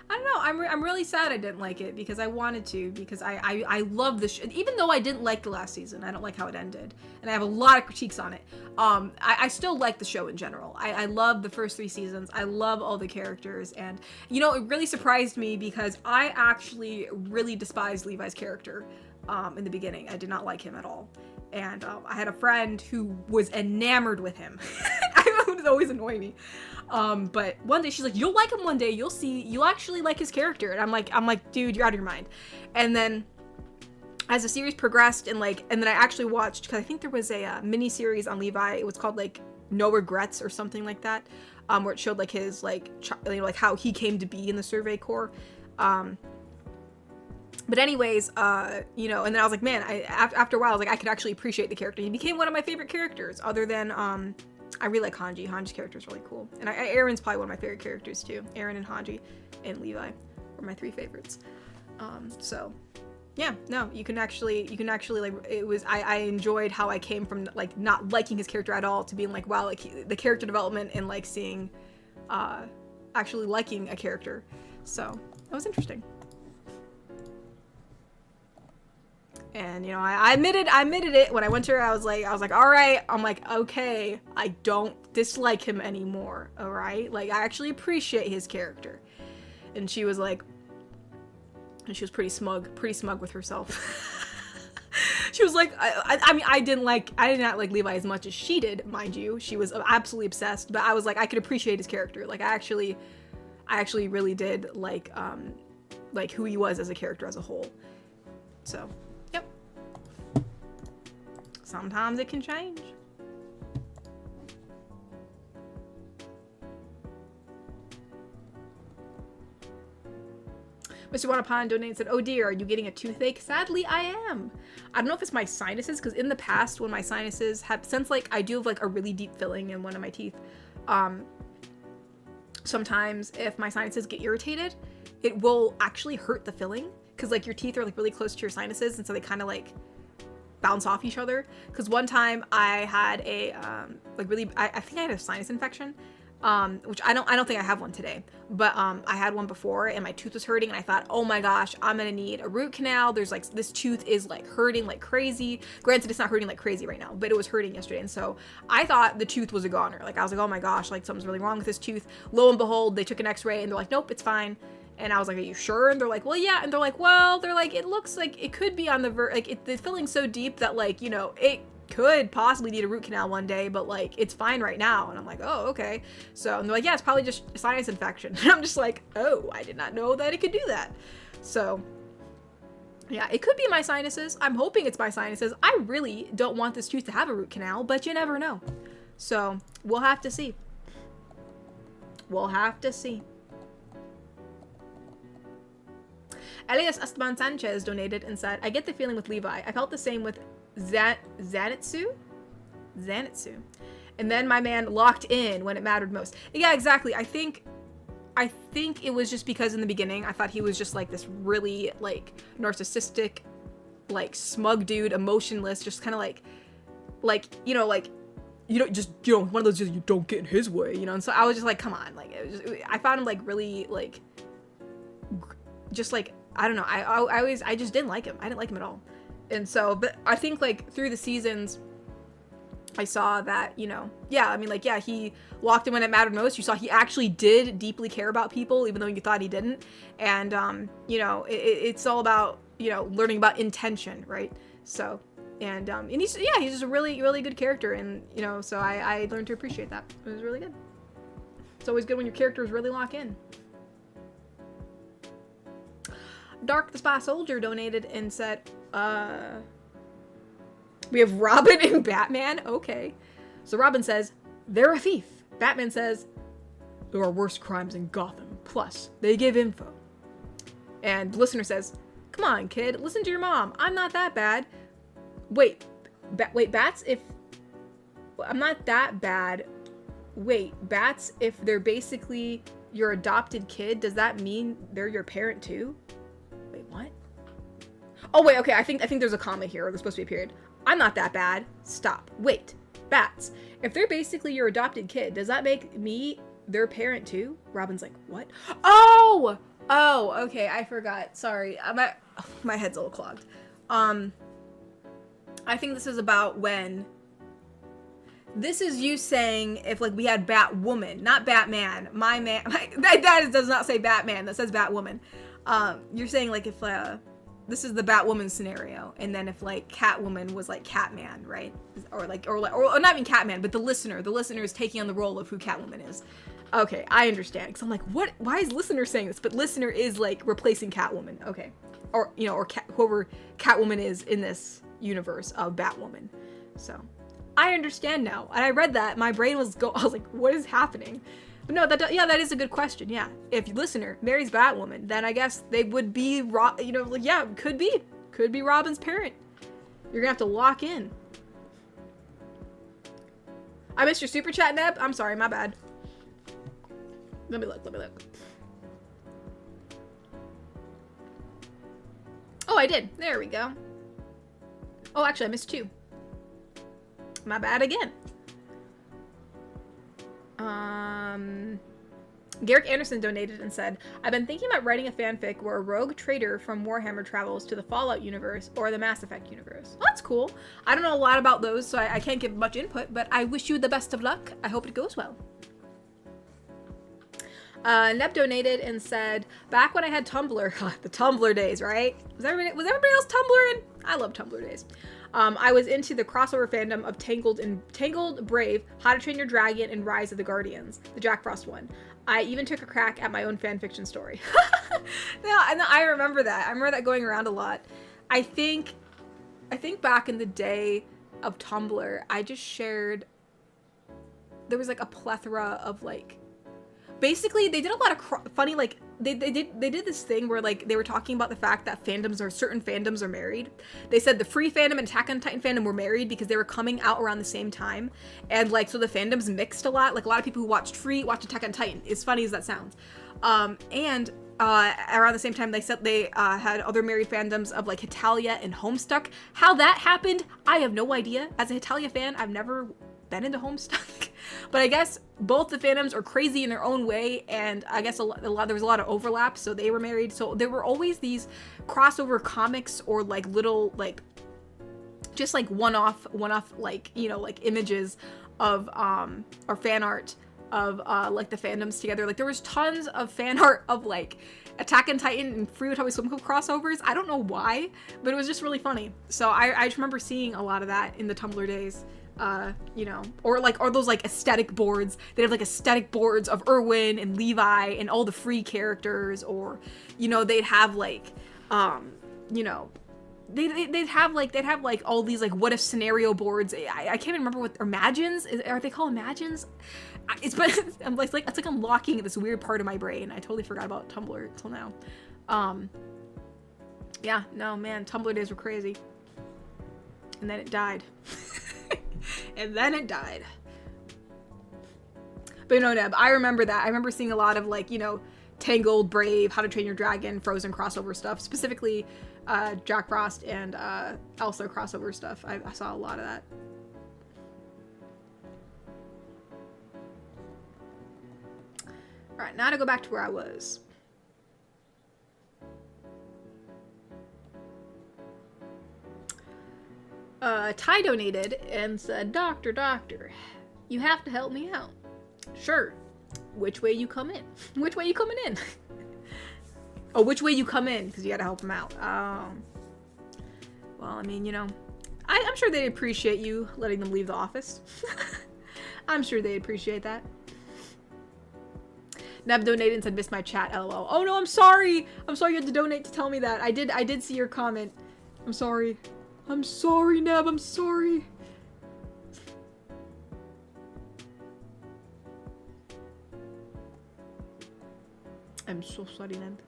I don't know, I'm really sad I didn't like it, because I wanted to, because I love the show. Even though I didn't like the last season, I don't like how it ended, and I have a lot of critiques on it. I still like the show in general. I love the first 3 seasons. I love all the characters, and, you know, it really surprised me, because I actually really despised Levi's character in the beginning. I did not like him at all. And I had a friend who was enamored with him. It would always annoy me. But one day she's like, you'll like him one day, you'll see, you'll actually like his character. And I'm like, dude, you're out of your mind. And then as the series progressed, and then I actually watched, because I think there was a mini series on Levi. It was called, like, No Regrets or something like that, where it showed, like, his, like, you know, like, how he came to be in the Survey Corps. But anyways, you know, and then I was like, man, after a while, I was like, I could actually appreciate the character. He became one of my favorite characters, other than, I really like Hanji. Hanji's character is really cool. And Aaron's probably one of my favorite characters, too. Aaron and Hanji and Levi were my 3 favorites. So, yeah, no, you can actually, like, it was, I enjoyed how I came from, like, not liking his character at all to being like, wow, like, the character development and, like, seeing, actually liking a character. So, that was interesting. And, you know, I admitted it when I went to her. I was like, all right. I'm like, okay, I don't dislike him anymore. All right. Like, I actually appreciate his character. And she was like, and she was pretty smug with herself. She was like, I mean, I did not like Levi as much as she did, mind you. She was absolutely obsessed, but I was like, I could appreciate his character. Like, I actually really did like who he was as a character as a whole. So, yep. Sometimes it can change. Mr. Wanapan donated and said, oh dear, are you getting a toothache? Sadly, I am. I don't know if it's my sinuses, because in the past, when my sinuses have, since, like, I do have, like, a really deep filling in one of my teeth, sometimes if my sinuses get irritated, it will actually hurt the filling, because, like, your teeth are, like, really close to your sinuses, and so they kind of, like, bounce off each other. Because one time I had a, I think I had a sinus infection, which I don't think I have one today, but I had one before, and my tooth was hurting, and I thought, oh my gosh, I'm gonna need a root canal. There's, like, this tooth is, like, hurting like crazy. Granted, it's not hurting like crazy right now, but it was hurting yesterday, and so I thought the tooth was a goner. Like, I was like, oh my gosh, like, something's really wrong with this tooth. Lo and behold, they took an x-ray, and they're like, nope, it's fine. And I was like, are you sure? And they're like, well, yeah. And they're like, well, it looks like it could be on the the filling's so deep that, like, you know, it could possibly need a root canal one day, but, like, it's fine right now. And I'm like, oh, okay. So, and they're like, yeah, it's probably just a sinus infection. And I'm just like, oh, I did not know that it could do that. So, yeah, it could be my sinuses. I'm hoping it's my sinuses. I really don't want this tooth to have a root canal, but you never know. So, we'll have to see. We'll have to see. Elias Esteban Sanchez donated and said, I get the feeling with Levi. I felt the same with Zanitsu? And then my man locked in when it mattered most. Yeah, exactly. I think it was just because in the beginning, I thought he was just, like, this really, like, narcissistic, like, smug dude, emotionless, just kind of like, you know, like, you don't just, you know, one of those just, you don't get in his way, you know? And so I was just like, come on. Like, I found him, like, really, like, just, like, I don't know. I just didn't like him. I didn't like him at all. And so, but I think, like, through the seasons, I saw that, you know, yeah, I mean, like, yeah, he locked in when it mattered most. You saw he actually did deeply care about people, even though you thought he didn't. And, you know, it's all about, you know, learning about intention, right? So, and he's just a really, really good character. And, you know, so I learned to appreciate that. It was really good. It's always good when your characters really lock in. Dark the Spy Soldier donated and said, We have Robin and Batman. Okay. So Robin says, they're a thief. Batman says, there are worse crimes in Gotham. Plus, they give info. And the listener says, come on, kid. Listen to your mom. I'm not that bad. Wait, bats, if... I'm not that bad. Wait, bats, if they're basically your adopted kid, does that mean they're your parent too? Wait, what? Oh, wait, okay, I think there's a comma here, or there's supposed to be a period. I'm not that bad. Stop. Wait, bats, if they're basically your adopted kid, does that make me their parent too? Robin's like, what? Oh, okay, I forgot. Sorry, my head's a little clogged. I think this is about when... This is you saying if, like, we had Batwoman, not Batman. That does not say Batman. That says Batwoman. You're saying, like, if, this is the Batwoman scenario, and then if, like, Catwoman was, like, Catman, right? Or not even Catman, but the listener is taking on the role of who Catwoman is. Okay, I understand. Because I'm like, what? Why is listener saying this? But listener is, like, replacing Catwoman. Okay. Or, you know, or whoever Catwoman is in this universe of Batwoman. So... I understand now. And I read that, my brain was I was like, what is happening? But no, that is a good question. Yeah. If listener marries Batwoman, then I guess they would be, you know, like, yeah, could be Robin's parent. You're gonna have to lock in. I missed your super chat, Neb. I'm sorry, my bad. Let me look. Oh, I did. There we go. Oh, actually, I missed 2. My bad again. Garrick Anderson donated and said, I've been thinking about writing a fanfic where a rogue trader from Warhammer travels to the Fallout universe or the Mass Effect universe. Well, that's cool. I don't know a lot about those, so I can't give much input, but I wish you the best of luck. I hope it goes well. Neb donated and said, back when I had Tumblr, the Tumblr days, right? Was everybody else Tumblr in? I love Tumblr days. I was into the crossover fandom of Tangled, Brave, How to Train Your Dragon, and Rise of the Guardians, the Jack Frost one. I even took a crack at my own fanfiction story. No, and I remember that. I remember that going around a lot. I think back in the day of Tumblr, I just shared, there was like a plethora of like, basically they did a lot of funny, like, they did this thing where, like, they were talking about the fact that certain fandoms are married. They said the Free fandom and Attack on Titan fandom were married because they were coming out around the same time. And, like, so the fandoms mixed a lot. Like, a lot of people who watched Free watched Attack on Titan, as funny as that sounds. And around the same time, they said they had other married fandoms of, like, Hetalia and Homestuck. How that happened, I have no idea. As a Hetalia fan, I've never been into Homestuck. But I guess both the fandoms are crazy in their own way, and I guess there was a lot of overlap, so they were married. So there were always these crossover comics or like little like just like one-off like, you know, like images of or fan art of like the fandoms together. Like there was tons of fan art of like Attack on Titan and Free Otawi Swim Club crossovers. I don't know why, but it was just really funny. So I just remember seeing a lot of that in the Tumblr days. You know, or those like aesthetic boards. They'd have like aesthetic boards of Erwin and Levi and all the Free characters, or, you know, they'd have like, you know, they'd have like all these like what if scenario boards. I can't even remember what, or Imagines? Are they called Imagines? But I'm like, it's like unlocking this weird part of my brain. I totally forgot about Tumblr until now. Yeah, no, man, Tumblr days were crazy. And then it died. And then it died. But no, Neb, I remember that. I remember seeing a lot of, like, you know, Tangled, Brave, How to Train Your Dragon, Frozen crossover stuff. Specifically, Jack Frost and Elsa crossover stuff. I saw a lot of that. Alright, now to go back to where I was. Ty donated and said, Doctor, you have to help me out. Sure. Which way you come in? Which way you coming in? Oh, which way you come in, because you gotta help him out. Well, I mean, you know, I'm sure they'd appreciate you letting them leave the office. I'm sure they'd appreciate that. Neb donated and said, missed my chat, lol. Oh no, I'm sorry. I'm sorry you had to donate to tell me that. I did see your comment. I'm sorry. I'm sorry, Neb, I'm sorry. I'm so sorry, Neb.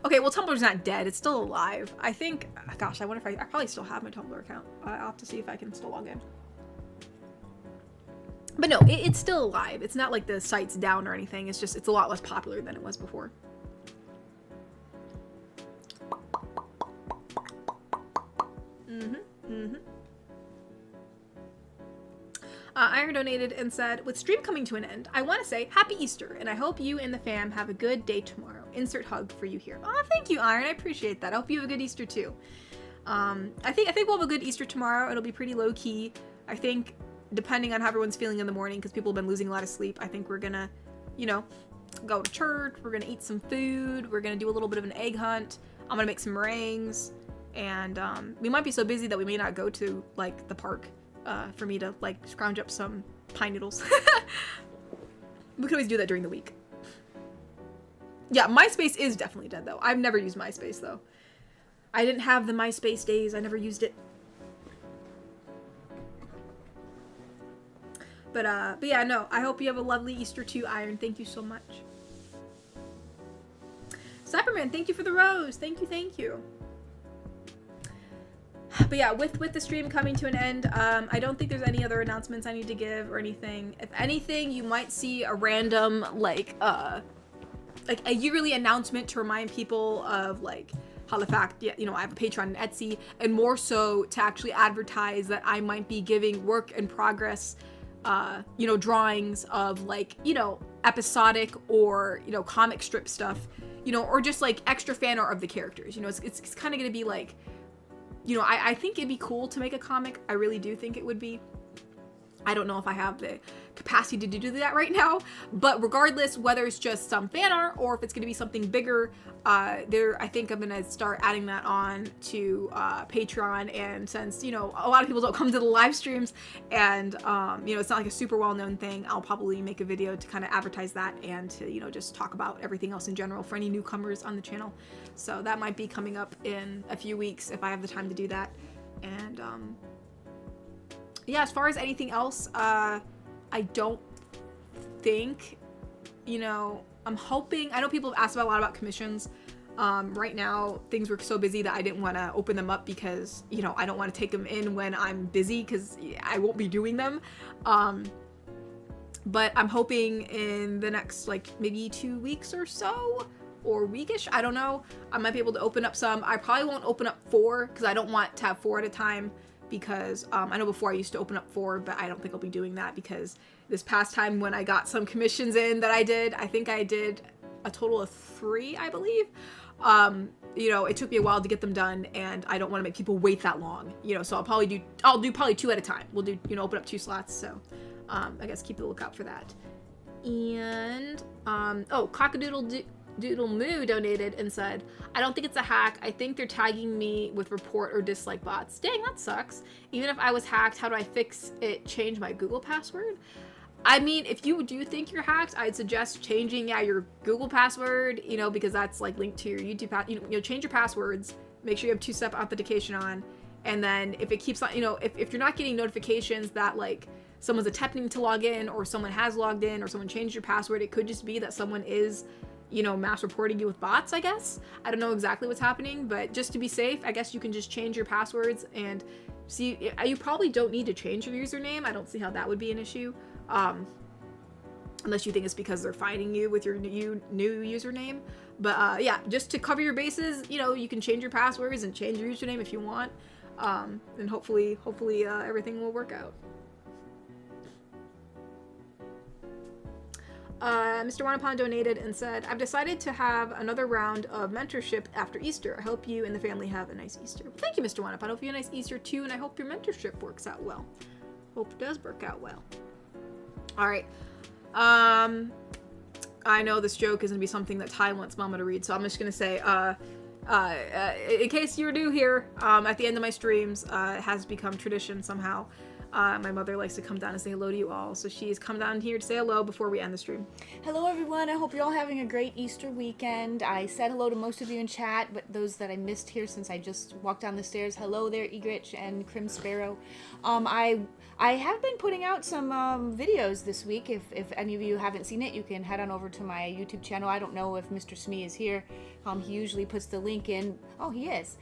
Okay, well, Tumblr's not dead. It's still alive. I think, gosh, I wonder if I probably still have my Tumblr account. I'll have to see if I can still log in. But no, it's still alive. It's not like the site's down or anything. It's just, it's a lot less popular than it was before. Iron donated and said, with stream coming to an end, I want to say Happy Easter, and I hope you and the fam have a good day tomorrow. Insert hug for you here. Oh, thank you, Iron. I appreciate that. I hope you have a good Easter too. I think we'll have a good Easter tomorrow. It'll be pretty low key. I think, depending on how everyone's feeling in the morning, because people have been losing a lot of sleep, I think we're gonna, you know, go to church. We're gonna eat some food. We're gonna do a little bit of an egg hunt. I'm gonna make some meringues, and we might be so busy that we may not go to like the park. For me to like scrounge up some pine noodles. We can always do that during the week. Yeah, MySpace is definitely dead though. I've never used MySpace though. I didn't have the MySpace days. I never used it. But yeah, no. I hope you have a lovely Easter too, Iron. Thank you so much. Cyberman, thank you for the rose. Thank you, thank you. But yeah, with the stream coming to an end, I don't think there's any other announcements I need to give or anything. If anything, you might see a random, like a yearly announcement to remind people of, like, how the fact, yeah, you know, I have a Patreon and Etsy, and more so to actually advertise that I might be giving work in progress, you know, drawings of, like, you know, episodic or, you know, comic strip stuff, you know, or just, like, extra fan art of the characters. You know, it's kind of going to be, like, you know, I think it'd be cool to make a comic. I really do think it would be. I don't know if I have the capacity to do that right now, but regardless, whether it's just some fan art or if it's going to be something bigger, I think I'm going to start adding that on to Patreon. And since, you know, a lot of people don't come to the live streams and, you know, it's not like a super well-known thing, I'll probably make a video to kind of advertise that and to, you know, just talk about everything else in general for any newcomers on the channel. So that might be coming up in a few weeks if I have the time to do that. And, yeah, as far as anything else, I don't think, you know, I'm hoping, I know people have asked a lot about commissions. Right now, things were so busy that I didn't want to open them up because, you know, I don't want to take them in when I'm busy because I won't be doing them. But I'm hoping in the next, like, maybe 2 weeks or so, or weekish, I don't know, I might be able to open up some. I probably won't open up 4 because I don't want to have 4 at a time. Because I know before I used to open up 4, but I don't think I'll be doing that because this past time when I got some commissions in that I think I did a total of 3, I believe. You know, it took me a while to get them done, and I don't want to make people wait that long. You know, so I'll do probably 2 at a time. We'll do, you know, open up 2 slots. So I guess keep a lookout for that. And oh, Cockadoodle Doodle Moo donated and said, I don't think it's a hack. I think they're tagging me with report or dislike bots. Dang, that sucks. Even if I was hacked, how do I fix it? Change my Google password? I mean, if you do think you're hacked, I'd suggest changing, yeah, your Google password, you know, because that's like linked to your YouTube pass. You know, change your passwords. Make sure you have 2-step authentication on. And then if it keeps on, you know, if you're not getting notifications that like someone's attempting to log in or someone has logged in or someone changed your password, it could just be that someone is, you know, mass reporting you with bots, I guess. I don't know exactly what's happening, but just to be safe, I guess you can just change your passwords and see. You probably don't need to change your username. I don't see how that would be an issue. Unless you think it's because they're finding you with your new username. But yeah, just to cover your bases, you know, you can change your passwords and change your username if you want. And hopefully everything will work out. Mr. Wanapon donated and said, I've decided to have another round of mentorship after Easter. I hope you and the family have a nice Easter. Well, thank you, Mr. Wanapon. I hope you have a nice Easter too, and I hope your mentorship works out well. Hope it does work out well. All right. I know this joke is going to be something that Ty wants Mama to read, so I'm just going to say, in case you're new here, at the end of my streams, it has become tradition somehow. My mother likes to come down and say hello to you all, so she's come down here to say hello before we end the stream. Hello everyone, I hope you're all having a great Easter weekend. I said hello to most of you in chat, but those that I missed here since I just walked down the stairs, hello there Egrich and Crim Sparrow. I have been putting out some videos this week. If any of you haven't seen it, you can head on over to my YouTube channel. I don't know if Mr. Smee is here. He usually puts the link in. Oh, he is.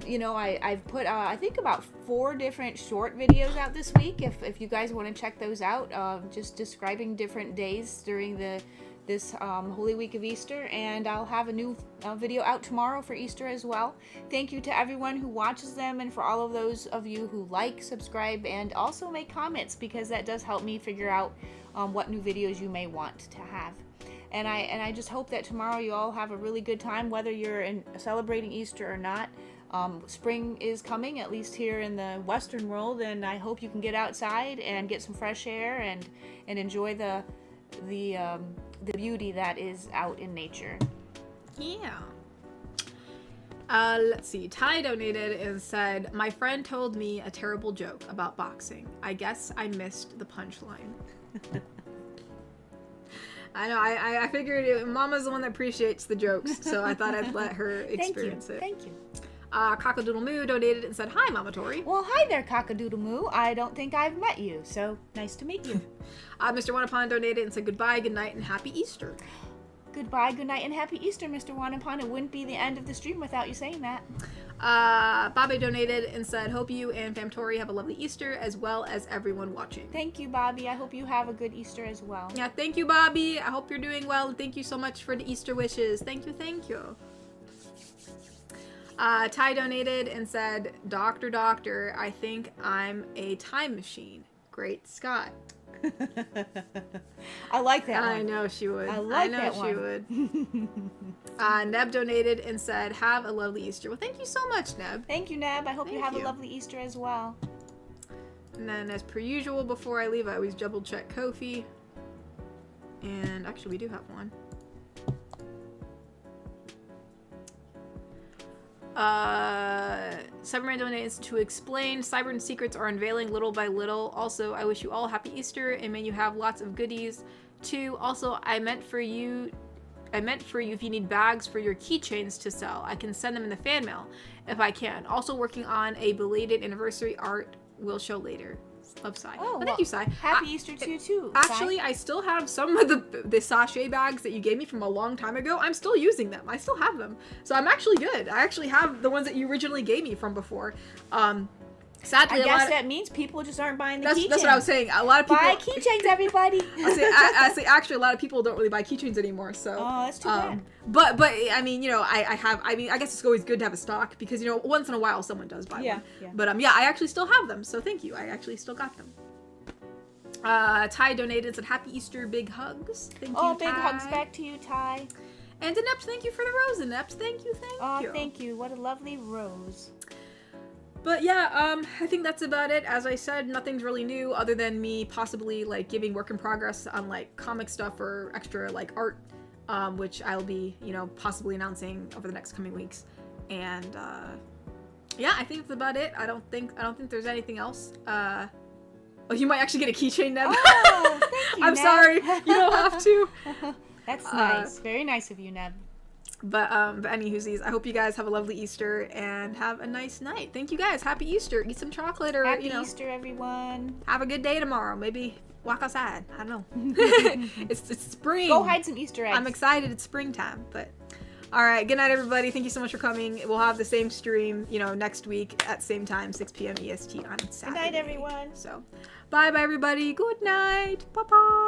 You know, I've put, I think about 4 different short videos out this week. If you guys want to check those out, just describing different days during this Holy Week of Easter, and I'll have a new video out tomorrow for Easter as well. Thank you to everyone who watches them, and for all of those of you who like, subscribe, and also make comments, because that does help me figure out what new videos you may want to have. And I just hope that tomorrow you all have a really good time, whether you're celebrating Easter or not. Spring is coming, at least here in the Western world, and I hope you can get outside and get some fresh air and enjoy the beauty that is out in nature. Yeah. Let's see. Ty donated and said, my friend told me a terrible joke about boxing. I guess I missed the punchline. I know, I figured Mama's the one that appreciates the jokes, so I thought I'd let her experience it. Thank you. Cockadoodle Moo donated and said, hi, Mama Tori. Well, hi there, Cockadoodle Moo. I don't think I've met you, so nice to meet you. Mr. Wanapon donated and said, goodbye, good night, and happy Easter. Goodbye, good night, and happy Easter, Mr. Wanapon. It wouldn't be the end of the stream without you saying that. Bobby donated and said, hope you and Fam Tori have a lovely Easter, as well as everyone watching. Thank you, Bobby. I hope you have a good Easter as well. Yeah, thank you, Bobby. I hope you're doing well, and thank you so much for the Easter wishes. Thank you, thank you. Ty donated and said, Doctor, I think I'm a time machine. Great Scott. I like that one. I know she would. I know she would. Neb donated and said, have a lovely Easter. Well, thank you so much, Neb. Thank you, Neb. I hope you have a lovely Easter as well. And then, as per usual, before I leave, I always double check Kofi. And actually, we do have one. Cyberman donates to explain Cybern secrets are unveiling little by little. Also, I wish you all happy Easter and may you have lots of goodies too. Also, I meant for you if you need bags for your keychains to sell. I can send them in the fan mail if I can. Also working on a belated anniversary art will show later. Love, Sai. Oh, well, thank you, Sai. Happy Easter to you too. Actually, Sai. I still have some of the sachet bags that you gave me from a long time ago. I'm still using them. I still have them. So I'm actually good. I actually have the ones that you originally gave me from before. Sadly, I guess that means people just aren't buying the keychains. That's what I was saying. A lot of people buy keychains, everybody. I say actually, a lot of people don't really buy keychains anymore. So that's too bad. But I mean, you know, I guess it's always good to have a stock because, you know, once in a while someone does buy one. Yeah. But yeah, I actually still have them. So thank you. I actually still got them. Ty donated and said, happy Easter, big hugs. Thank you, Oh, big Ty. hugs back to you, Ty. And Inept, thank you for the rose, Inept. Thank you. Oh, thank you. What a lovely rose. But yeah, I think that's about it. As I said, nothing's really new other than me possibly like giving work in progress on like comic stuff or extra like art, which I'll be, you know, possibly announcing over the next coming weeks. And yeah, I think that's about it. I don't think there's anything else. Oh, you might actually get a keychain, Neb. Oh, thank you, I'm Neb. sorry. You don't have to. That's nice. Very nice of you, Neb. But anywhoosies, I hope you guys have a lovely Easter and have a nice night. Thank you guys. Happy Easter. Eat some chocolate or, Happy you know. Easter, everyone. Have a good day tomorrow. Maybe walk outside. I don't know. It's spring. Go hide some Easter eggs. I'm excited. It's springtime. But all right. Good night, everybody. Thank you so much for coming. We'll have the same stream, you know, next week at same time, 6 p.m. EST on Saturday. Good night, everyone. So bye, everybody. Good night. Bye-bye.